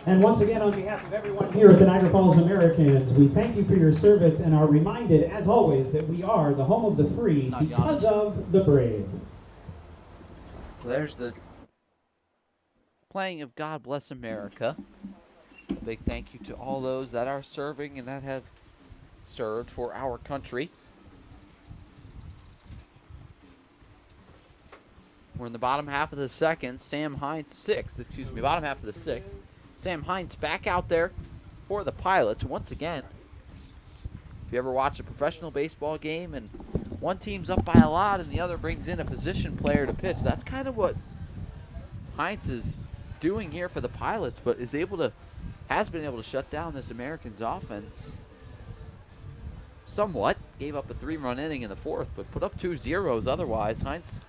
And once again, on behalf of everyone here at the Niagara Falls Americans, we thank you for your service and are reminded, as always, that we are the home of the free because of the brave. There's the playing of God Bless America. A big thank you to all those that are serving and that have served for our country. We're in the bottom half of the second. Bottom half of the sixth. Sam Hines back out there for the Pilots once again. If you ever watch a professional baseball game and one team's up by a lot and the other brings in a position player to pitch, that's kind of what Hines is doing here for the Pilots, but has been able to shut down this Americans offense somewhat. Gave up a 3-run inning in the 4th, but put up 2 zeros otherwise. Hines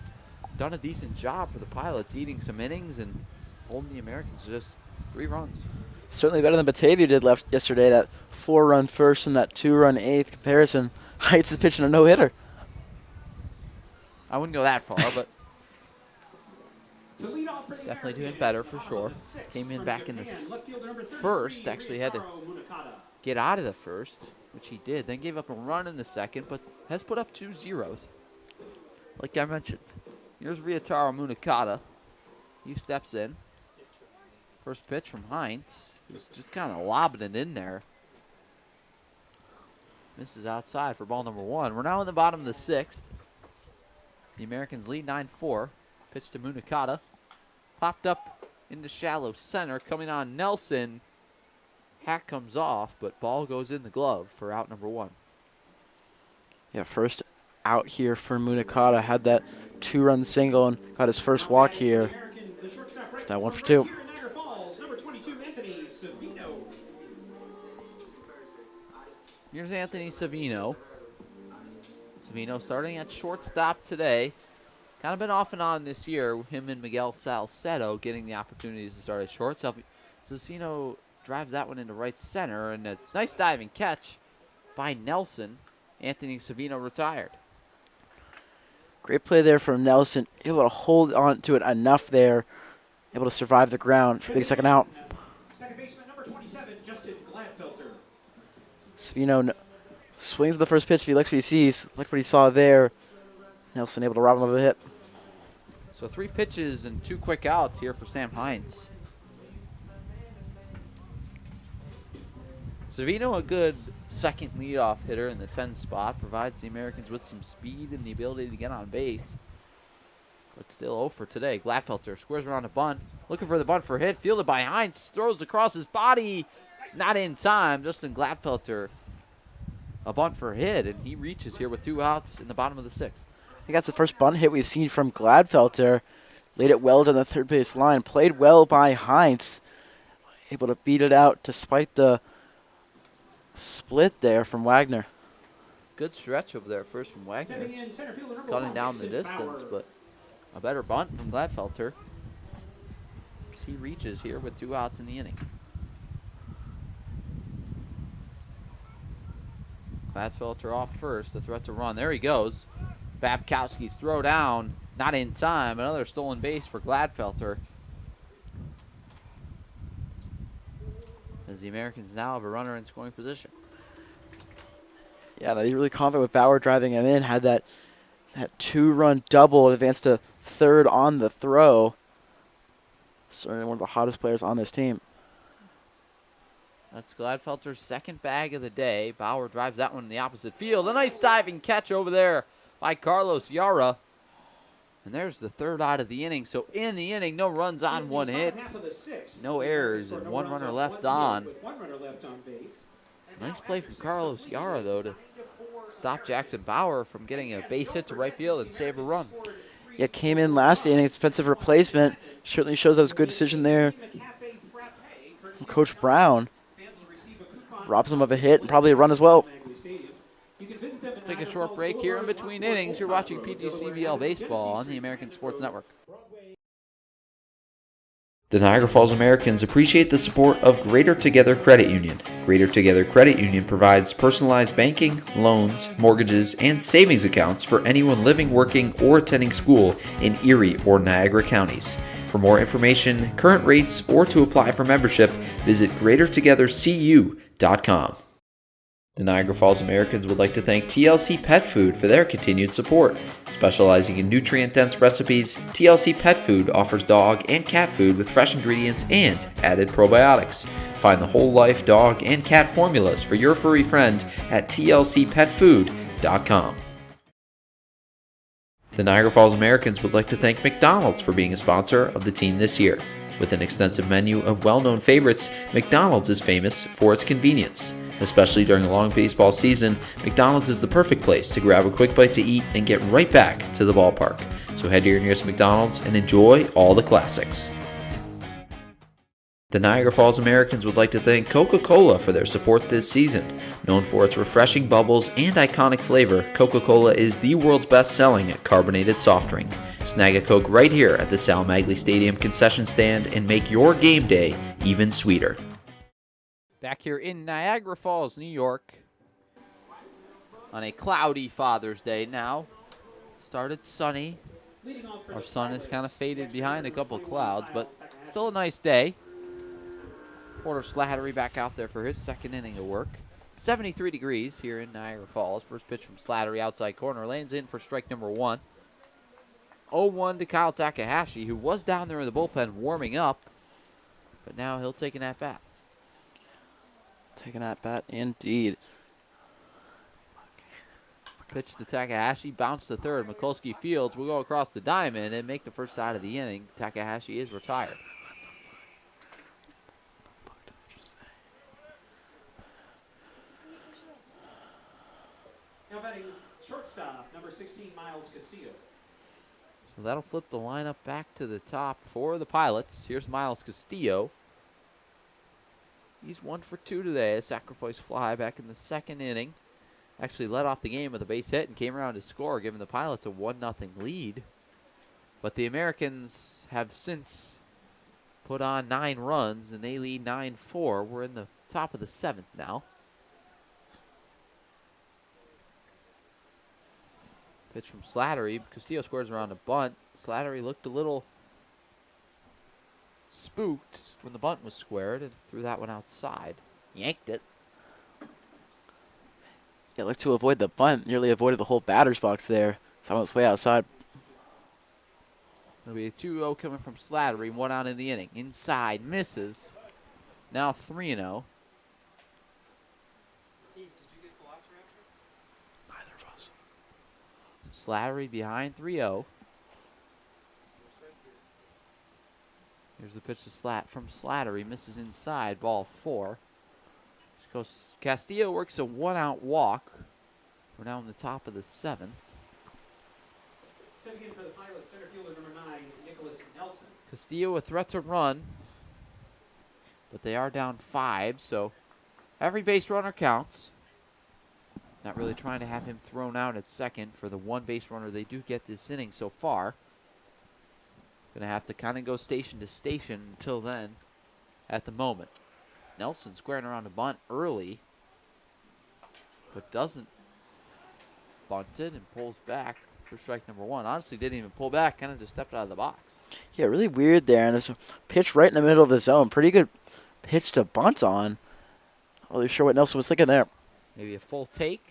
done a decent job for the Pilots, eating some innings and holding the Americans just 3 runs. Certainly better than Batavia did yesterday, that 4-run first and that 2-run 8th comparison. Heights is pitching a no-hitter. I wouldn't go that far, but definitely doing better for sure. Came in back in the first, actually had to get out of the first, which he did. Then gave up a run in the second, but has put up 2 zeros. Like I mentioned, here's Ryotaro Munakata. He steps in. First pitch from Hines, who's just kind of lobbing it in there. Misses outside for ball number 1. We're now in the bottom of the 6th. The Americans lead 9-4. Pitch to Munakata. Popped up into shallow center. Coming on Nelson. Hat comes off, but ball goes in the glove for out number 1. Yeah, first out here for Munakata. Had that 2-run single and got his first walk here. It's now 1 for 2. Here's Anthony Savino. Savino starting at shortstop today. Kind of been off and on this year. Him and Miguel Salcedo getting the opportunities to start at shortstop. Savino drives that one into right center, and a nice diving catch by Nelson. Anthony Savino retired. Great play there from Nelson. Able to hold on to it enough there. Able to survive the ground. Big second out. Second baseman number 27, Justin Gladfelter. Savino swings at the first pitch. If he likes what he sees, like what he saw there. Nelson able to rob him of a hit. So 3 pitches and 2 quick outs here for Sam Hines. Savino, a good second leadoff hitter in the 10 spot, provides the Americans with some speed and the ability to get on base. But still 0 for today. Gladfelter squares around a bunt, looking for the bunt for hit, fielded by Hines, throws across his body, not in time. Justin Gladfelter, a bunt for hit, and he reaches here with 2 outs in the bottom of the 6th. I think that's the first bunt hit we've seen from Gladfelter. Laid it well down the third base line. Played well by Heinz. Able to beat it out despite the split there from Wagner. Good stretch over there first from Wagner, Stepping in, center fielder number cutting 1, down the Jason distance, Bauer. but a better bunt from Gladfelter. He reaches here with 2 outs in the inning. Gladfelter off first, the threat to run. There he goes. Babkowski's throw down, not in time. Another stolen base for Gladfelter. As the Americans now have a runner in scoring position. Yeah, they really confident with Bauer driving him in. Had that 2-run double, advanced to third on the throw. Certainly one of the hottest players on this team. That's Gladfelter's second bag of the day. Bauer drives that one in the opposite field. A nice diving catch over there by Carlos Yara. And there's the third out of the inning. So in the inning, no runs on, 1 hit, no errors, and 1 runner left on. Nice play from Carlos Yara, though, to stop Jackson Bauer from getting a base hit to right field and save a run. Yeah, came in last inning, defensive replacement. Certainly shows that was a good decision there from Coach Brown. Robs him of a hit and probably a run as well. Take a short break here in between innings. You're watching PGCBL Baseball on the American Sports Network. The Niagara Falls Americans appreciate the support of Greater Together Credit Union. Greater Together Credit Union provides personalized banking, loans, mortgages, and savings accounts for anyone living, working, or attending school in Erie or Niagara counties. For more information, current rates, or to apply for membership, visit greatertogethercu.com. The Niagara Falls Americans would like to thank TLC Pet Food for their continued support. Specializing in nutrient-dense recipes, TLC Pet Food offers dog and cat food with fresh ingredients and added probiotics. Find the whole life dog and cat formulas for your furry friend at tlcpetfood.com. The Niagara Falls Americans would like to thank McDonald's for being a sponsor of the team this year. With an extensive menu of well-known favorites, McDonald's is famous for its convenience. Especially during a long baseball season, McDonald's is the perfect place to grab a quick bite to eat and get right back to the ballpark. So head to your nearest McDonald's and enjoy all the classics. The Niagara Falls Americans would like to thank Coca-Cola for their support this season. Known for its refreshing bubbles and iconic flavor, Coca-Cola is the world's best-selling carbonated soft drink. Snag a Coke right here at the Sal Magley Stadium concession stand and make your game day even sweeter. Back here in Niagara Falls, New York, on a cloudy Father's Day now. Started sunny. Our sun has kind of faded behind a couple of clouds, but still a nice day. Porter Slattery back out there for his second inning of work. 73 degrees here in Niagara Falls. First pitch from Slattery, outside corner. Lanes in for strike number 1. 0-1 to Kyle Takahashi, who was down there in the bullpen warming up, but now he'll take an at-bat. Taking at bat indeed. Pitch to Takahashi, bounce to third. Mikulski Fields will go across the diamond and make the first out of the inning. Takahashi is retired. Now batting shortstop, number 16, Miles Castillo. So that'll flip the lineup back to the top for the Pilots. Here's Miles Castillo. He's 1 for 2 today. A sacrifice fly back in the second inning. Actually led off the game with a base hit and came around to score, giving the Pilots a 1-0 lead. But the Americans have since put on 9 runs, and they lead 9-4. We're in the top of the 7th now. Pitch from Slattery. Castillo squares around a bunt. Slattery looked a little spooked when the bunt was squared and threw that one outside. Yanked it. Yeah, looked to avoid the bunt. Nearly avoided the whole batter's box there. It's on its way outside. It'll be a 2-0 coming from Slattery. 1 out in the inning. Inside, misses. Now 3-0. Slattery behind 3-0. Here's the pitch to from Slattery. Misses inside. Ball 4. Castillo works a 1-out walk. We're now in the top of the 7th. Stepping in for the Pilots, center fielder number 9, Nicholas Nelson. Castillo a threat to run, but they are down 5, so every base runner counts. Not really trying to have him thrown out at second for the one base runner they do get this inning so far. Gonna have to kind of go station to station until then at the moment. Nelson squaring around a bunt early, but doesn't bunt it and pulls back for strike number 1. Honestly, didn't even pull back, kind of just stepped out of the box. Yeah, really weird there. And there's a pitch right in the middle of the zone. Pretty good pitch to bunt on. Not really sure what Nelson was thinking there. Maybe a full take.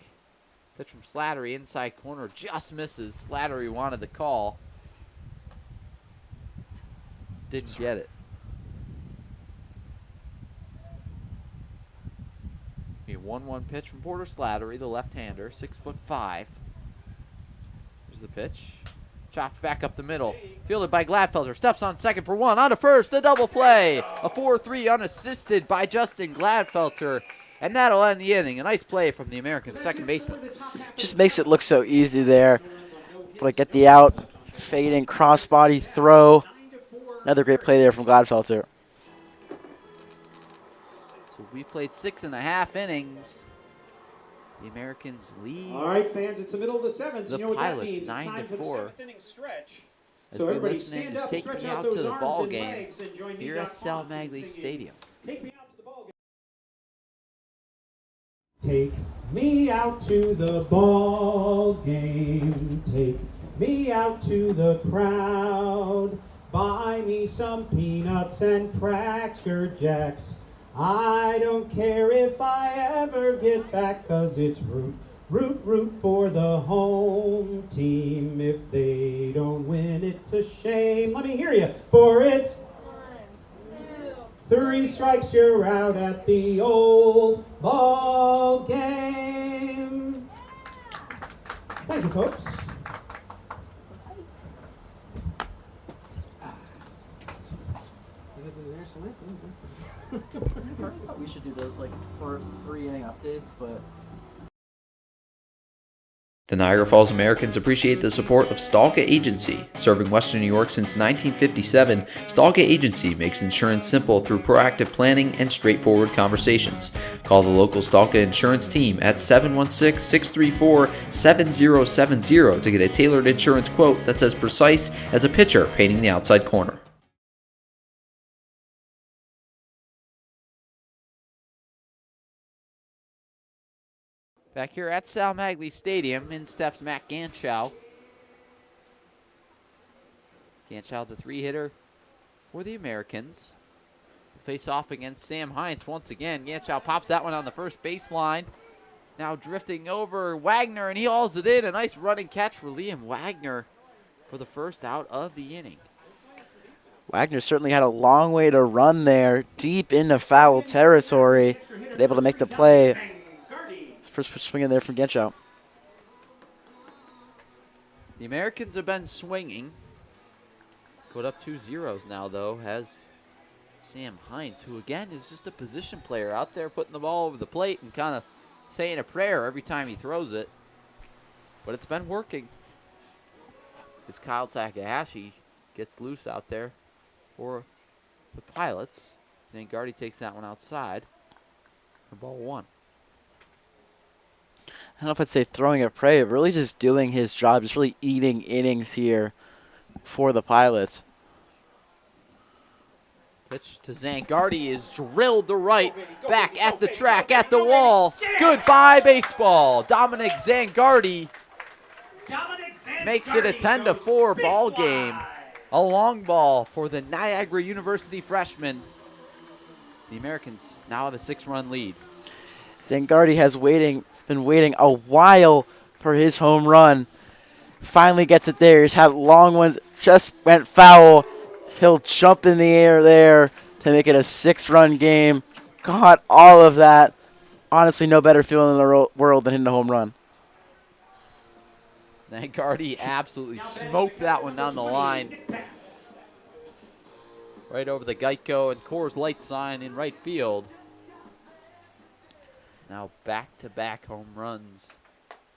Pitch from Slattery, inside corner, just misses. Slattery wanted the call. Didn't get it. A 1-1 pitch from Porter Slattery, the left-hander, 6'5". Here's the pitch. Chopped back up the middle. Fielded by Gladfelter. Steps on second for 1. On to first. The double play. A 4-3 unassisted by Justin Gladfelter. And that'll end the inning. A nice play from the American second baseman. Just makes it look so easy there. But get the out. Fading crossbody throw. Another great play there from Gladfelter. So we played 6.5 innings. The Americans lead. All right, fans, it's the middle of the 7th. The You know what that Pilots, means. It's 9 time to for the 4. 7th inning stretch. As So we're everybody listening stand to up, Take stretch Me out Out those to the arms Ball and Game legs and join me, here Doc at Sal Ponce, in Magley singing, Stadium. Take me out to the ball game. Take me out to the ball game. Take me out to the crowd. Buy me some peanuts and Cracker Jacks. I don't care if I ever get back, 'cause it's root for the home team. If they don't win, it's a shame. Let me hear you. For it's 1, 2, 3 strikes, you're out at the old ball game. Thank you, folks. We should do those like for 3-inning updates, but The Niagara Falls Americans appreciate the support of Stalka Agency. Serving Western New York since 1957, Stalka Agency makes insurance simple through proactive planning and straightforward conversations. Call the local Stalka insurance team at 716-634-7070 to get a tailored insurance quote that's as precise as a pitcher painting the outside corner. Back here at Sal Magley Stadium, in steps Matt Ganschow. Ganschow, the 3-hitter for the Americans. Face off against Sam Hines once again. Ganschow pops that one on the first baseline. Now drifting over Wagner, and he hauls it in. A nice running catch for Liam Wagner for the first out of the inning. Wagner certainly had a long way to run there, deep into foul territory, but able to make the play. First swing in there from Genschow. The Americans have been swinging. Put up 2 zeros now, though, has Sam Hines, who, again, is just a position player out there putting the ball over the plate and kind of saying a prayer every time he throws it. But it's been working. As Kyle Takahashi gets loose out there for the Pilots. Zangardi takes that one outside for ball 1. I don't know if I'd say throwing a prey, but really just doing his job, just really eating innings here for the Pilots. Pitch to Zangardi is drilled to right, back at the track, at the wall. Goodbye, baseball. Dominic Zangardi makes it a 10-4 ball game. A long ball for the Niagara University freshman. The Americans now have a 6-run lead. Zangardi has been waiting a while for his home run. Finally gets it there. He's had long ones, just went foul. He'll jump in the air there to make it a 6-run game. Got all of that. Honestly, no better feeling in the world than hitting a home run. Nangardi absolutely smoked that one down the line. Right over the Geico and Coors Light sign in right field. Now back-to-back home runs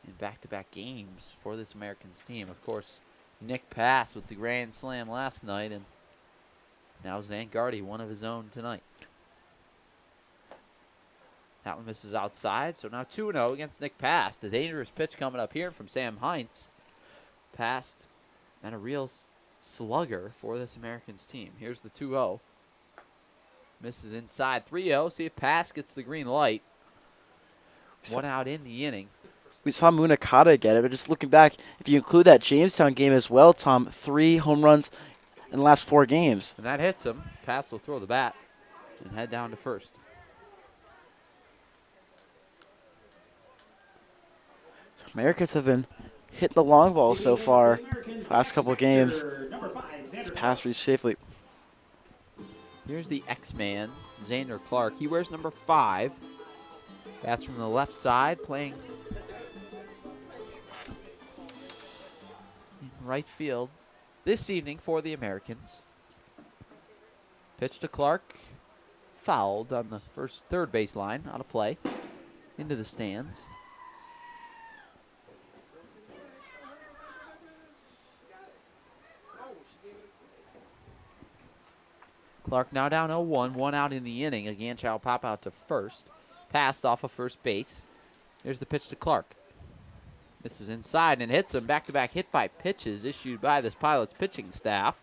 in back-to-back games for this Americans team. Of course, Nick Pass with the grand slam last night, and now Zangardi, one of his own tonight. That one misses outside, so now 2-0 against Nick Pass. The dangerous pitch coming up here from Sam Heinz. Pass and a real slugger for this Americans team. Here's the 2-0. Misses inside. 3-0. See if Pass gets the green light. One out in the inning. We saw Munakata get it, but just looking back, if you include that Jamestown game as well, Tom, 3 home runs in the last 4 games. And that hits him. Pass will throw the bat and head down to first. Americans have been hitting the long ball so far. Last couple of games, it's Pass reached safely. Here's the X-Man, Xander Clark. He wears number 5. Bats from the left side, playing in right field this evening for the Americans. Pitch to Clark, fouled on the third base line, out of play, into the stands. Clark now down 0-1, 1 out in the inning. Again, will pop out to first. Passed off of first base. Here's the pitch to Clark. This is inside and hits him. Back-to-back hit by pitches issued by this Pilots pitching staff.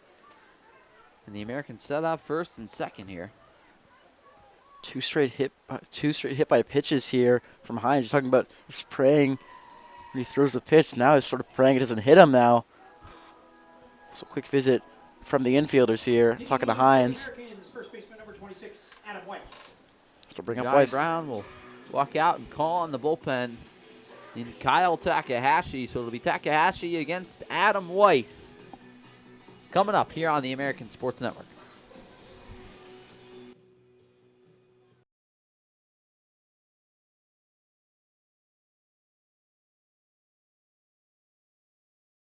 And the Americans set up first and second here. Two straight hit by pitches here from Hines. You're talking about just praying when he throws the pitch. Now he's sort of praying it doesn't hit him now. So quick visit from the infielders here. Talking to Hines. First baseman number 26, Adam Weiss. To bring up Johnny Weiss. Brown will walk out and call on the bullpen in Kyle Takahashi. So it'll be Takahashi against Adam Weiss. Coming up here on the American Sports Network.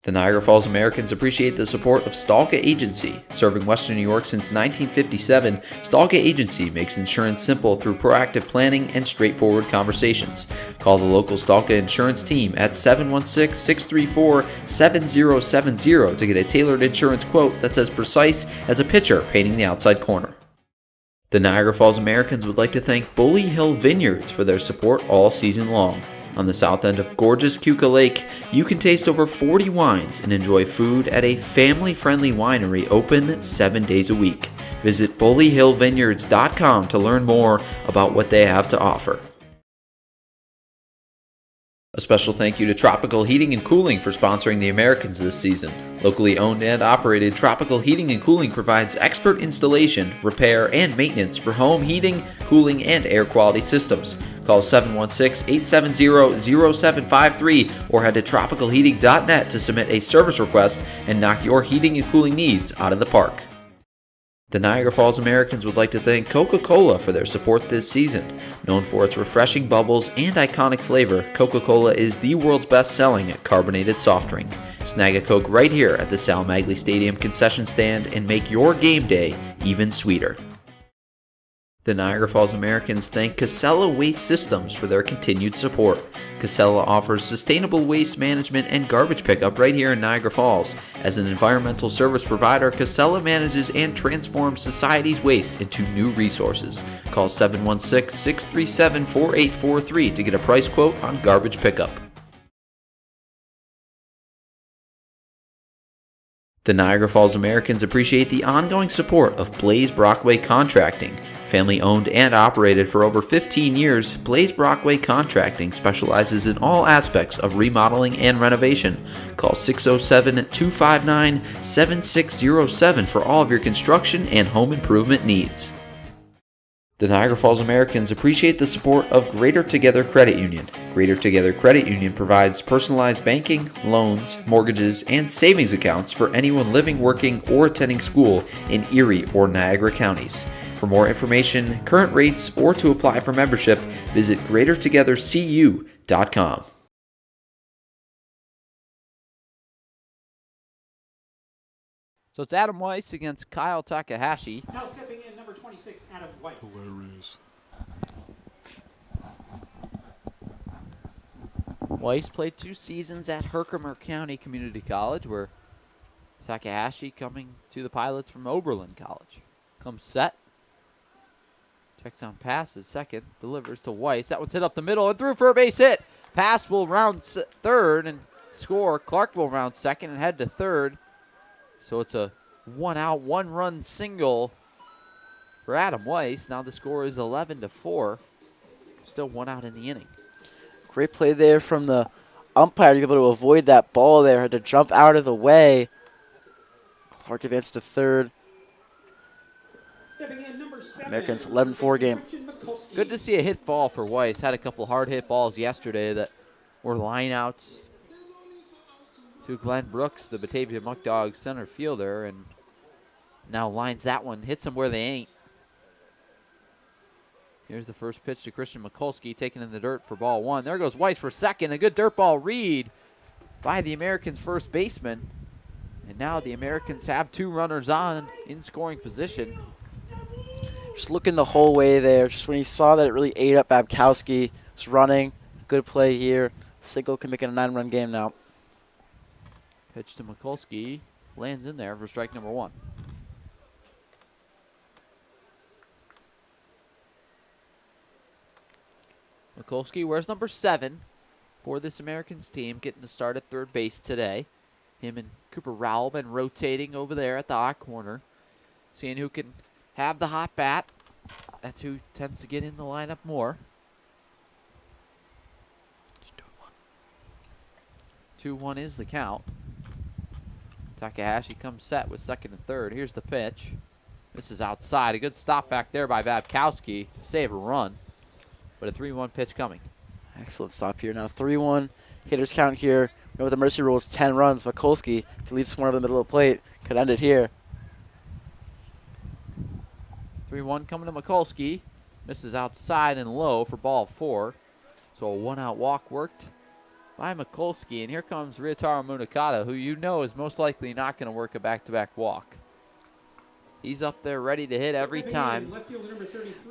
The Niagara Falls Americans appreciate the support of Stalka Agency. Serving Western New York since 1957, Stalka Agency makes insurance simple through proactive planning and straightforward conversations. Call the local Stalka insurance team at 716-634-7070 to get a tailored insurance quote that's as precise as a pitcher painting the outside corner. The Niagara Falls Americans would like to thank Bully Hill Vineyards for their support all season long. On the south end of gorgeous Keuka Lake, you can taste over 40 wines and enjoy food at a family-friendly winery open 7 days a week. Visit bullyhillvineyards.com to learn more about what they have to offer. A special thank you to Tropical Heating and Cooling for sponsoring the Americans this season. Locally owned and operated, Tropical Heating and Cooling provides expert installation, repair, and maintenance for home heating, cooling, and air quality systems. Call 716-870-0753 or head to tropicalheating.net to submit a service request and knock your heating and cooling needs out of the park. The Niagara Falls Americans would like to thank Coca-Cola for their support this season. Known for its refreshing bubbles and iconic flavor, Coca-Cola is the world's best-selling carbonated soft drink. Snag a Coke right here at the Sal Magley Stadium concession stand and make your game day even sweeter. The Niagara Falls Americans thank Casella Waste Systems for their continued support. Casella offers sustainable waste management and garbage pickup right here in Niagara Falls. As an environmental service provider, Casella manages and transforms society's waste into new resources. Call 716-637-4843 to get a price quote on garbage pickup. The Niagara Falls Americans appreciate the ongoing support of Blaze Brockway Contracting. Family owned and operated for over 15 years, Blaze Brockway Contracting specializes in all aspects of remodeling and renovation. Call 607-259-7607 for all of your construction and home improvement needs. The Niagara Falls Americans appreciate the support of Greater Together Credit Union. Greater Together Credit Union provides personalized banking, loans, mortgages, and savings accounts for anyone living, working, or attending school in Erie or Niagara counties. For more information, current rates, or to apply for membership, visit greatertogethercu.com. So it's Adam Weiss against Kyle Takahashi. Now stepping in, number 26, Adam Weiss. Hilarious. Weiss played 2 seasons at Herkimer County Community College, where Takahashi coming to the Pilots from Oberlin College. Comes set. Checks on passes. Second. Delivers to Weiss. That one's hit up the middle and through for a base hit. Pass will round third and score. Clark will round second and head to third. So it's a 1-out, 1-run single for Adam Weiss. Now the score is 11-4. Still 1 out in the inning. Great play there from the umpire to be able to avoid that ball there. Had to jump out of the way. Clark advanced to third. Stepping in, number 7. Americans 11-4 game. Good to see a hit fall for Weiss. Had a couple hard hit balls yesterday that were lineouts to Glenn Brooks, the Batavia Muck Dogs center fielder, and now lines that one, hits them where they ain't. Here's the first pitch to Christian Mikulski, taken in the dirt for ball 1. There goes Weiss for second. A good dirt ball read by the Americans' first baseman. And now the Americans have 2 runners on in scoring position. Just looking the whole way there. Just when he saw that it really ate up Babkowski. Was running. Good play here. Single can make it a 9-run game now. Pitch to Mikulski. Lands in there for strike number 1. Mikulski wears number 7 for this Americans team, getting to start at third base today. Him and Cooper Rowell been rotating over there at the hot corner, seeing who can have the hot bat. That's who tends to get in the lineup more. 2-1 is the count. Takahashi comes set with second and third. Here's the pitch. This is outside. A good stop back there by Babkowski to save a run. But a 3-1 pitch coming. Excellent stop here. Now 3-1 hitters count here. Remember the mercy rule is 10 runs. Mikulski, if he leaves one over the middle of the plate, could end it here. 3-1 coming to Mikulski. Misses outside and low for ball 4. So a 1-out walk worked by Mikulski. And here comes Ryotaro Munakata, who you know is most likely not going to work a back-to-back walk. He's up there ready to hit every time.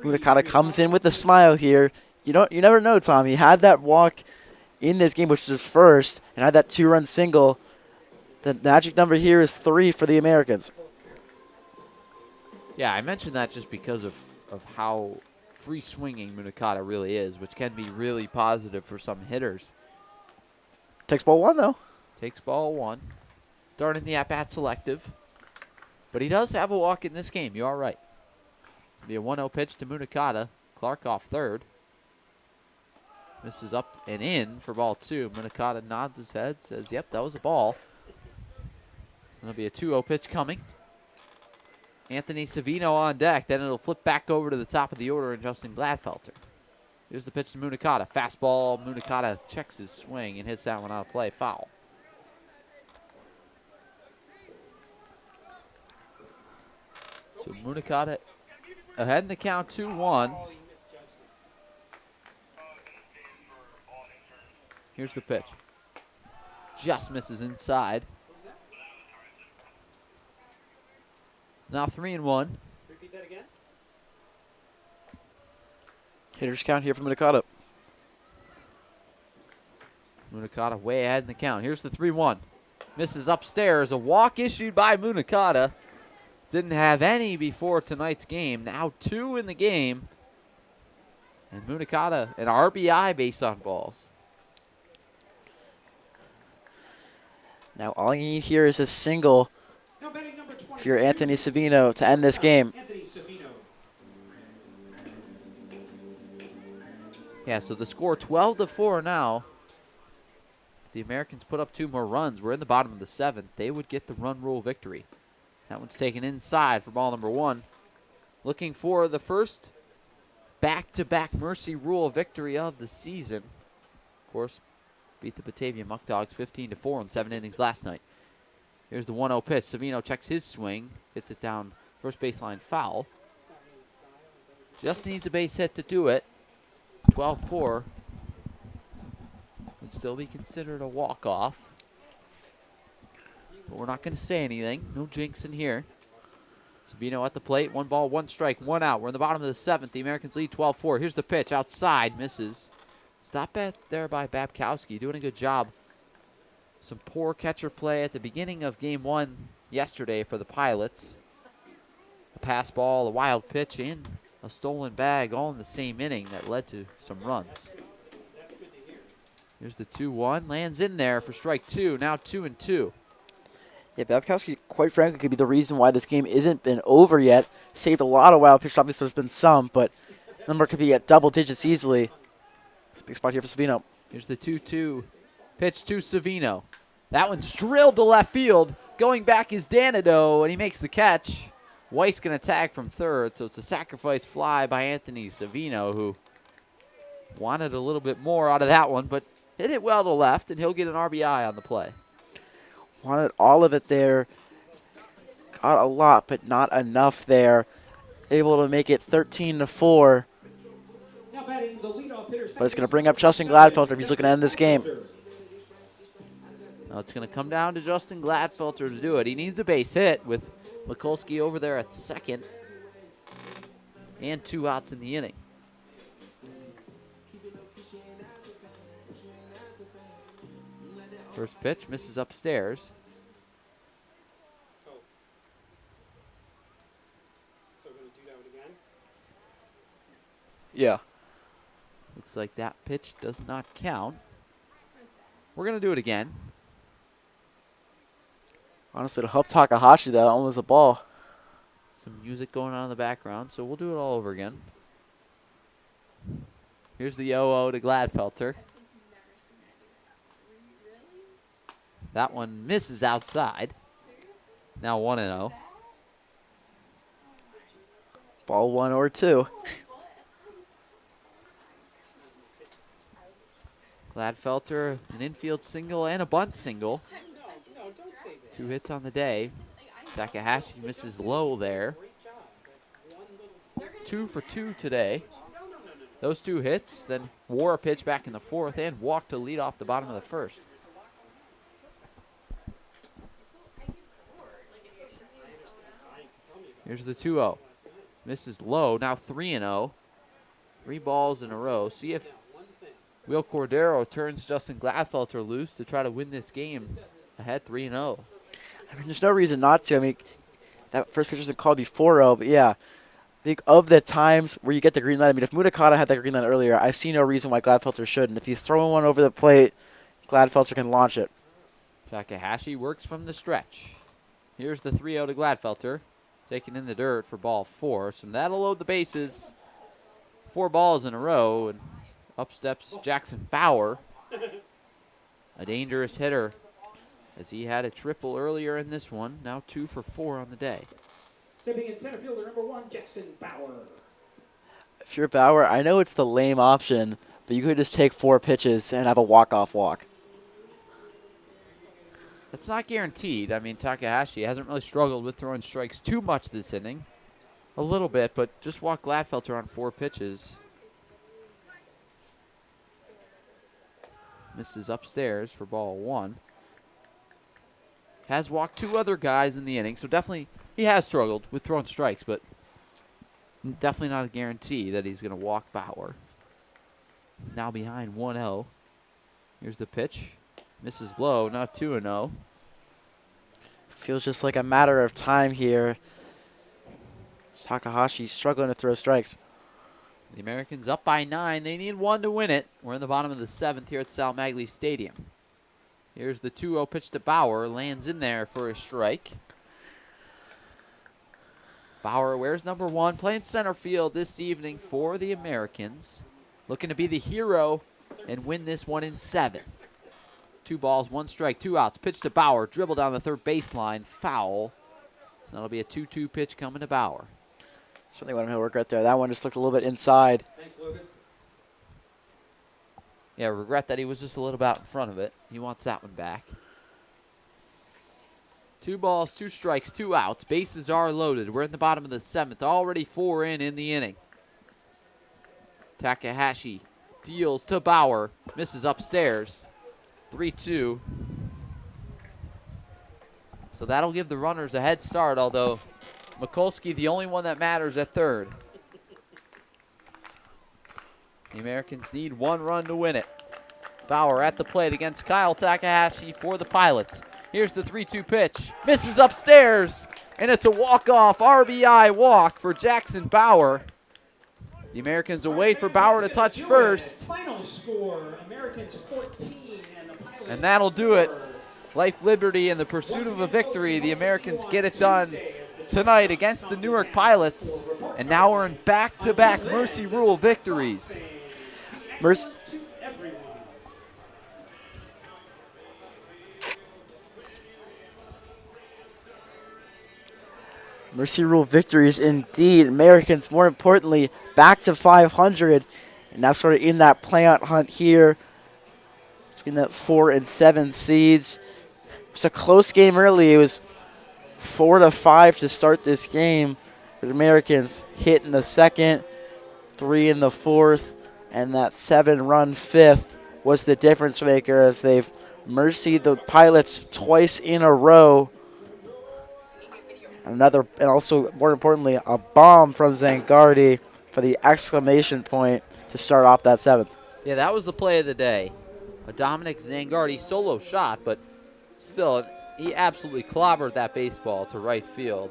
Munakata comes in with a smile here. You never know, Tom. He had that walk in this game, which is his first, and had that 2-run single. The magic number here is 3 for the Americans. Yeah, I mentioned that just because of how free-swinging Munakata really is, which can be really positive for some hitters. Takes ball 1, though. Takes ball 1. Starting the at-bat selective. But he does have a walk in this game. You are right. It'll be a 1-0 pitch to Munakata. Clark off third. Misses up and in for ball 2. Munakata nods his head, says, yep, that was a ball. It'll be a 2-0 pitch coming. Anthony Savino on deck. Then it'll flip back over to the top of the order and Justin Gladfelter. Here's the pitch to Munakata. Fastball. Munakata checks his swing and hits that one out of play. Foul. So Munakata ahead in the count 2-1. Here's the pitch. Just misses inside. Now 3-1. Repeat that again. Hitters count here for Munakata. Munakata way ahead in the count. Here's the 3-1. Misses upstairs. A walk issued by Munakata. Didn't have any before tonight's game. Now 2 in the game. And Munakata, an RBI based on balls. Now all you need here is a single Now batting number 22, if you're Anthony Savino to end this game. Anthony Savino. Yeah, so the score 12-4 now. If the Americans put up 2 more runs, we're in the bottom of the 7th. They would get the run rule victory. That one's taken inside for ball number 1. Looking for the first back-to-back mercy rule victory of the season. Of course, beat the Batavia Muck Dogs 15-4 in 7 innings last night. Here's the 1-0 pitch. Savino checks his swing. Hits it down first baseline foul. Just needs a base hit to do it. 12-4. Would still be considered a walk-off. but we're not going to say anything. No jinx in here. Savino at the plate. 1 ball, 1 strike, 1 out. We're in the bottom of the 7th. The Americans lead 12-4. Here's the pitch. Outside. Misses. Stop it there by Babkowski. Doing a good job. Some poor catcher play at the beginning of game 1 yesterday for the Pilots. A pass ball, a wild pitch, and a stolen bag all in the same inning that led to some runs. Here's the 2-1. Lands in there for strike 2. Now 2-2. Yeah, Babkowski, quite frankly, could be the reason why this game isn't been over yet. Saved a lot of wild pitches. Obviously, there's been some, but number could be at double digits easily. It's a big spot here for Savino. Here's the 2-2 pitch to Savino. That one's drilled to left field. Going back is Danado, and he makes the catch. Weiss going to tag from third, so it's a sacrifice fly by Anthony Savino, who wanted a little bit more out of that one, but hit it well to left, and he'll get an RBI on the play. Wanted all of it there. Got a lot, but not enough there. Able to make it 13-4. Now batting the leadoff hitter. But it's going to bring up Justin Gladfelter if he's looking to end this game. Now it's going to come down to Justin Gladfelter to do it. He needs a base hit with Mikulski over there at second. And 2 outs in the inning. First pitch misses upstairs. So we're going to do that one again. Yeah. Looks like that pitch does not count. We're going to do it again. Honestly, it'll help Takahashi, though. Almost a ball. Some music going on in the background, so we'll do it all over again. Here's the 0-0 to Gladfelter. That one misses outside. Now 1-0. Ball 1 or 2. Gladfelter, an infield single and a bunt single. No, don't say that. 2 hits on the day. Takahashi misses low there. 2 for 2 today. Those 2 hits, then wore a pitch back in the 4th and walked to lead off the bottom of the 1st. Here's the 2-0. Misses low, now 3-0. 3 balls in a row. See if Will Cordero turns Justin Gladfelter loose to try to win this game ahead 3-0. I mean, there's no reason not to. I mean, that first pitch wasn't called before 4-0, but yeah. I think of the times where you get the green light, I mean, if Mudakata had that green light earlier, I see no reason why Gladfelter shouldn't. If he's throwing one over the plate, Gladfelter can launch it. Takahashi works from the stretch. Here's the 3-0 to Gladfelter. Taken in the dirt for ball 4. So that'll load the bases. 4 balls in a row. And up steps Jackson Bauer. A dangerous hitter, as he had a triple earlier in this one. Now 2 for 4 on the day. Stepping in center fielder number 1, Jackson Bauer. If you're Bauer, I know it's the lame option, but you could just take 4 pitches and have a walk-off walk. That's not guaranteed. I mean, Takahashi hasn't really struggled with throwing strikes too much this inning. A little bit, but just walk Gladfelter on 4 pitches. Misses upstairs for ball 1. Has walked 2 other guys in the inning, so definitely he has struggled with throwing strikes, but definitely not a guarantee that he's going to walk Bauer. Now behind 1-0. Here's the pitch. Misses low, now 2-0. Feels just like a matter of time here. Takahashi struggling to throw strikes. The Americans up by 9. They need 1 to win it. We're in the bottom of the 7th here at Sal Maglie Stadium. Here's the 2-0 pitch to Bauer. Lands in there for a strike. Bauer wears number 1, playing center field this evening for the Americans. Looking to be the hero and win this one in 7. 2 balls, 1 strike, 2 outs. Pitch to Bauer. Dribble down the third baseline. Foul. So that'll be a 2-2 pitch coming to Bauer. Certainly want him to work right there. That one just looked a little bit inside. Thanks, Logan. Yeah, regret that he was just a little bit out in front of it. He wants that one back. 2 balls, 2 strikes, 2 outs. Bases are loaded. We're in the bottom of the 7th. Already 4 in the inning. Takahashi deals to Bauer. Misses upstairs. 3-2. So that'll give the runners a head start, although Mikulski the only one that matters at third. The Americans need 1 run to win it. Bauer at the plate against Kyle Takahashi for the Pilots. Here's the 3-2 pitch. Misses upstairs, and it's a walk-off RBI walk for Jackson Bauer. The Americans will wait for Bauer to touch first. Final score, Americans 14 and the Pilots. And that'll do it. Life, liberty, and the pursuit of a victory. The Americans get it done tonight against the Newark Pilots. And now we're in back-to-back Mercy Rule victories. Mercy Rule victories indeed. Americans, more importantly, back to 500. And now sort of in that playoff hunt here between the 4 and 7 seeds. It was a close game early. It was 4-5 to start this game. The Americans hit in the second, 3 in the fourth, and that 7-run fifth was the difference maker as they've mercied the Pilots twice in a row. Another, and also more importantly, a bomb from Zangardi for the exclamation point to start off that 7th. Yeah, that was the play of the day. A Dominic Zangardi solo shot, but still, he absolutely clobbered that baseball to right field.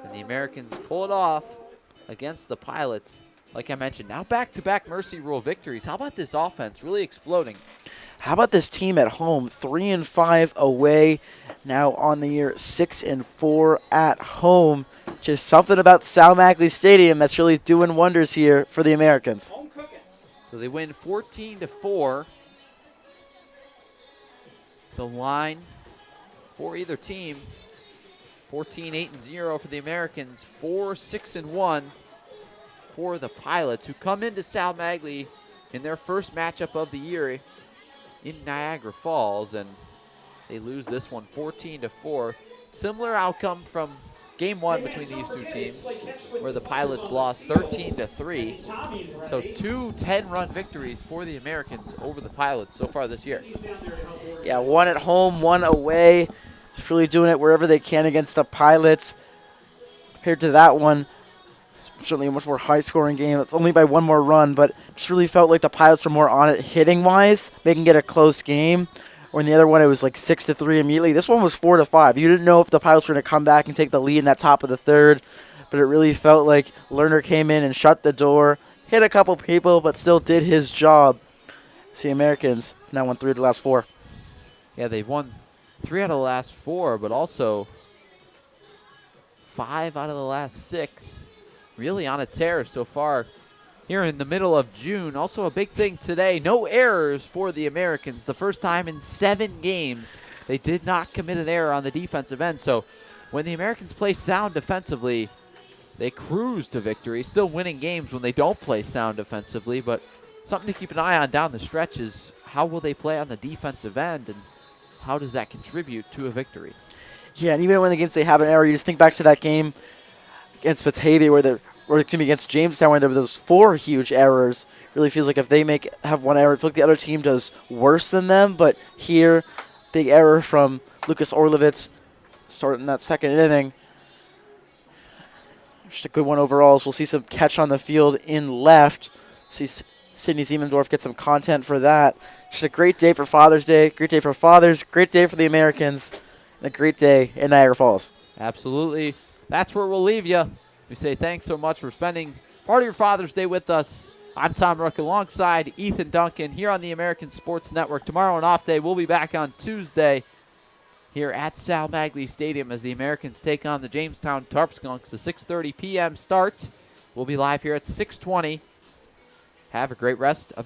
And the Americans pull it off against the Pilots. Like I mentioned, now back-to-back Mercy Rule victories. How about this offense really exploding? How about this team at home? 3-5 away, now on the year 6-4 at home. Just something about Sal Magley Stadium that's really doing wonders here for the Americans. So they win 14-4. The line for either team, 14-8-0 for the Americans, 4-6-1 for the Pilots, who come into Sal Magley in their first matchup of the year in Niagara Falls, and they lose this one 14-4. Similar outcome from game 1 between these two teams, where the Pilots lost 13-3. So 2 10-run victories for the Americans over the Pilots so far this year. Yeah, 1 at home, 1 away. Just really doing it wherever they can against the Pilots. Compared to that one, certainly a much more high-scoring game. It's only by 1 more run, but just really felt like the Pilots were more on it hitting-wise, making it a close game. Or in the other one, it was like 6-3 immediately. This one was 4-5. You didn't know if the Pilots were going to come back and take the lead in that top of the third, but it really felt like Lerner came in and shut the door, hit a couple people, but still did his job. The Americans now won 3 of the last 4. Yeah, they've won 3 out of the last 4, but also 5 out of the last 6. Really on a tear so far here in the middle of June. Also a big thing today, no errors for the Americans. The first time in 7 games they did not commit an error on the defensive end. So when the Americans play sound defensively, they cruise to victory. Still winning games when they don't play sound defensively, but something to keep an eye on down the stretch is how will they play on the defensive end and how does that contribute to a victory? Yeah, and even when the games they have an error, you just think back to that game against Batavia against Jamestown where there were those 4 huge errors. Really feels like if they have 1 error, I feel like the other team does worse than them. But here, big error from Lucas Orlovitz starting that 2nd inning. Just a good one overall. So we'll see some catch on the field in left. See Sidney Siemendorf get some content for that. Just a great day for Father's Day, great day for fathers, great day for the Americans, and a great day in Niagara Falls. Absolutely. That's where we'll leave you. We say thanks so much for spending part of your Father's Day with us. I'm Tom Rook alongside Ethan Duncan here on the American Sports Network. Tomorrow, an off day. We'll be back on Tuesday here at Sal Magley Stadium as the Americans take on the Jamestown Tarpskunks. The 6:30 p.m. start. We'll be live here at 6:20. Have a great rest of your